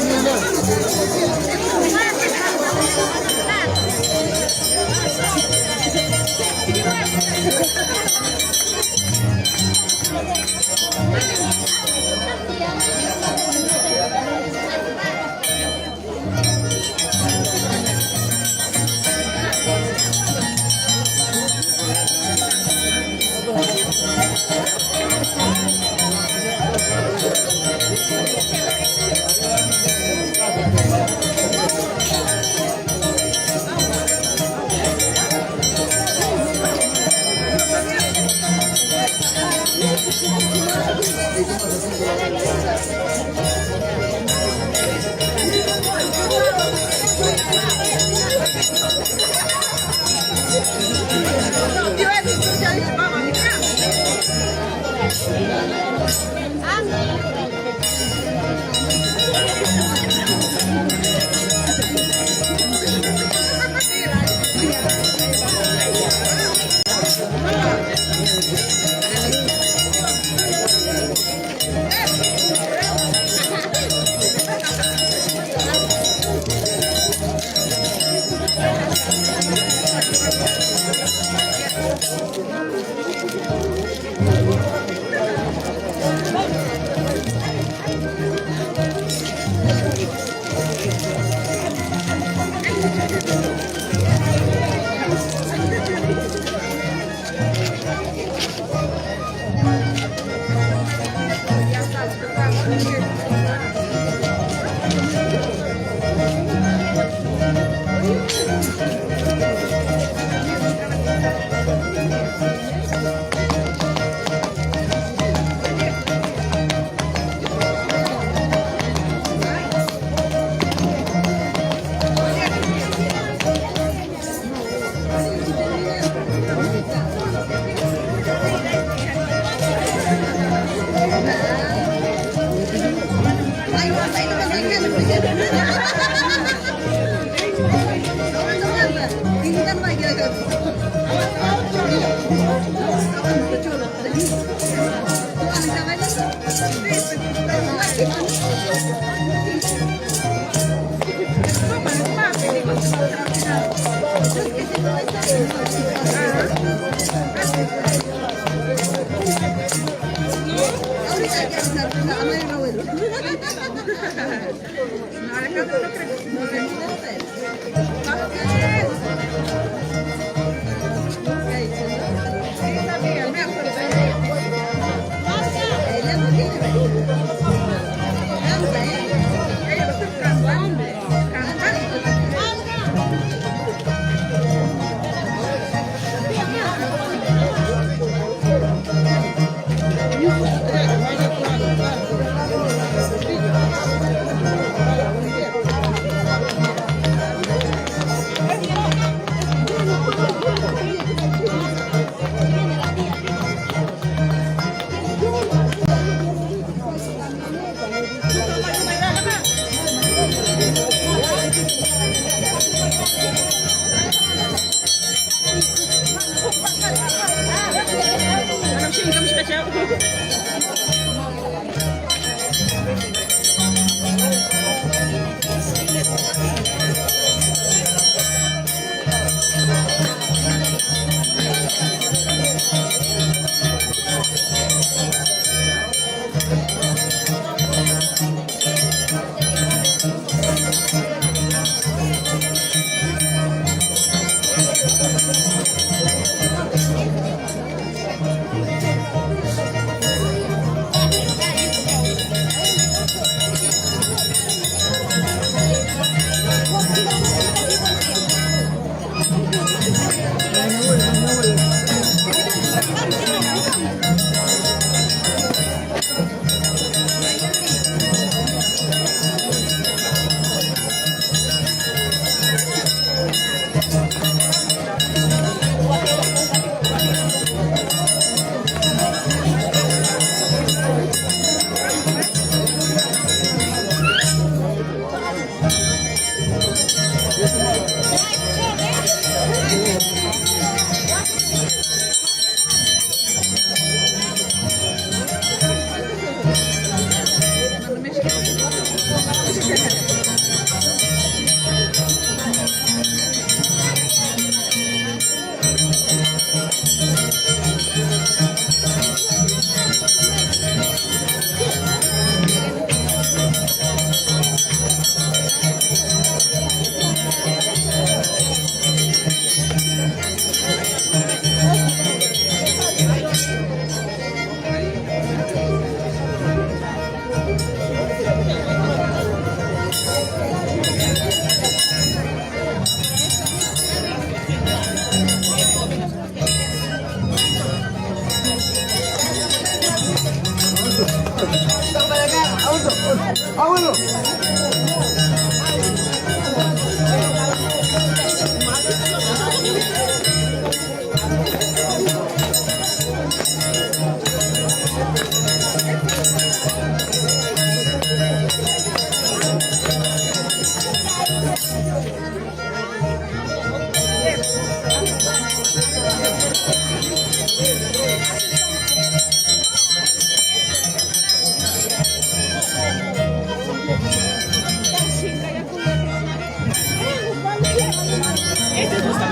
Gracias.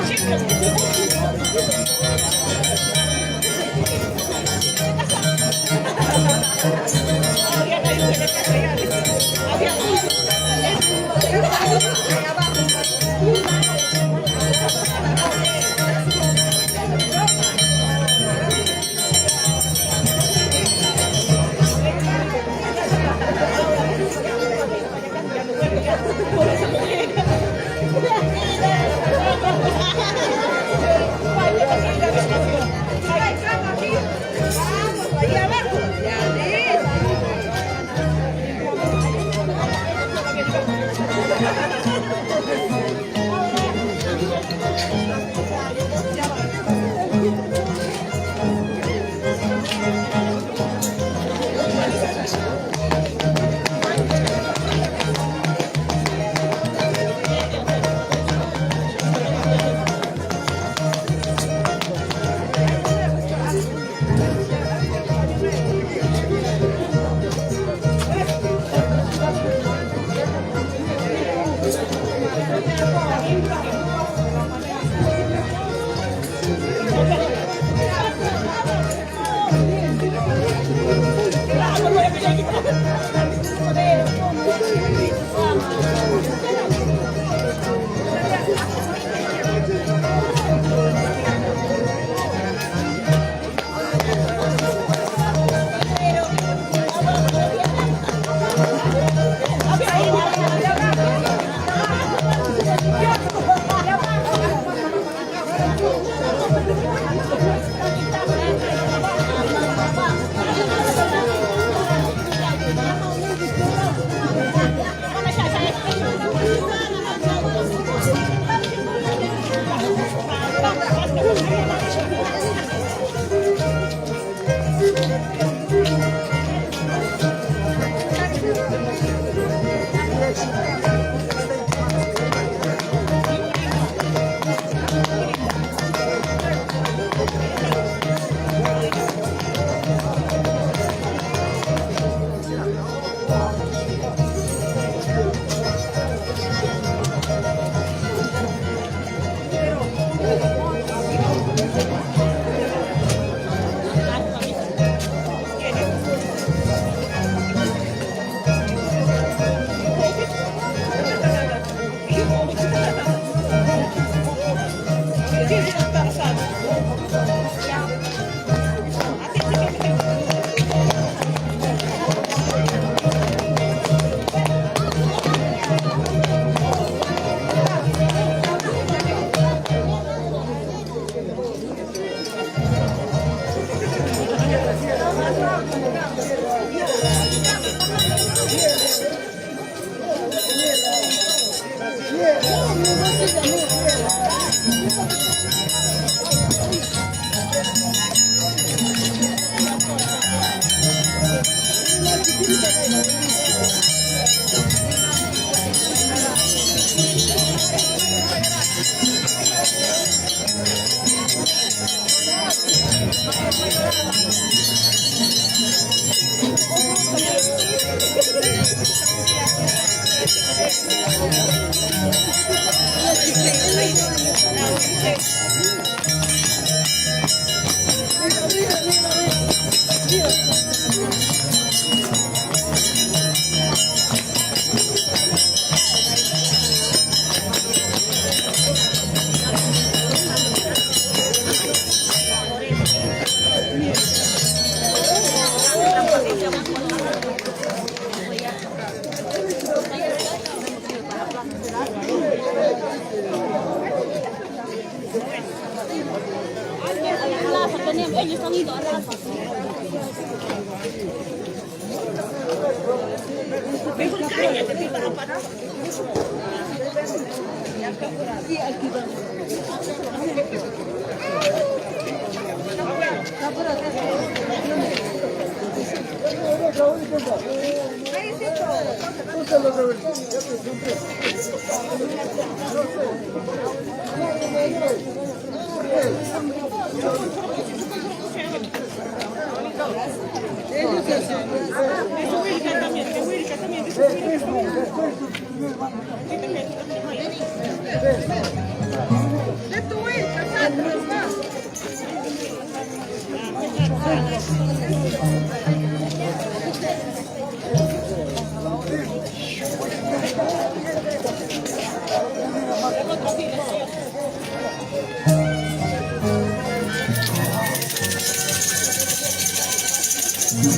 Adorados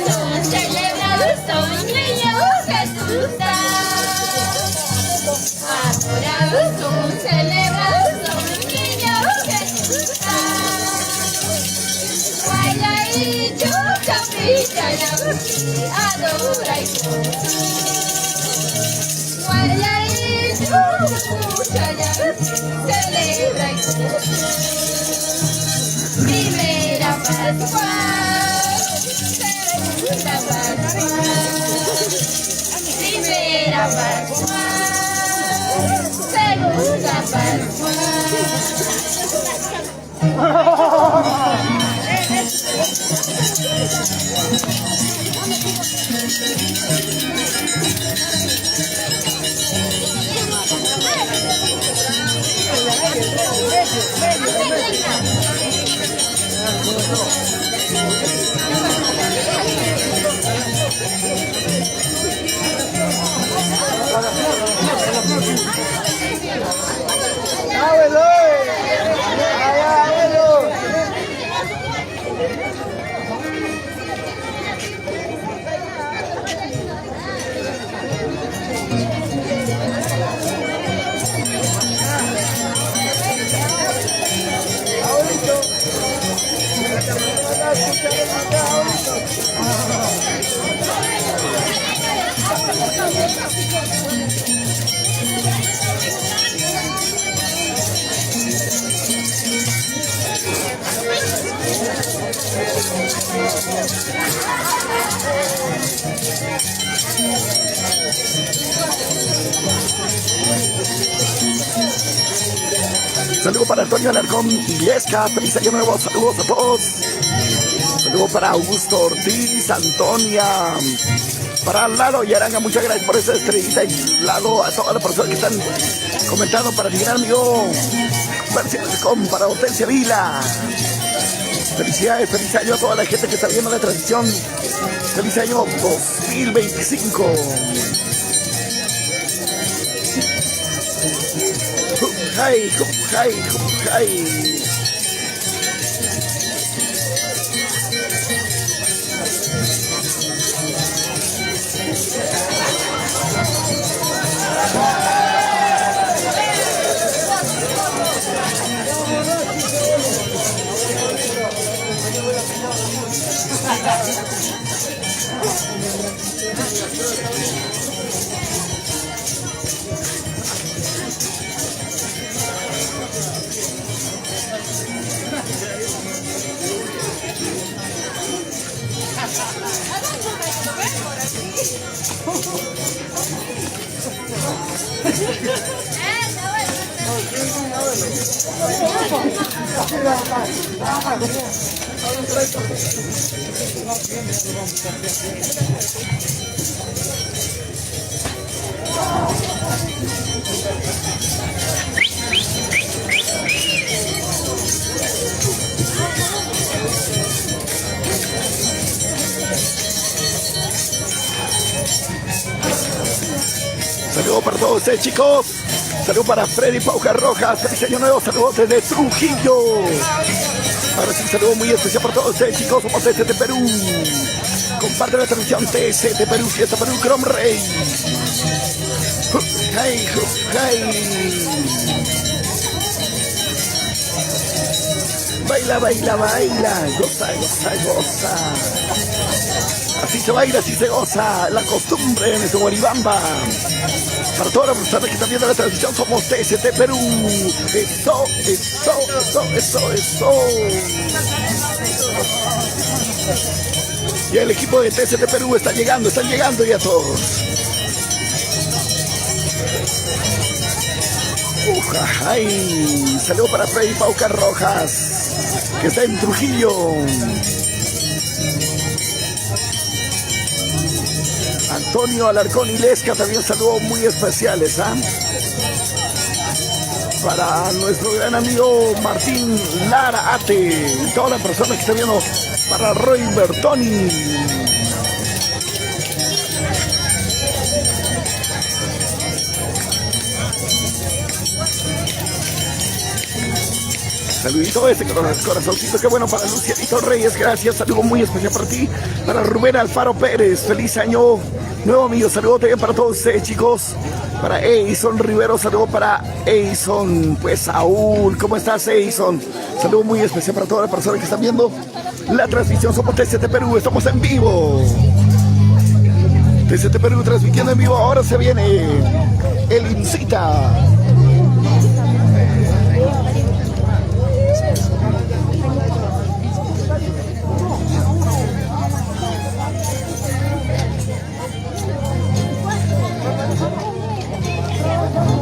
son, celebrados son, niños Jesús da. Adorados son, celebrados son, niños Jesús da. Guayaichu, capilla, yabuki, adora y Guayaichu, escucha, yabuki, celebra y Primera Pascua, segunda Pascua, primera Pascua, segunda Pascua. Saludos para Antonio Alarcón Iglesca, feliz año nuevo, saludos a todos. Saludos para Augusto Ortiz, Antonia, para Lalo y Aranga, muchas gracias por esa estrellita. Y Lalo, a todas las personas que están comentando, para mi gran amigo para Hortensia Vila. Felicidades, feliz año a toda la gente que está viendo la transmisión. Feliz año 2025. Hey, hey, hey. Saludos para todos ustedes, chicos. Saludos para Freddy Paucar Rojas. Feliz año nuevo. Saludos desde Trujillo. Ahora sí, un saludo muy especial para todos ustedes, chicos. Somos TST Perú. Comparte la transmisión TST Perú, Fiesta Perú, Chrome Rey. Hey, hey. Baila, baila, baila. Goza, goza, goza. Así se baila, así se goza. La costumbre en este Guaribamba. Para todas las personas que están viendo la transmisión, somos TST Perú. Eso, eso, eso, eso, eso. Y el equipo de TST Perú están llegando ya todos. Ujajay. Saludos para Freddy Paucar Rojas, que está en Trujillo. Antonio Alarcón Ilesca, también saludos muy especiales, ¿ah? Para nuestro gran amigo Martín Lara Ate y todas las personas que están viendo, para Roy Bertoni. Saludito ese corazoncito, qué bueno para Lucianito Reyes, gracias, saludo muy especial para ti, para Rubén Alfaro Pérez, feliz año nuevo amigo, saludo también para todos ustedes chicos, para Eison Rivero, saludo para Eison, pues Saúl, ¿cómo estás Eison? Saludo muy especial para todas las personas que están viendo la transmisión, somos TCT Perú, estamos en vivo. TCT Perú transmitiendo en vivo, ahora se viene el Incita.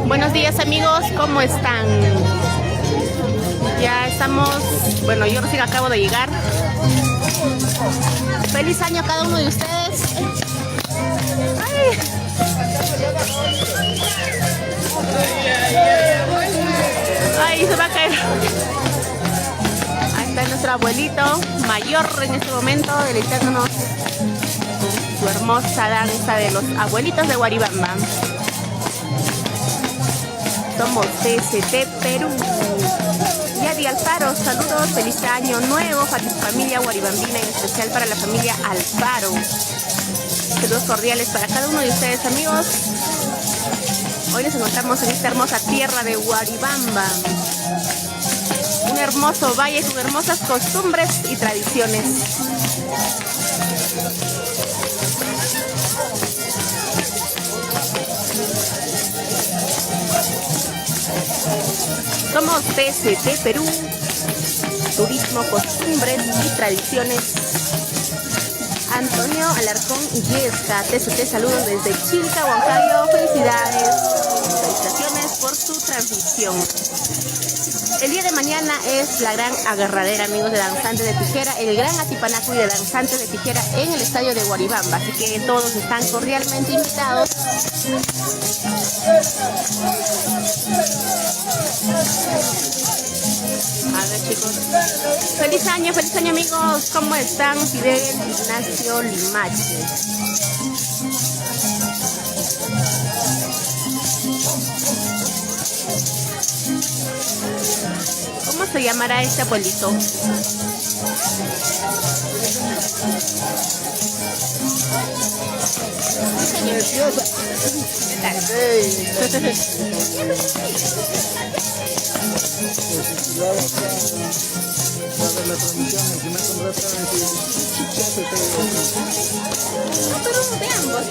Buenos días amigos, ¿cómo están? Ya estamos, bueno, yo recién acabo de llegar. Feliz año a cada uno de ustedes. Ay. Ay, se va a caer. Ahí está nuestro abuelito mayor en este momento, deleitándonos con su hermosa danza de los abuelitos de Guaribamba. Somos TCT Perú. Yadi Alfaro, saludos, feliz año nuevo para tu familia guaribambina, en especial para la familia Alfaro. Saludos cordiales para cada uno de ustedes amigos. Hoy nos encontramos en esta hermosa tierra de Guaribamba. Un hermoso valle con hermosas costumbres y tradiciones. Somos TCT Perú, turismo, costumbres y tradiciones. Antonio Alarcón Illesca, TCT, saludos desde Chilca, Huancayo, felicidades, felicitaciones por su transmisión. El día de mañana es la gran agarradera, amigos de Danzantes de Tijera, el gran atipanacui de Danzantes de Tijera en el estadio de Guaribamba, así que todos están cordialmente invitados. A ver chicos, feliz año amigos, ¿cómo están? Fidel Ignacio Limache. ¿Cómo se llamará este abuelito? Pero de ambos,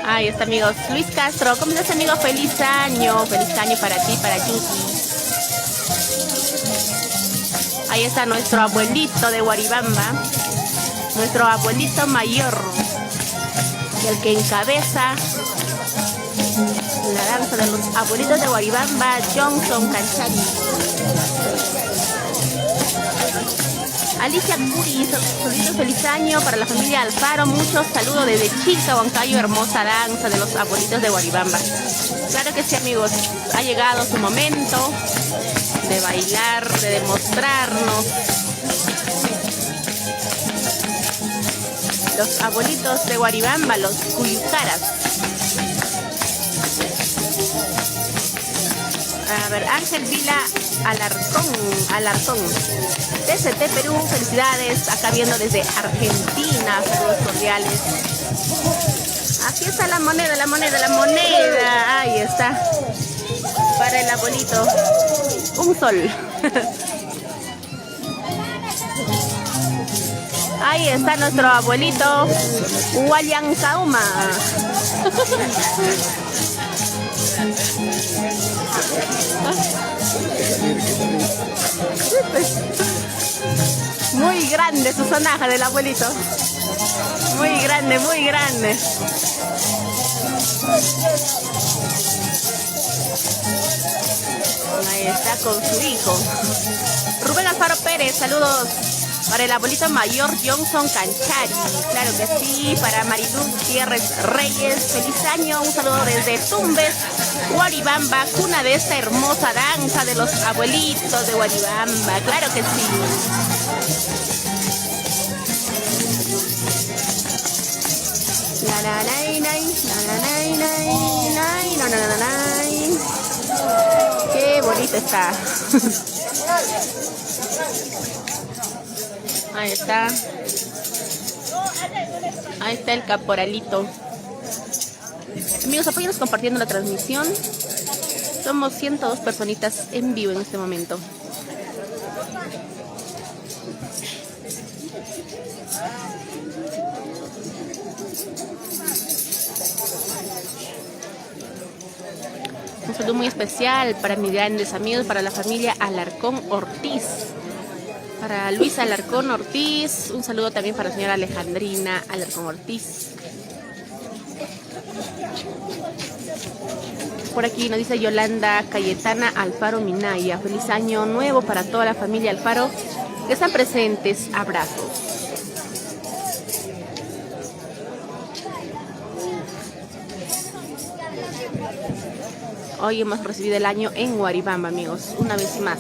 Ahí está amigos, Luis Castro, ¿cómo estás amigo? Feliz año para ti, para Yuki. Ahí está nuestro abuelito de Guaribamba, nuestro abuelito mayor, el que encabeza la danza de los abuelitos de Guaribamba, Johnson Canchani. Alicia Curi, solito feliz año para la familia Alfaro, muchos saludos desde Chilca, Huancayo, hermosa danza de los abuelitos de Guaribamba. Claro que sí amigos, ha llegado su momento de bailar, de demostrarnos los abuelitos de Guaribamba, los cuyucaras. A ver, Ángel Vila Alarcón. TCT Perú, felicidades, acá viendo desde Argentina, saludos cordiales. Aquí está la moneda, ahí está, para el abuelito, un sol. Ahí está nuestro abuelito, Huallancauma. Muy grande su sonaja del abuelito. Muy grande, muy grande. Ahí está con su hijo. Rubén Alfaro Pérez, saludos. Para el abuelito mayor Johnson Canchari, claro que sí. Para Mariluz Gutiérrez Reyes, feliz año. Un saludo desde Tumbes, Guaribamba, cuna de esta hermosa danza de los abuelitos de Guaribamba, claro que sí. La la la la la la la. Qué bonito está. Ahí está. Ahí está el caporalito. Amigos, apóyenos compartiendo la transmisión. Somos 102 personitas en vivo en este momento. Un saludo muy especial para mis grandes amigos, para la familia Alarcón Ortiz. Para Luisa Alarcón Ortiz, un saludo también para la señora Alejandrina Alarcón Ortiz. Por aquí nos dice Yolanda Cayetana Alfaro Minaya. Feliz año nuevo para toda la familia Alfaro que están presentes. Abrazos. Hoy hemos recibido el año en Guaribamba, amigos, una vez más.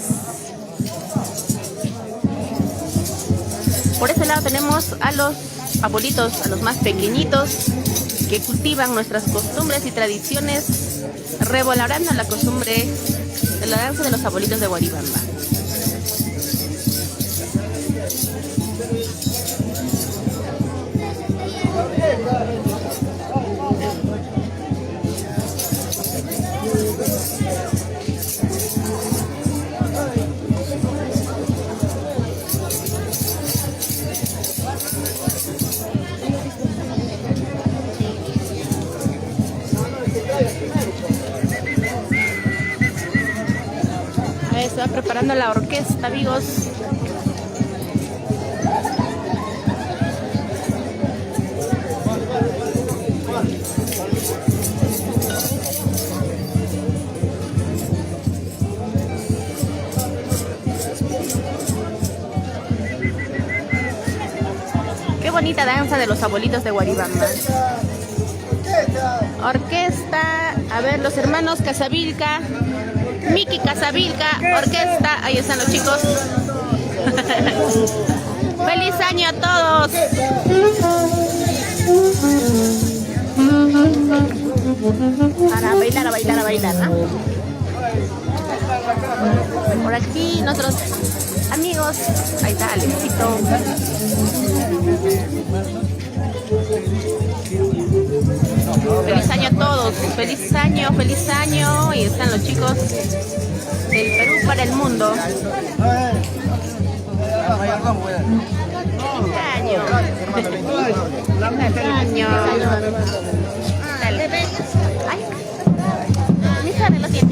Por este lado tenemos a los abuelitos, a los más pequeñitos, que cultivan nuestras costumbres y tradiciones, revalorando la costumbre de la danza de los abuelitos de Guaribamba. Ahí se va preparando la orquesta, amigos. Qué bonita danza de los abuelitos de Guaribamba. Orquesta, a ver, los hermanos Casavilca, Miki Casavilca, orquesta, ahí están los chicos. ¡Feliz año a todos! Para bailar, a bailar, a bailar, ¿no? Por aquí nuestros amigos, ahí está Alexito. Feliz año a todos, feliz año, y están los chicos del Perú para el mundo. Feliz año. Feliz año. Dale. Ay, mi padre lo tiene.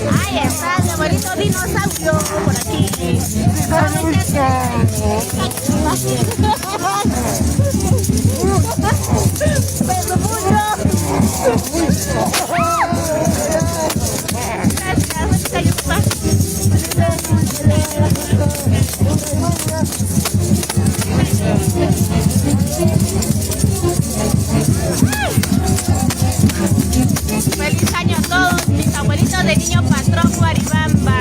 Ahí está el abuelito dinosaurio por aquí. Feliz año a todos mis abuelitos de Niño Patrón Guaribamba.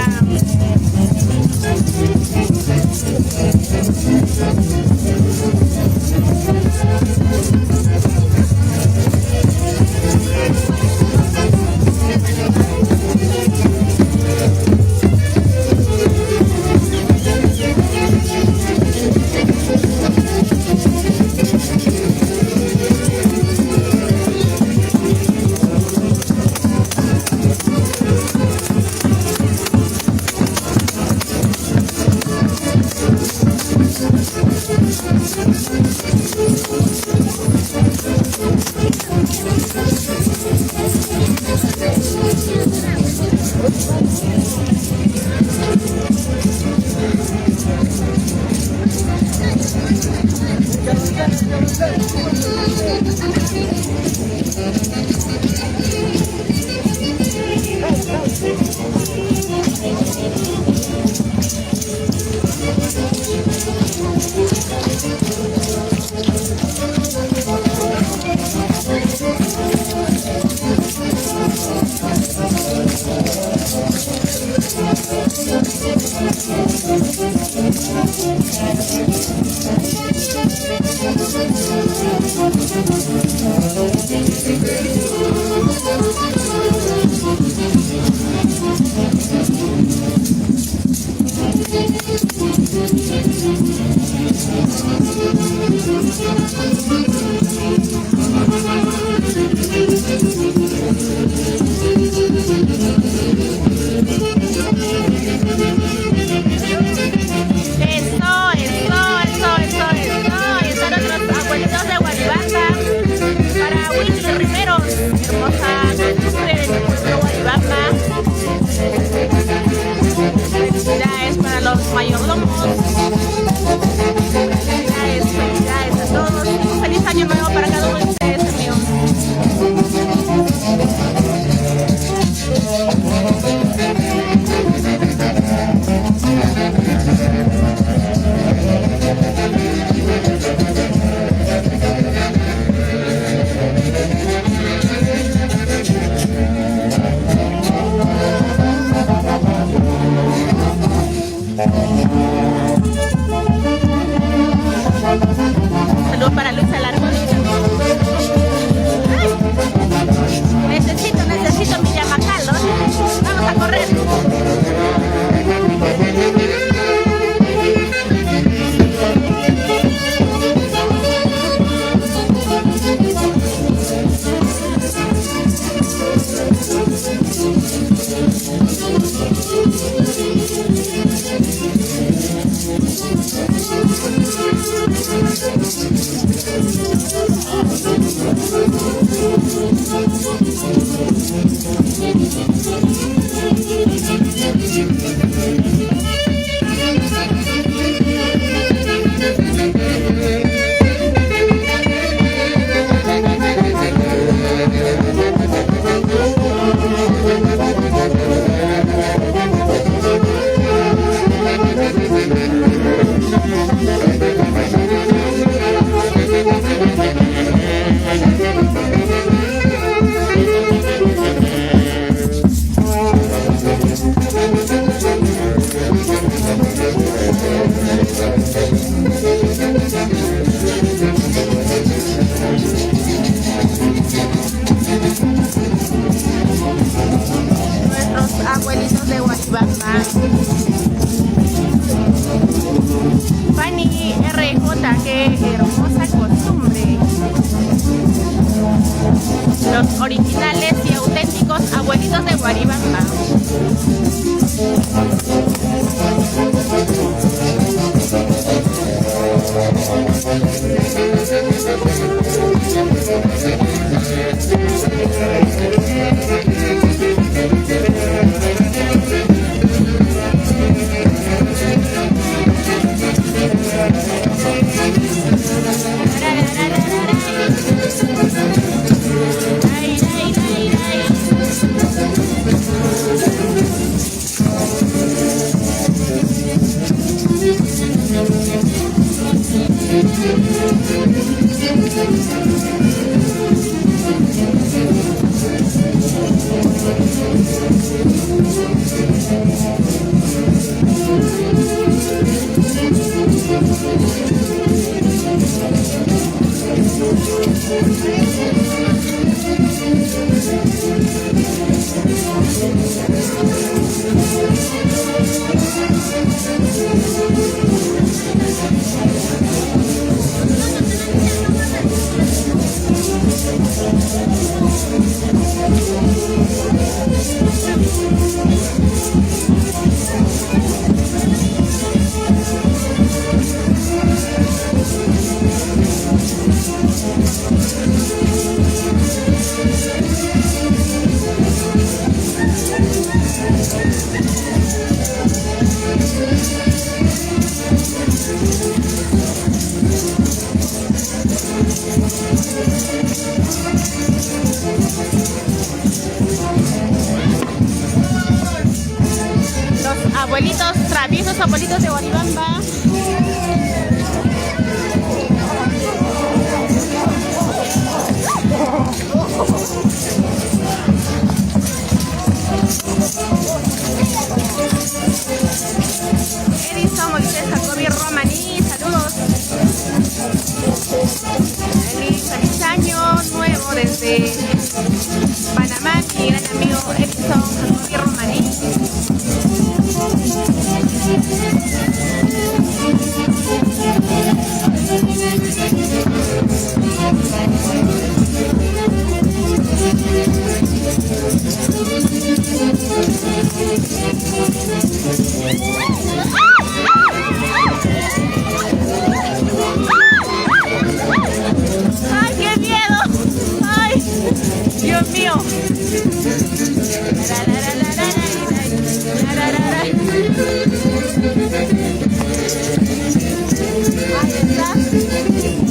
Felicidades a todos. Un feliz año nuevo para cada uno de ustedes, amigos. Saludos para Luis Alarcón. Necesito mi llamacal, ¿no? Vamos a correr. Giovanni RJ, qué hermosa costumbre. Los originales y auténticos abuelitos de Guaribamba. Abuelitos traviesos, abuelitos de Guaribamba. Edison Moisés Jacobi Romaní, saludos. Feliz año nuevo desde Panamá, mi gran amigo Edison Jacobi Romaní. ¡Ay, qué miedo! ¡Ay, Dios mío! Ahí está.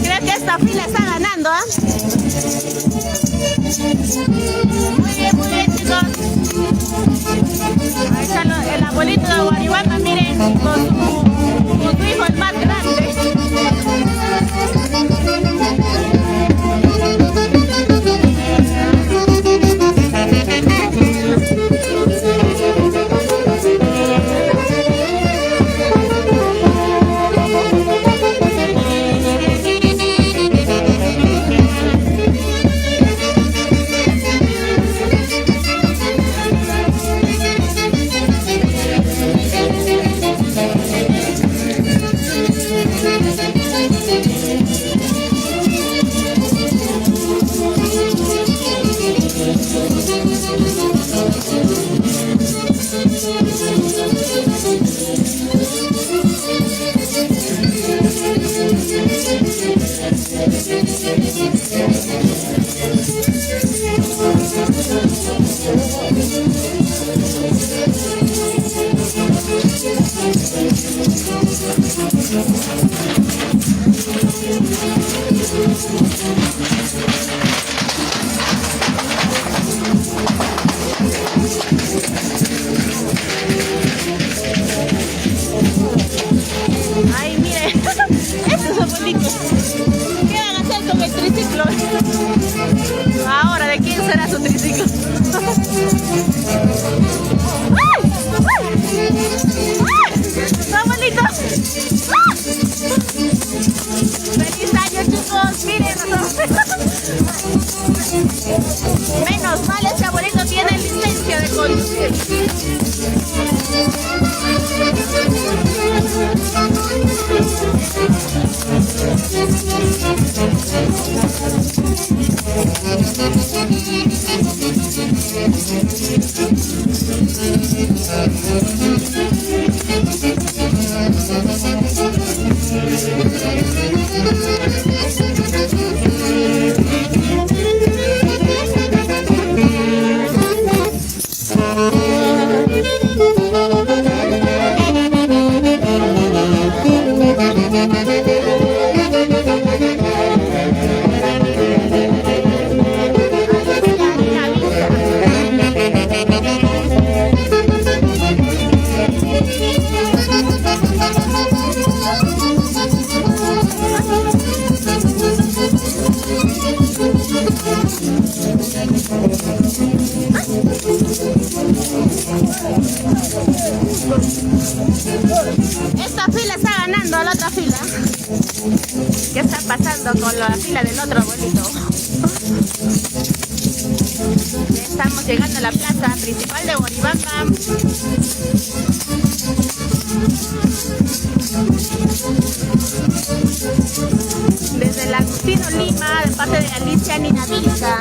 Creo que esta fila está ganando, ¿ah? Muy bien, chicos. Ahí está el abuelito de Guaribamba, miren, con su hijo el más grande. Ay, mire, estos abuelitos, ¿qué van a hacer con el triciclo? Ahora, ¿de quién será su triciclo? ¡Ay! ¡Ay! ¡Abuelito! ¡Ah! ¡Feliz año, chicos! Miren, menos mal este abuelito tiene licencia de conducir. ¿Qué está pasando con la fila del otro abuelito? Ya estamos llegando a la plaza principal de Huaribamba. Desde el Agustino Lima, de parte de Alicia Ninavilca.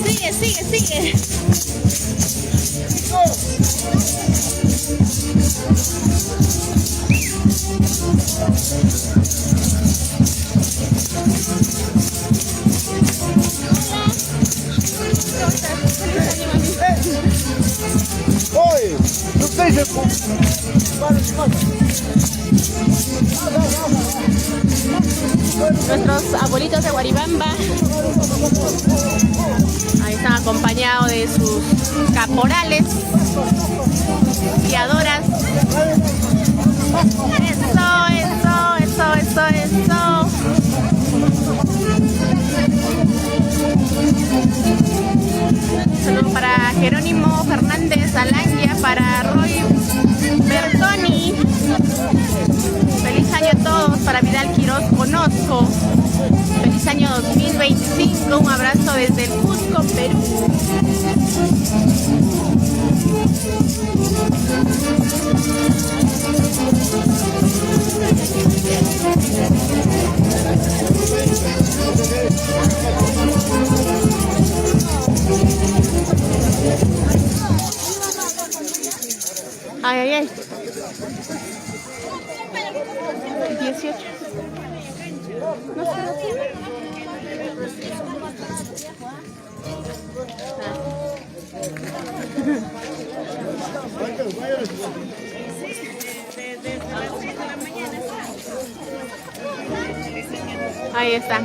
Sigue, sigue, sigue. Oye, ustedes Nuestros abuelitos de Huaribamba ahí están acompañados de sus caporales, guiadoras. Eso. Saludos para Jerónimo Fernández Alangia, para Roy Bertoni. Feliz año a todos, para Vidal Quiroz Conozco. Feliz año 2025, un abrazo desde el Cusco, Perú. Ay. 18. No sé. Ahí está.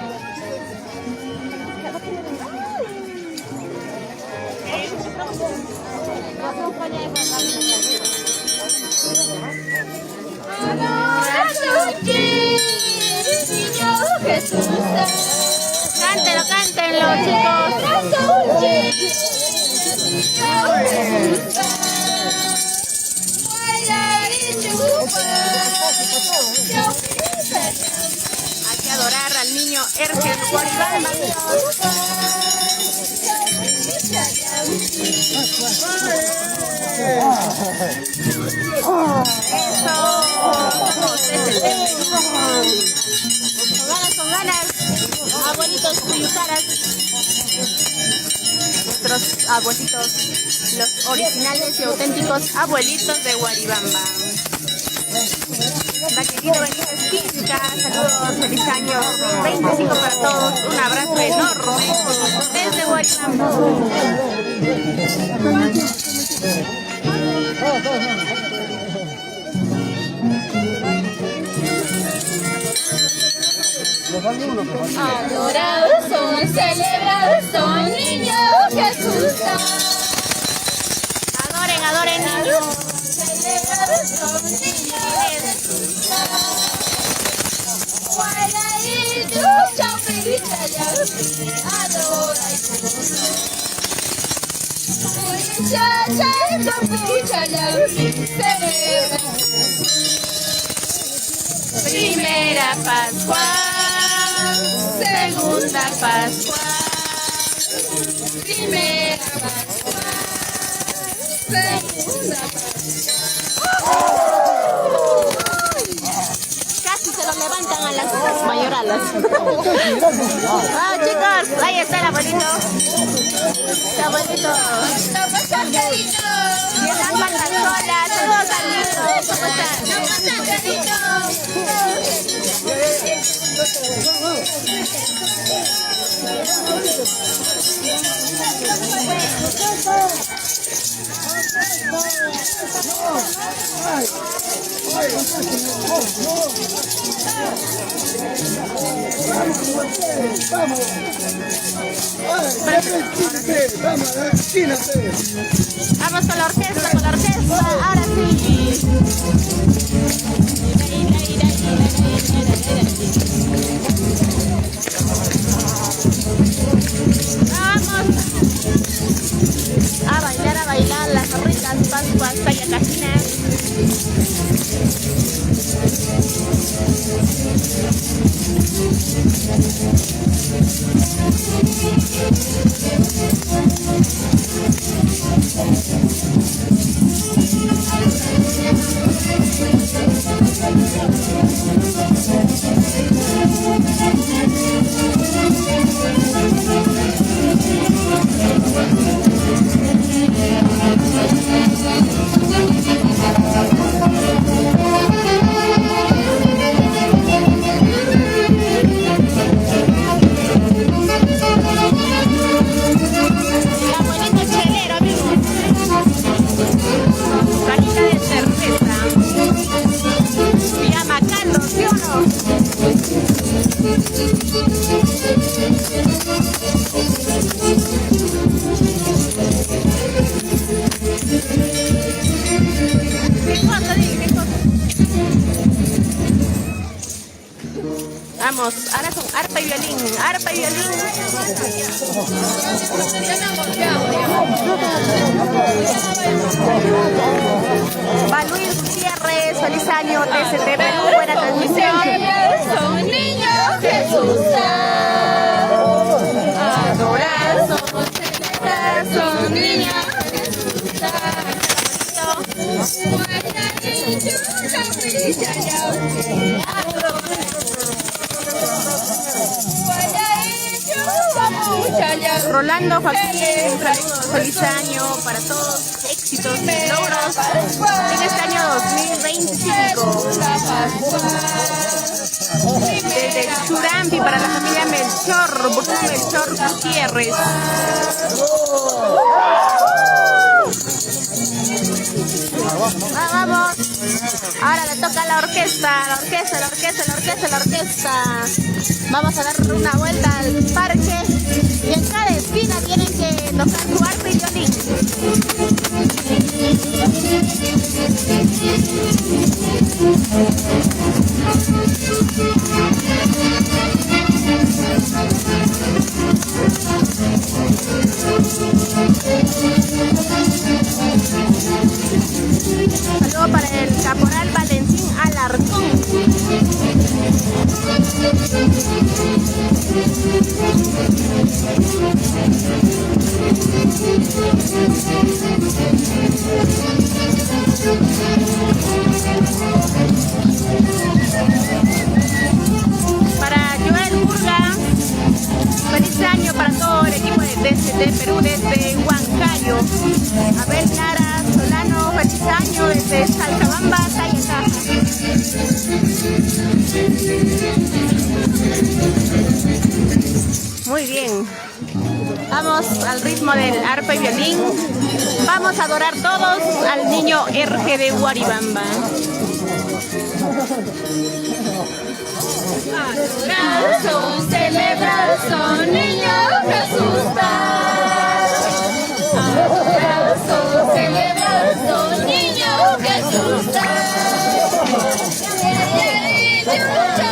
Cántenlo, chicos. Hay que adorar al niño Ergel Huaribamba. Con ganas, abuelitos cuyucaras. Nuestros abuelitos, los originales y auténticos abuelitos de Huaribamba. La querida Benítez Quinca, saludos, feliz año 25 para todos, un abrazo enorme desde Huaribamba. Adorados son, celebrados son niños Jesús. Adoren niños. Celebrados son niños Jesús. Guarda y ducha, feliz allá, adora y Primera Pascua, segunda Pascua, primera Pascua, segunda Pascua. Casi se lo levantan a las mayoralas. Ah, chicos, ahí está el abuelito. El abuelito. Y están con las olas. Saludos al niño. ¿Cómo están? Vamos con la orquesta, ahora sí. Vamos a bailar las ricas Pascuas tayacasinas. Vamos, ahora con arpa y violín, Va Luis Gutiérrez, feliz año, TCT Perú, buena transmisión. Son niños Jesús, adorar, son niños Jesús. Rolando Joaquín, feliz año para todos, éxitos y logros en este año 2025. Desde Churampi para la familia Melchor Gutiérrez. Vamos, ahora le toca a la orquesta. Vamos a dar una vuelta al parque y en cada esquina tienen que tocar su arpa y violín. Saludo para el caporal Valentín Alarcón. Para Joel Burga, feliz año para todo el equipo de DCT Perú desde Huancayo. Abel Lara Solano, feliz año desde Salcabamba, Tayacá. Muy bien. Vamos al ritmo del arpa y violín. Vamos a adorar todos al niño Erge de Huaribamba. Adorar, celebrar, son niños Jesús. Adorar, celebrar, son niños Jesús. Celebrar,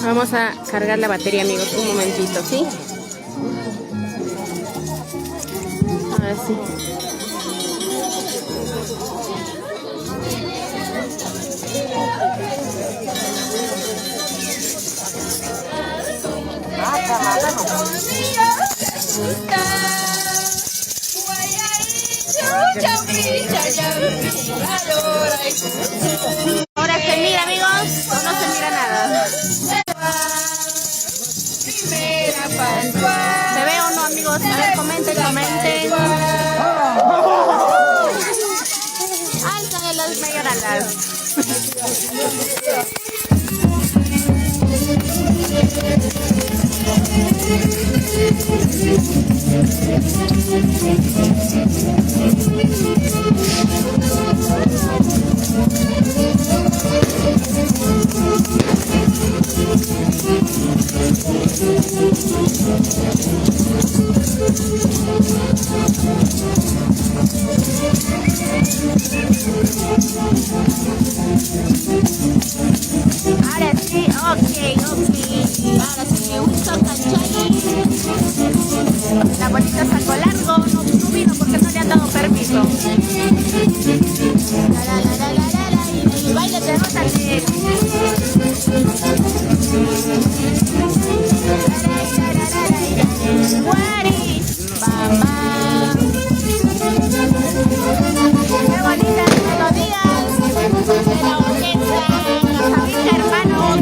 Vamos a cargar la batería, amigos, un momentito, ¿sí? Ahora sí. Ahora se mira, amigos, o no se mira nada. ¿Se ve o no, amigos? A ver, comenten. Alta de las mayoralas. Ahora sí, ok. Ahora sí, Wilson Canchay. La bolita sacó largo, no vino porque no le han dado permiso. Y baile de rótate. Guari, mamá. Qué bonitas melodías de la orquesta, los amigos hermanos.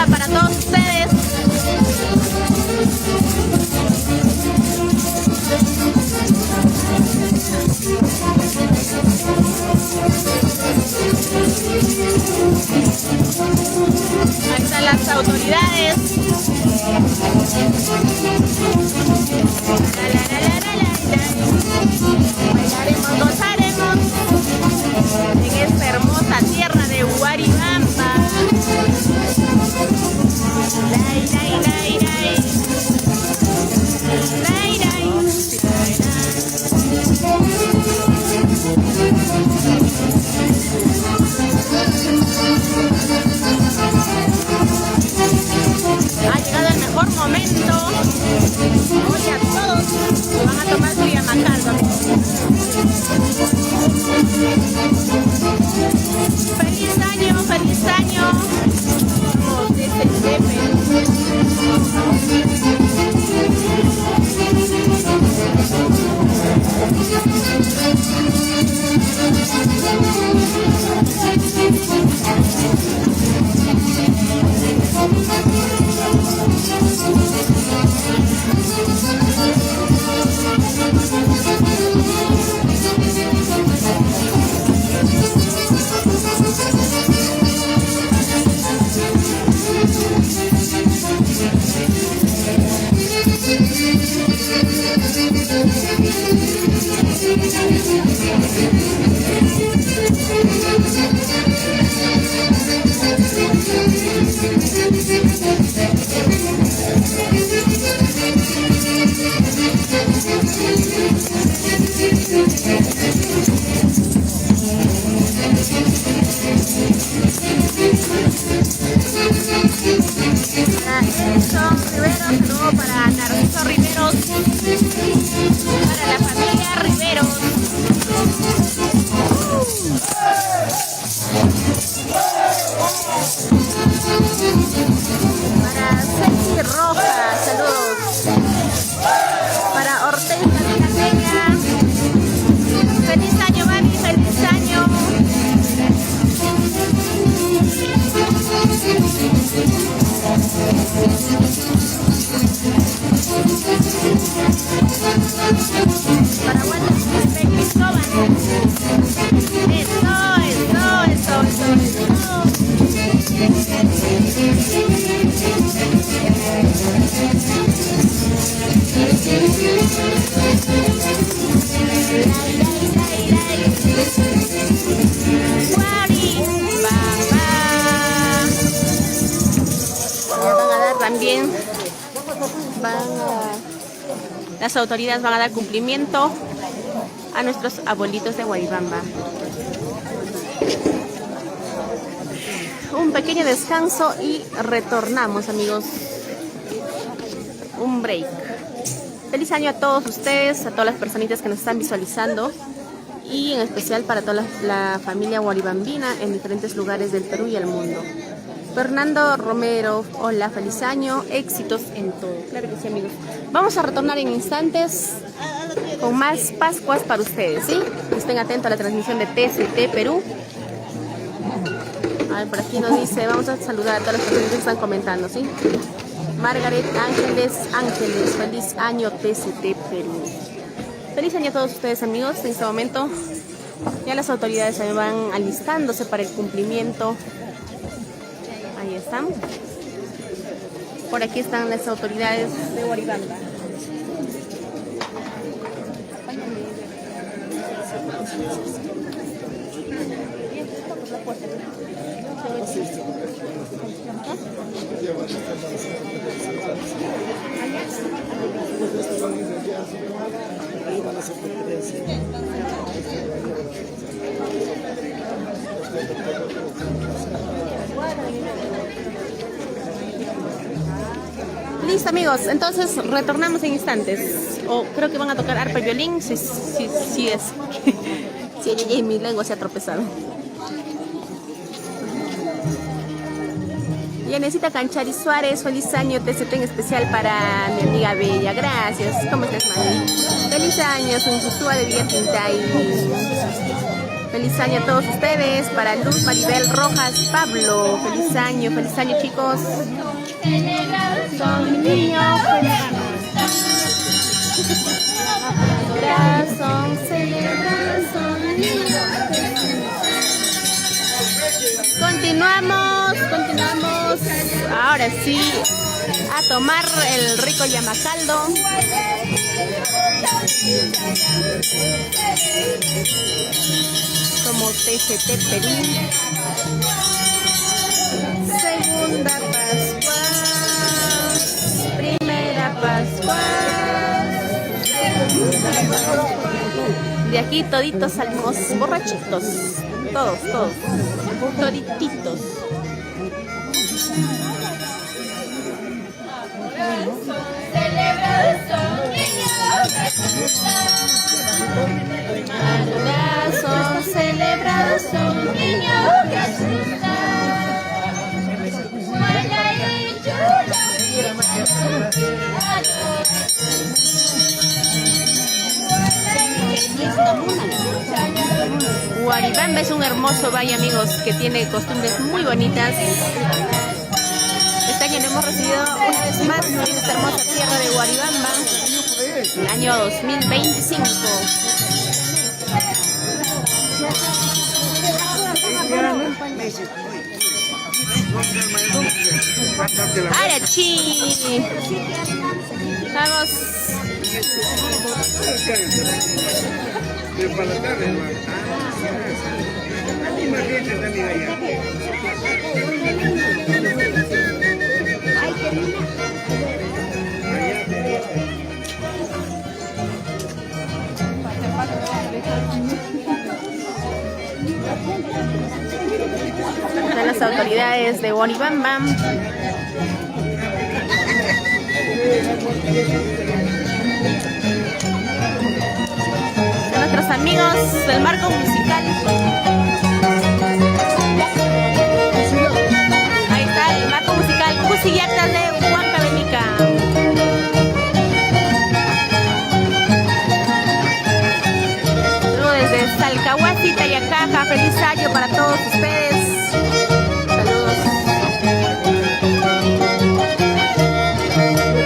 Para todos ustedes. Ahí están las autoridades. Bailaremos, gozaremos en esta hermosa tierra de Huaribamba. Ha llegado el mejor momento. Hoy a todos van a tomar su yamacardo. ¡Feliz año! ¡Feliz año! saludo para Narciso Riveros, para la familia Riveros. Para Ceci Roja, saludos. Para Hortensia Villaseña, feliz año mami, feliz año. Para Wanda Cristóbal. Eso. También las autoridades van a dar cumplimiento a nuestros abuelitos de Guaribamba. Un pequeño descanso y retornamos, amigos. Un break. Feliz año a todos ustedes, a todas las personitas que nos están visualizando y en especial para toda la familia guaribambina en diferentes lugares del Perú y el mundo. Fernando Romero, hola, feliz año, éxitos en todo. Claro que sí, amigos. Vamos a retornar en instantes con más Pascuas para ustedes, ¿sí? Estén atentos a la transmisión de TCT Perú. A ver, por aquí nos dice, vamos a saludar a todas las personas que están comentando, ¿sí? Margaret Ángeles, feliz año TCT Perú. Feliz año a todos ustedes, amigos. En este momento ya las autoridades se van alistándose para el cumplimiento. Ahí están. Por aquí están las autoridades de Guaribamba. Listo, amigos, entonces retornamos en instantes. O creo que van a tocar arpa y violín. Sí es. Sí, mi lengua se ha tropezado. Yanecita Canchari Suárez, feliz año TCT en especial para mi amiga Bella. Gracias. ¿Cómo estás, mami? Feliz año, Sunjusúa de Villa Quintay. Feliz año a todos ustedes. Para Luz Maribel Rojas Pablo. Feliz año, chicos. Son niños. Son Continuamos. Ahora sí, a tomar el rico yamacaldo. Como TCT Perú. Segunda Pascua. Primera Pascua. De aquí toditos salimos borrachitos. Todos. Todititos. Son celebrados un niño Jesús. Guaribamba es un hermoso valle, amigos, que tiene costumbres muy bonitas. Este año lo hemos recibido una vez más en esta hermosa tierra de Guaribamba, el año 2025. ¡Arachi! Vamos. Están las autoridades de Guaribamba. A nuestros amigos del marco musical. Ahí está el marco musical Cusillactas de Huancavelica. Luego desde Salcahuasi, Tayacaja, feliz año para todos ustedes. Saludos.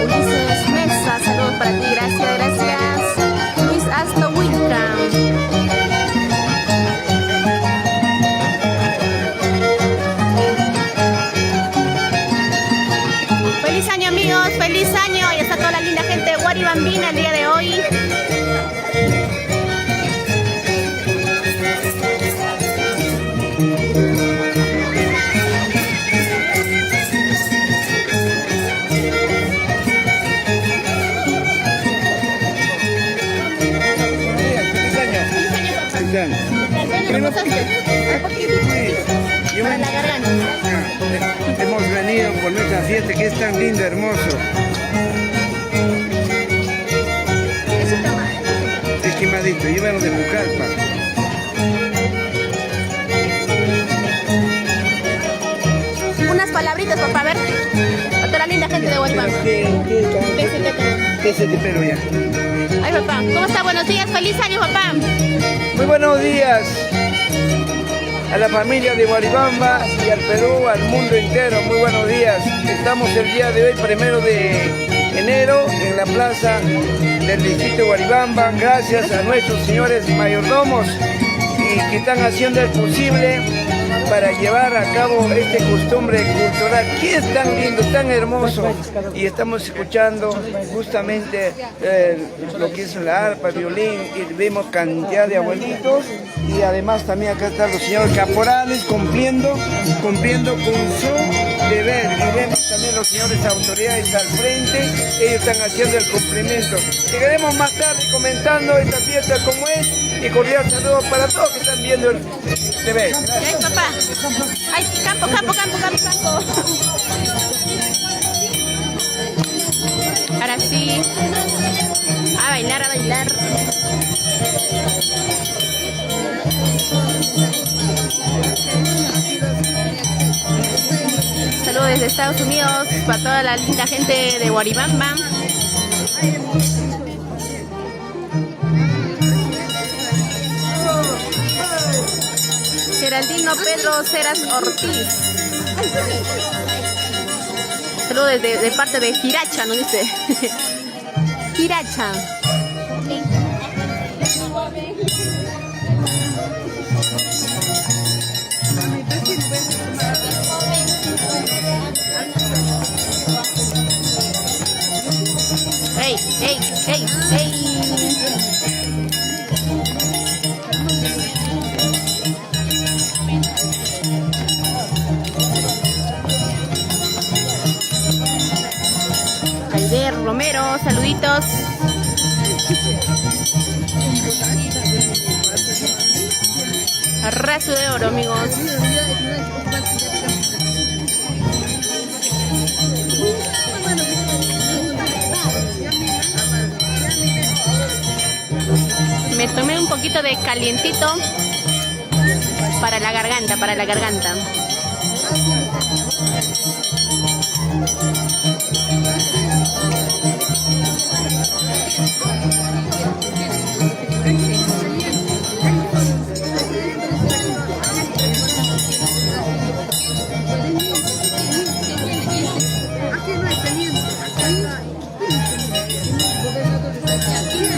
Ulises Mesa, saludos para ti, gracias, gracias. Luis Astowinca. Feliz año amigos, feliz año. Y está toda la linda gente de Huaribambina el día de hoy. Para la garganta. Hemos venido por nuestra fiesta que es tan lindo, hermoso. Es quemadito, llévanos de Pucallpa. Unas palabritas, papá, a ver. A toda la linda gente de Huaribamba. Ese pero ya. Ay, papá, ¿cómo está? Buenos días, feliz año, papá. Muy buenos días a la familia de Huaribamba y al Perú, al mundo entero. Muy buenos días. Estamos el día de hoy, 1 de enero, en la plaza del distrito de Huaribamba. Gracias a nuestros señores mayordomos y que están haciendo el posible para llevar a cabo este costumbre cultural que es tan lindo, tan hermoso. Y estamos escuchando justamente lo que es la arpa, violín, y vemos cantidad de abuelitos. Y además también acá están los señores caporales cumpliendo con su deber. Y vemos también los señores autoridades al frente, ellos están haciendo el cumplimiento. Llegaremos más tarde comentando esta fiesta como es, y cordial saludo para todos que están viendo el deber. Ay, papá. Ay, campo. Ahora sí. A bailar, a bailar. Saludos desde Estados Unidos para toda la linda gente de Huaribamba. Geraldino Pedro Ceras Ortiz. Saludos de parte de Jiracha, ¿no dice? Jiracha. ¡Ey! Alder Romero, saluditos. Razo de oro, amigos. Me tomé un poquito de calientito para la garganta,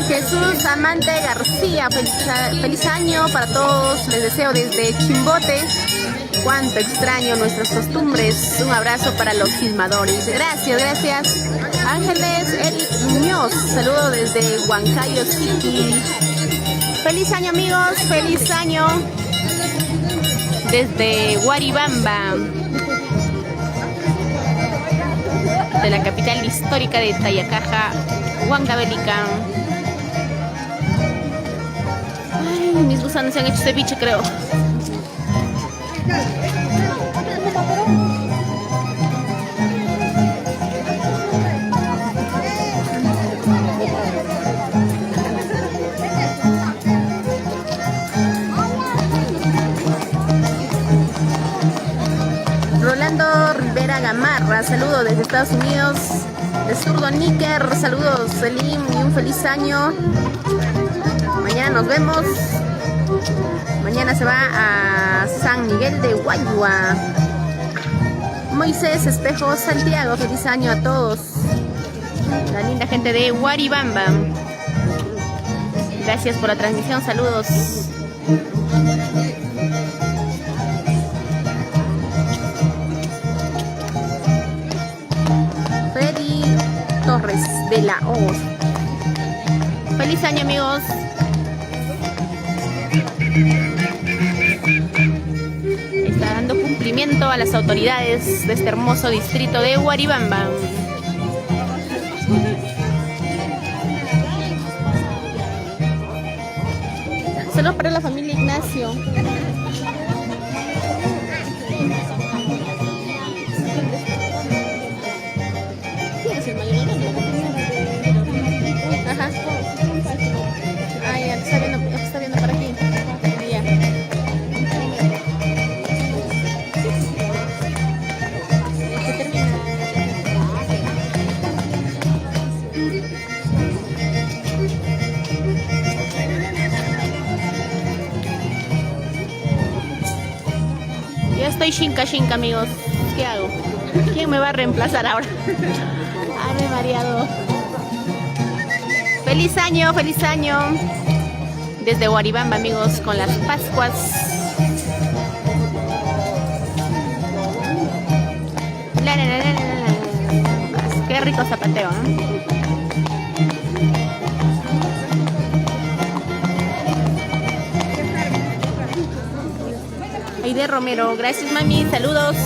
Jesús Amante García, feliz año para todos, les deseo desde Chimbote. Cuánto extraño nuestras costumbres. Un abrazo para los filmadores. Gracias. Ángeles Eric Muñoz, saludo desde Huancayo City. Feliz año amigos, feliz año desde Huaribamba, de la capital histórica de Tayacaja, Huancavelica. Ay, mis gusanos se han hecho ceviche, creo. saludo desde Estados Unidos. De Zurdo Níker, saludos Selim y un feliz año. Mañana nos vemos. Mañana se va a San Miguel de Guayua. Moisés Espejo Santiago, feliz año a todos. La linda gente de Huaribamba. Gracias por la transmisión, saludos. Freddy Torres de la Hoz. Feliz año, amigos. Está dando cumplimiento a las autoridades de este hermoso distrito de Huaribamba. Saludos para la familia Ignacio. ¿Quién es el mayor? Ajá. Ah, ya, está viendo para aquí. Ya. Se termina. Ya estoy shinka, amigos. ¿Qué hago? ¿Quién me va a reemplazar ahora? Ay, me he mareado. Feliz año, feliz año. Desde Huaribamba, amigos, con las Pascuas. Qué rico zapateo, ¿eh? Aide Romero, gracias mami, saludos.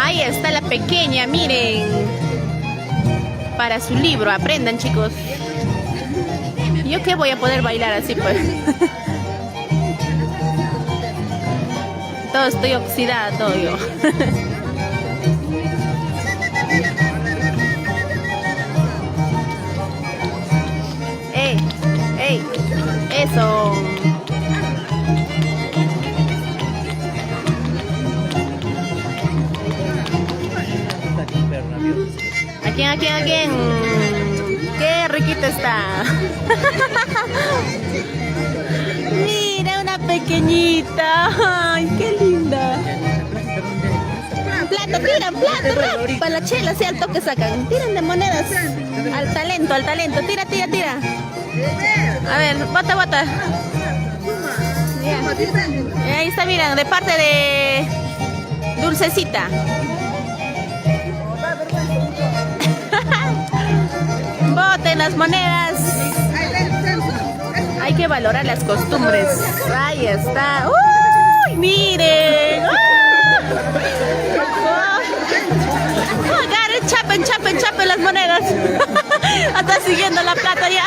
Ahí está la pequeña, miren. Para su libro, aprendan chicos. ¿Yo qué voy a poder bailar así pues? Todo estoy oxidada, todo yo. ¡Ey! ¡Eso! ¿A quién? ¡Qué riquita está! Mira, una pequeñita. ¡Ay, qué linda! Plato, tiran, plato, para la chela, sí, al toque sacan. Tiran de monedas. Al talento. Tira. A ver, bota. Yeah. Ahí está, miren, de parte de Dulcecita. Boten las monedas. Hay que valorar las costumbres. Ahí está. ¡Uy! Miren. Agarren, chapen las monedas. Está siguiendo la plata ya.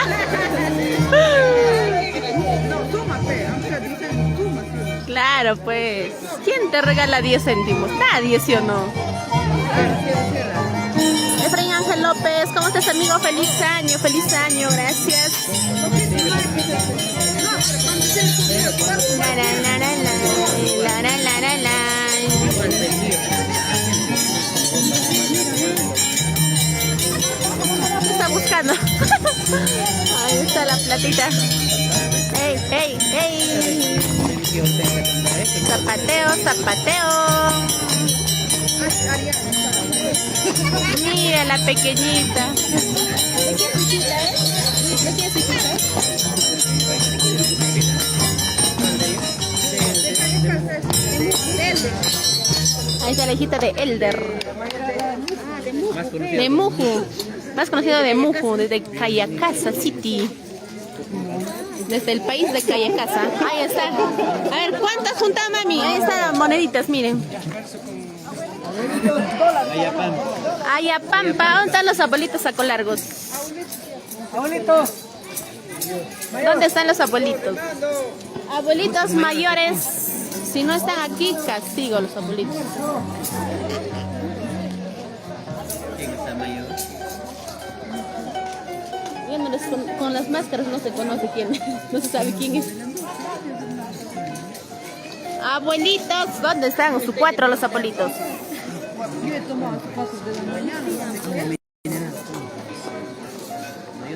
Claro, pues. ¿Quién te regala 10 céntimos? Nadie, ¿sí o no? Efraín Ángel López, ¿cómo estás, amigo? Feliz año, gracias. ¿Qué está buscando? Ahí está la platita. ¡Ey! Zapateo. Mira la pequeñita. Ahí está la hijita de Elder. De Muju. Más conocido de Muju, desde Cayacasa City. Desde el país de Cayacasa. Ahí está. A ver, ¿cuántas juntas, mami? Ahí están las moneditas, miren. Ayapampa. ¿Dónde están los abuelitos sacolargos? Abuelitos. ¿Dónde están los abuelitos? Abuelitos mayores. Si no están aquí, castigo a los abuelitos. ¿Quién está mayor? Viéndoles con las máscaras no se conoce quién. No se sabe quién es. Abuelitos, ¿dónde están? Su 4 los abuelitos.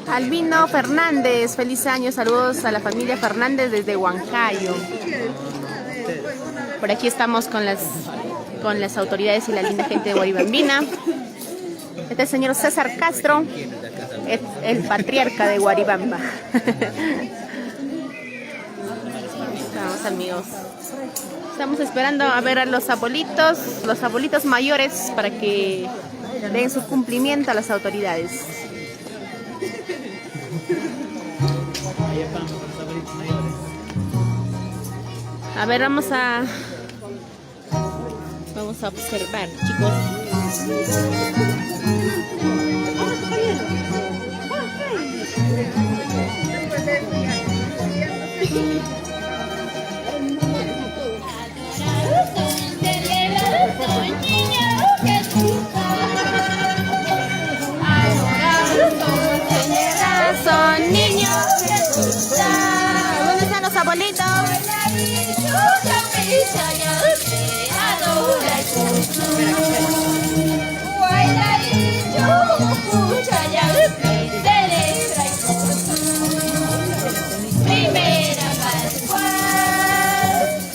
Albino Fernández, feliz año, saludos a la familia Fernández desde Huancayo. Por aquí estamos con las autoridades y la linda gente de Guaribambina. Este es el señor César Castro, es el patriarca de Guaribamba. Vamos, amigos. Estamos esperando a ver a los abuelitos mayores para que den su cumplimiento a las autoridades. A ver, vamos a observar, chicos. Son niños. ¿Dónde están los abuelitos? Primera Pascual,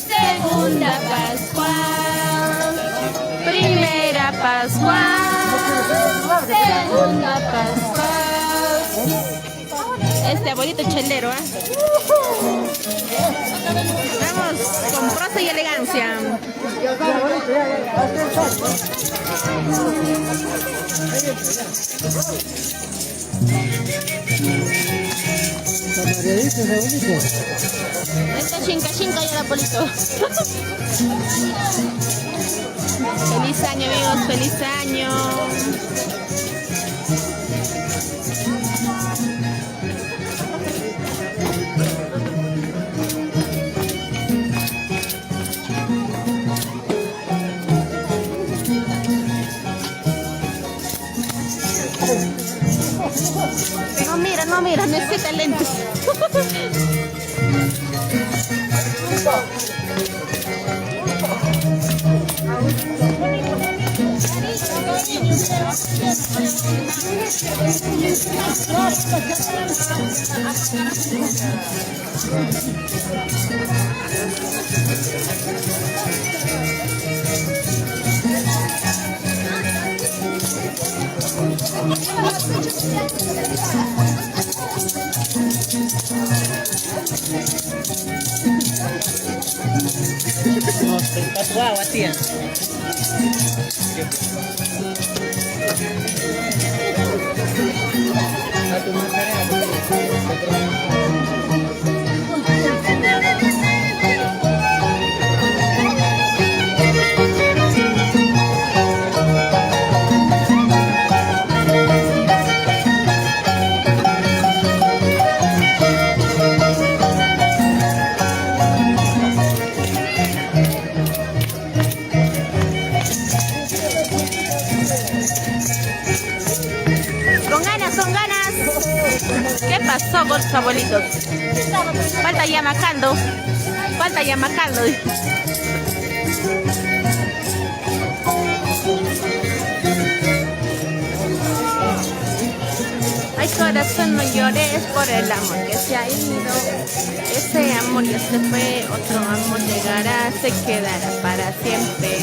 segunda Pascual, Primera Pascual, segunda Pascual. este abuelito chelero, ¿eh? Vamos con prosa y elegancia. Esto chinca ya, abuelito. Feliz año, amigos, feliz año. No mira, necesita lentes. Wow, tía. ¿Qué pasó con sus abuelitos? Falta Yamacaldo. Falta Yamacaldo. Ay, corazón, no llores por el amor que se ha ido. Ese amor ya se fue, otro amor llegará, se quedará para siempre.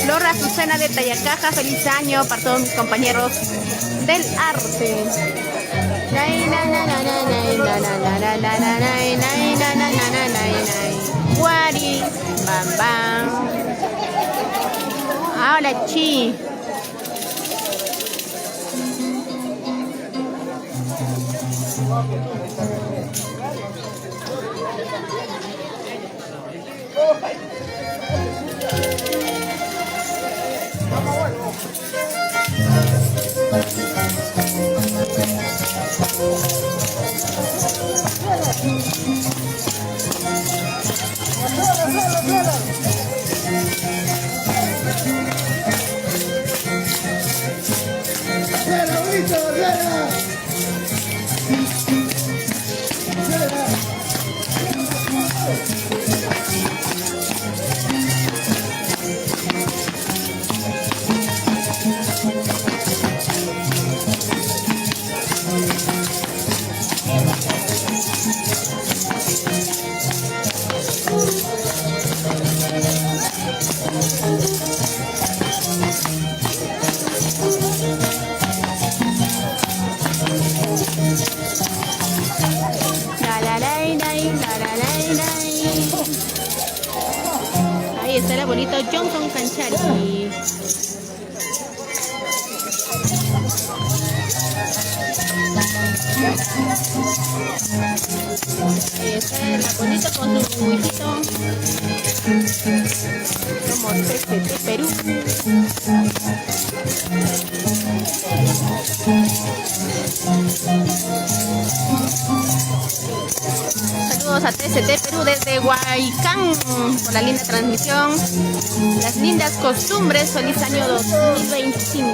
Flor Azucena de Tayacaja, feliz año para todos mis compañeros del arte. Guari, bam bam. Ahora chi. Ahí está el abuelito Johnson Canchari. Ahí está el abuelito con su hijito. Somos TCT Perú. Saludos a TCT Perú desde Huaycán por la linda transmisión. Las lindas costumbres, feliz año 2025.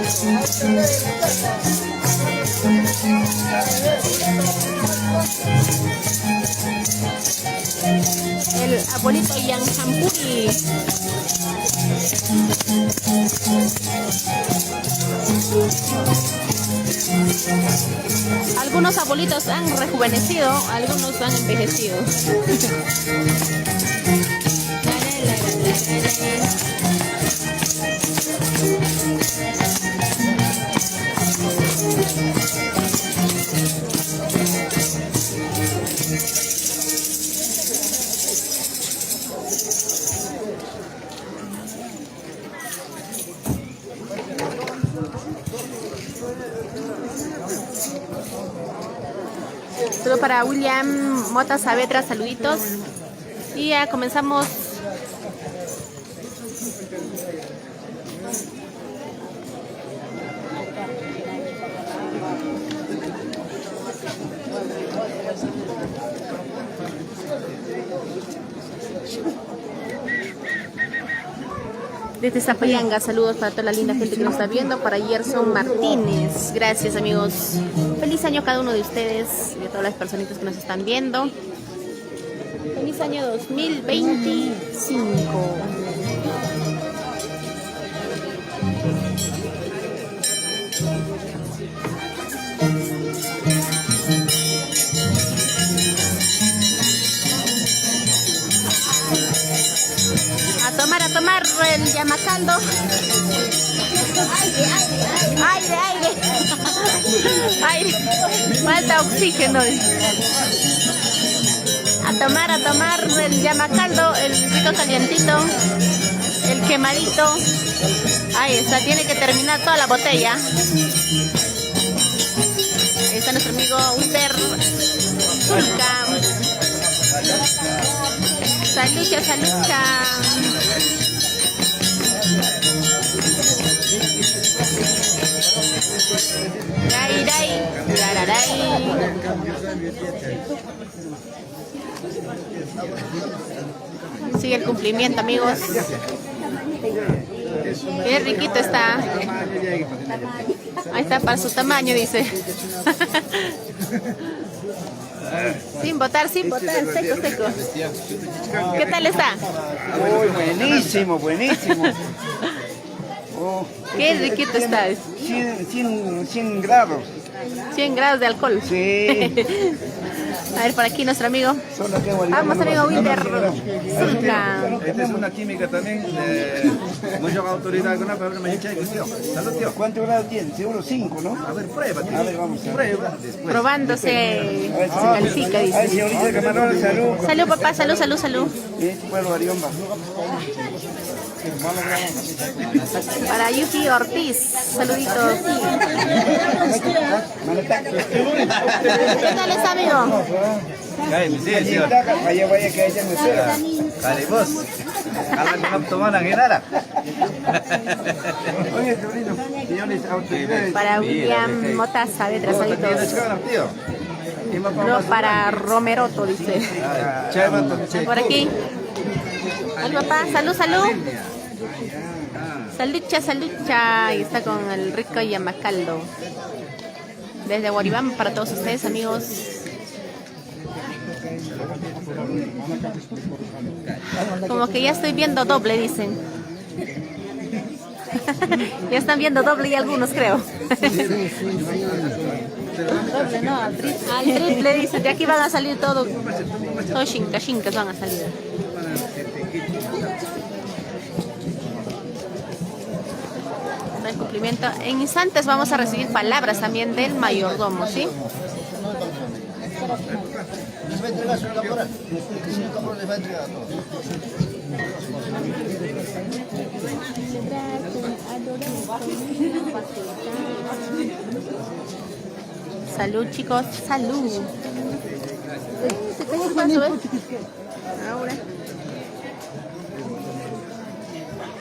El abuelito Yanjampuri. Algunos abuelitos han rejuvenecido, algunos han envejecido. Solo para William Mota Saavedra, saluditos. Y ya comenzamos. Desde Zapayanga, saludos para toda la linda gente que nos está viendo, para Gerson Martínez. Gracias, amigos. Feliz año a cada uno de ustedes y a todas las personitas que nos están viendo. Feliz año 2025. A tomar el Yamacaldo. Aire. Falta oxígeno. A tomar el Yamacaldo, el rico calientito, el quemadito. Ahí está, tiene que terminar toda la botella. Ahí está nuestro amigo Uter Zulca. Salucha. Sigue el cumplimiento, amigos. Qué riquito está. Ahí está, para su tamaño, dice. Sin botar, seco. ¿Qué tal está? Buenísimo. Oh, qué riquito está. 100 grados. 100 grados de alcohol. Sí. A ver, por aquí nuestro amigo. Vamos, amigo Winter. Esta es una química también de mucha autoridad con una palabra mexicana. Salud, tío. ¿Cuántos grados tiene? Seguro 5, ¿no? A ver, prueba. A ver, vamos. Prueba. Después. Probándose se califica, dice. Ay, señorita Camarón, salud. Salud, papá, salud. Pueblo Ariomba. Para Yuki Ortiz, saluditos. ¿Qué tal está, amigo? Sí, señor. Vaya que ella me espera. Dale, vos. Kalau no toman ang hinara. Para William Motaza de Trazaditos. No, para Romeroto, dice. Por aquí. Al papá, salud, salud. Salucha, salucha. Y está con el rico Yamacaldo. Desde Guaribamba para todos ustedes, amigos. Como que ya estoy viendo doble, dicen. Ya están viendo doble y algunos, creo. Doble, no, al triple, dicen. De aquí van a salir todo. Todo shinkas van a salir. El cumplimiento. En instantes vamos a recibir palabras también del mayordomo, ¿sí? Les va a entregar, señor caporal. El señor caporal les va a entregar a todos. Salud, chicos, salud. ¿Qué pasó, ahora?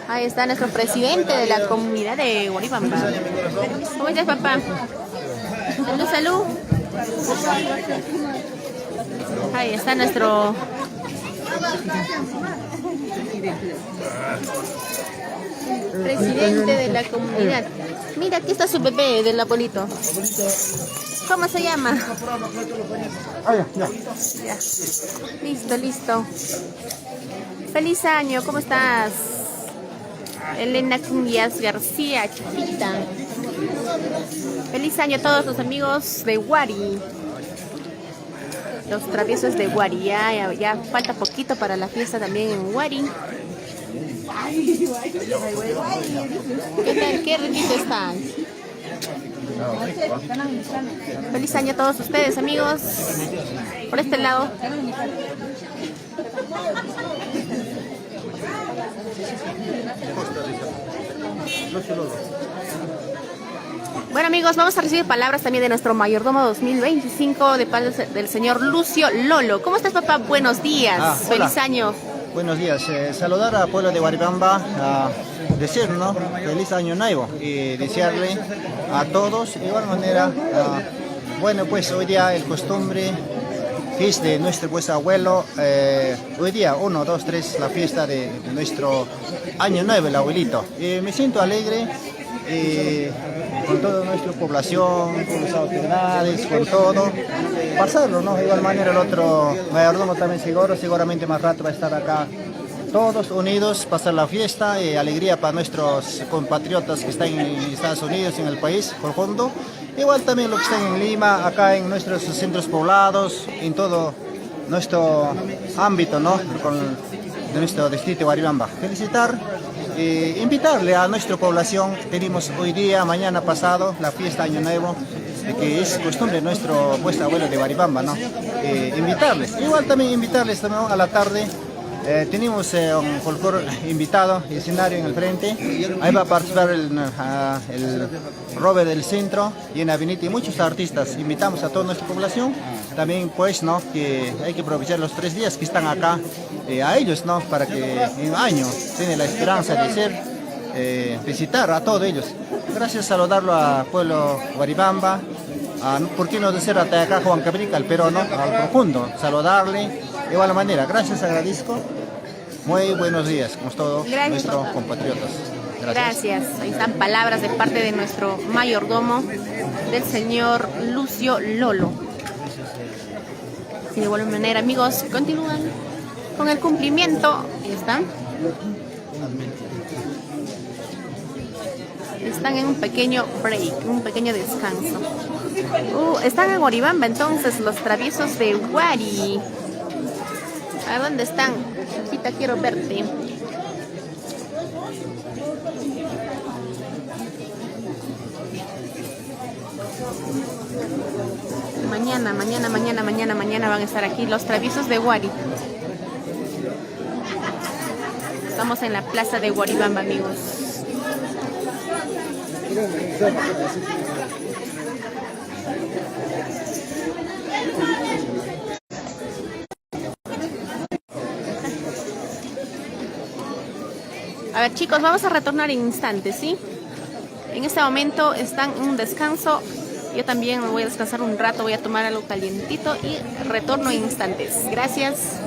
Ahí está nuestro presidente de la comunidad de Guaribamba. ¿Cómo estás, papá? Salud, salud. Ahí está nuestro presidente de la comunidad. Mira, aquí está su bebé del abuelito. ¿Cómo se llama? Ya. Listo, listo. Feliz año, ¿cómo estás? Elena Cundias García, chiquita. Feliz año a todos los amigos de Guari. Los traviesos de Guari. Ya falta poquito para la fiesta también en Guari. ¿Qué tal? Qué riquito están. Feliz año a todos ustedes, amigos. Por este lado. Bueno, amigos, vamos a recibir palabras también de nuestro mayordomo 2025 de parte del señor Lucio Lolo. ¿Cómo estás, papá? Buenos días. Feliz año. Buenos días. Saludar al pueblo de Guaribamba, decir, ¿no? Feliz año nuevo y desearle a todos, de igual manera, bueno, pues hoy día el costumbre fiesta de nuestro pues abuelo, hoy día 1, 2, 3 la fiesta de nuestro año nuevo, el abuelito. Me siento alegre con toda nuestra población, con las autoridades, con todo, pasarlo, ¿no? De igual manera el otro mayordomo también seguramente más rato va a estar acá. Todos unidos, pasar la fiesta y alegría para nuestros compatriotas que están en Estados Unidos, en el país profundo. Igual también los que están en Lima, acá en nuestros centros poblados, en todo nuestro ámbito, ¿no? De nuestro distrito de Guaribamba. Felicitar e invitarle a nuestra población. Tenemos hoy día, mañana pasado, la fiesta Año Nuevo, que es costumbre de nuestro pues, abuelo de Guaribamba, ¿no? Invitarles. Igual también invitarles también a la tarde. Tenemos un folclore invitado, escenario en el frente. Ahí va a participar el Robert del Centro y en Avenida y muchos artistas. Invitamos a toda nuestra población. También pues, ¿no? Que hay que aprovechar los 3 días que están acá a ellos, ¿no? Para que en año tienen la esperanza de ser, visitar a todos ellos. Gracias, saludarlo al pueblo Guaribamba. ¿Por qué no decir hasta acá Juan Cabrica, al peruano, al profundo? Saludarle de igual manera. Gracias, agradezco. Muy buenos días, como todos nuestros compatriotas. Gracias. Ahí están palabras de parte de nuestro mayordomo, del señor Lucio Lolo. De igual manera, amigos, continúan con el cumplimiento. Ahí están. Están en un pequeño break, un pequeño descanso. Están en Guaribamba, entonces, los traviesos de Guari. ¿A dónde están? Chiquita, quiero verte. Mañana van a estar aquí los traviesos de Guari. Estamos en la plaza de Guaribamba, amigos. A ver, chicos, vamos a retornar en instantes, ¿sí? En este momento están en un descanso. Yo también me voy a descansar un rato, voy a tomar algo calientito y retorno en instantes. Gracias.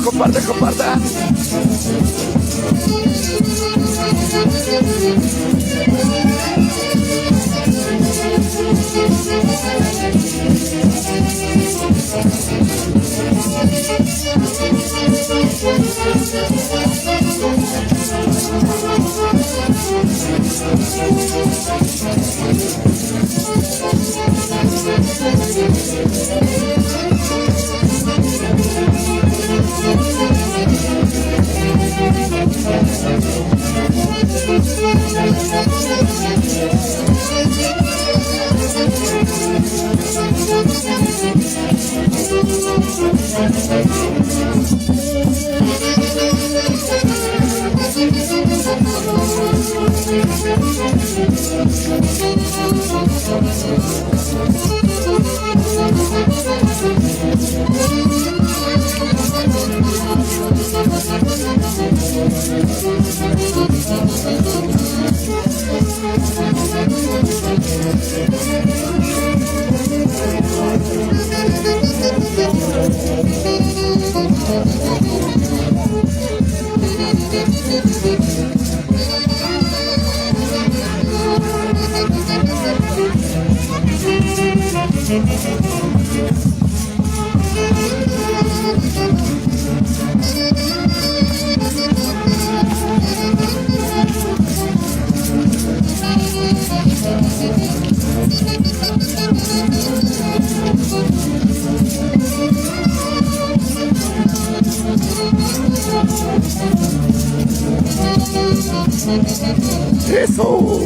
comparte, comparta. Eso.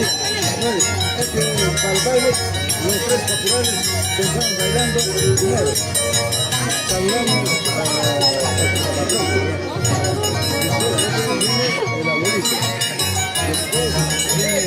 Es que para el baile, los tres populares se están bailando primero. Saludamos el abuelito. Después viene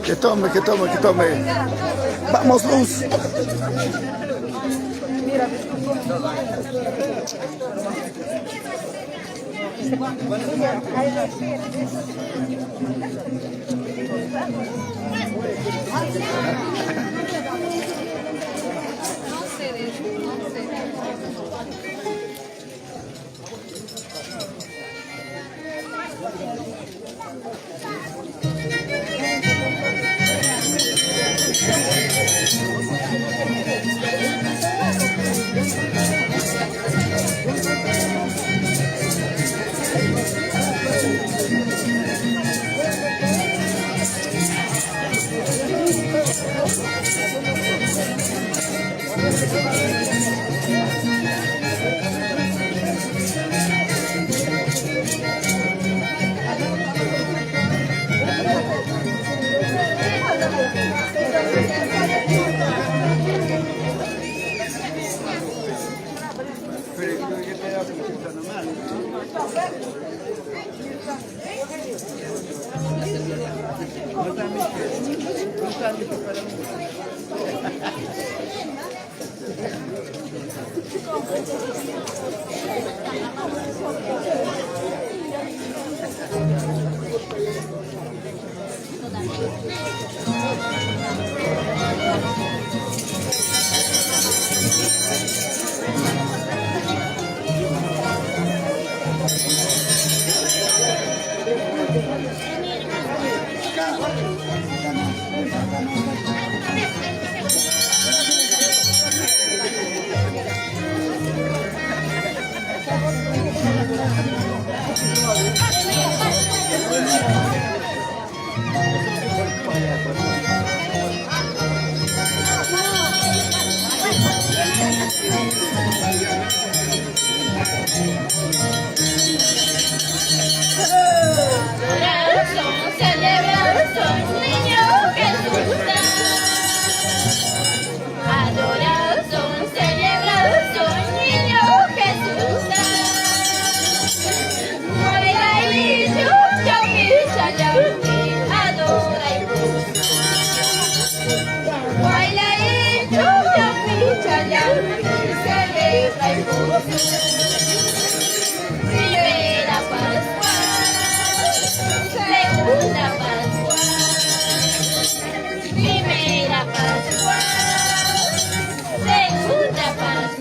Que tome, que tome, que tome. Vamos, Luz. Primera Pascua, segunda Pascua, primera Pascua, segunda Pascua.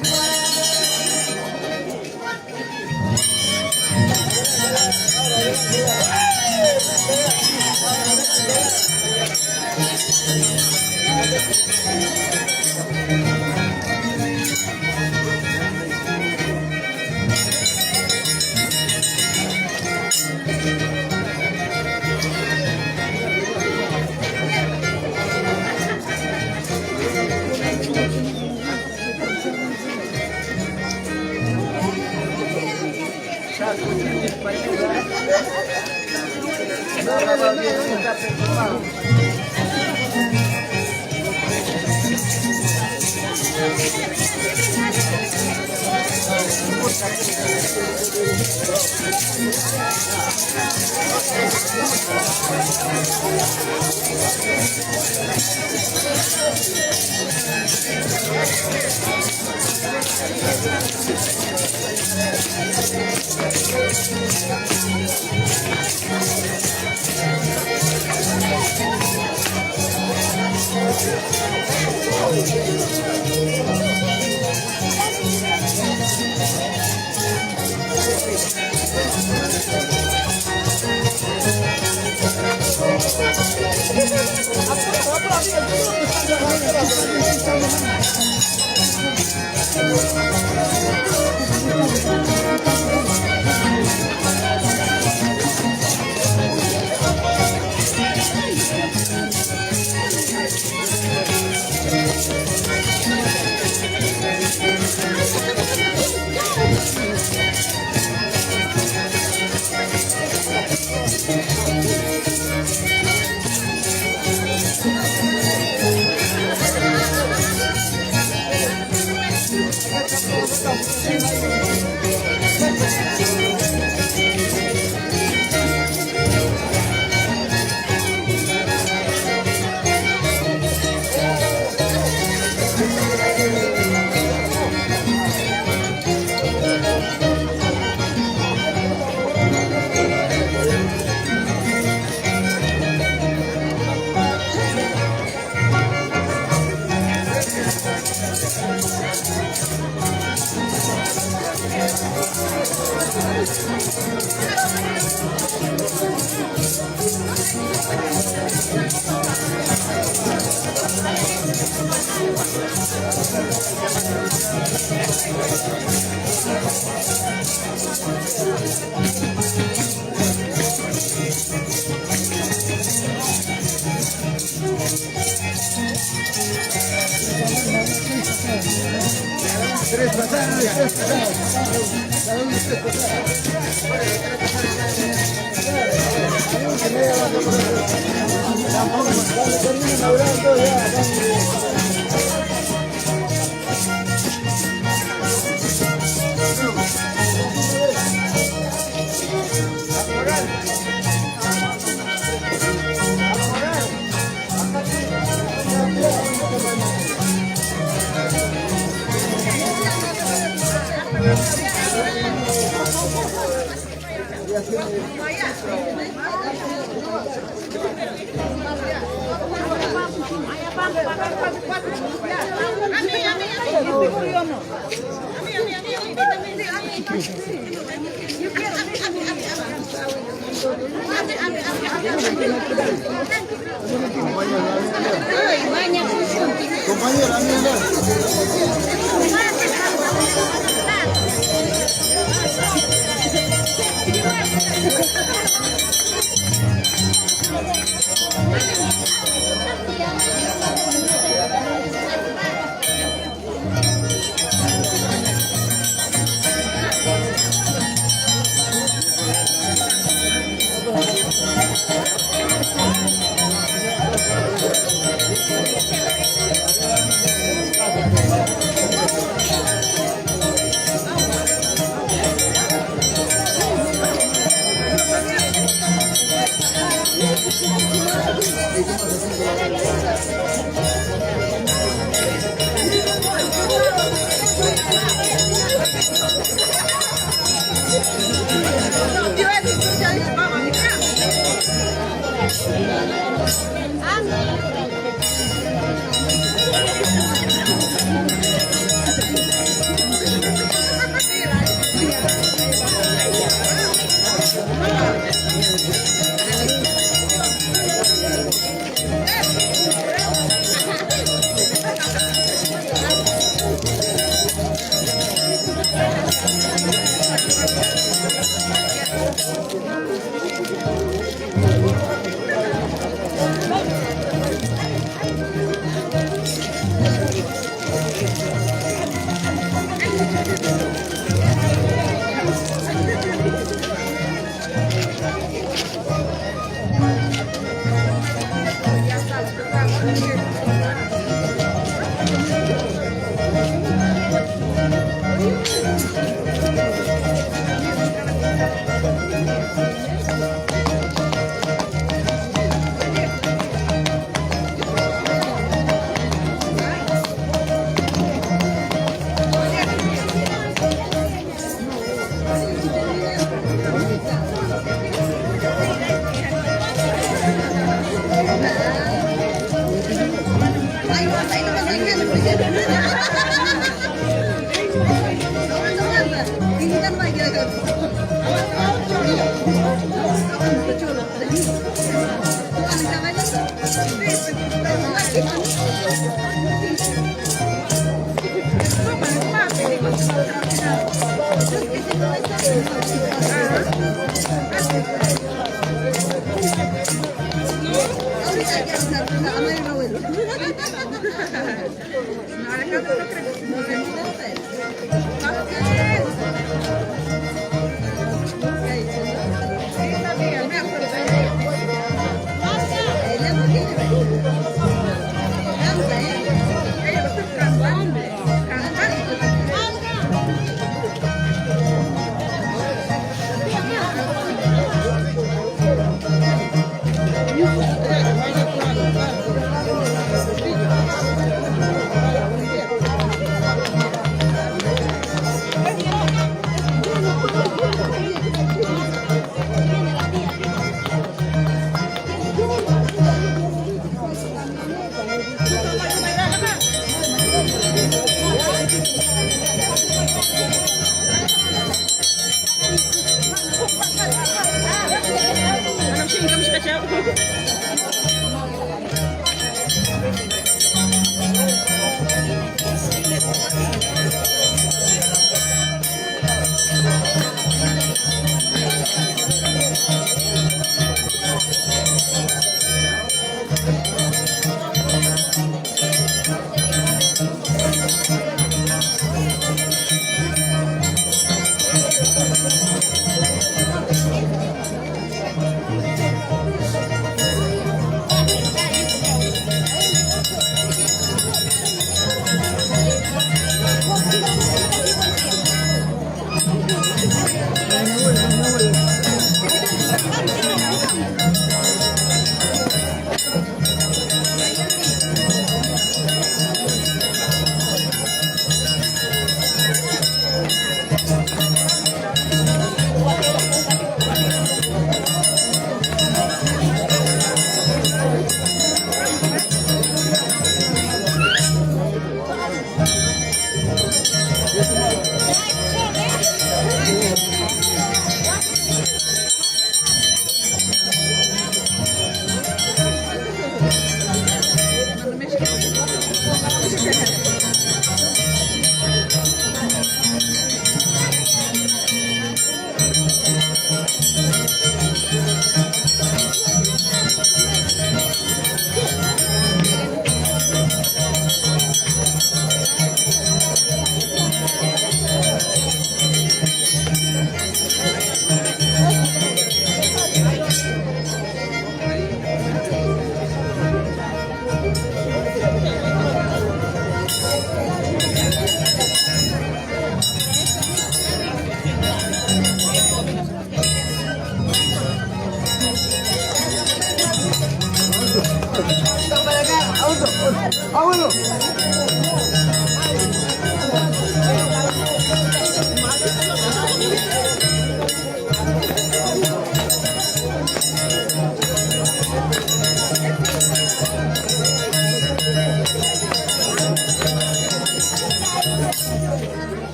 Había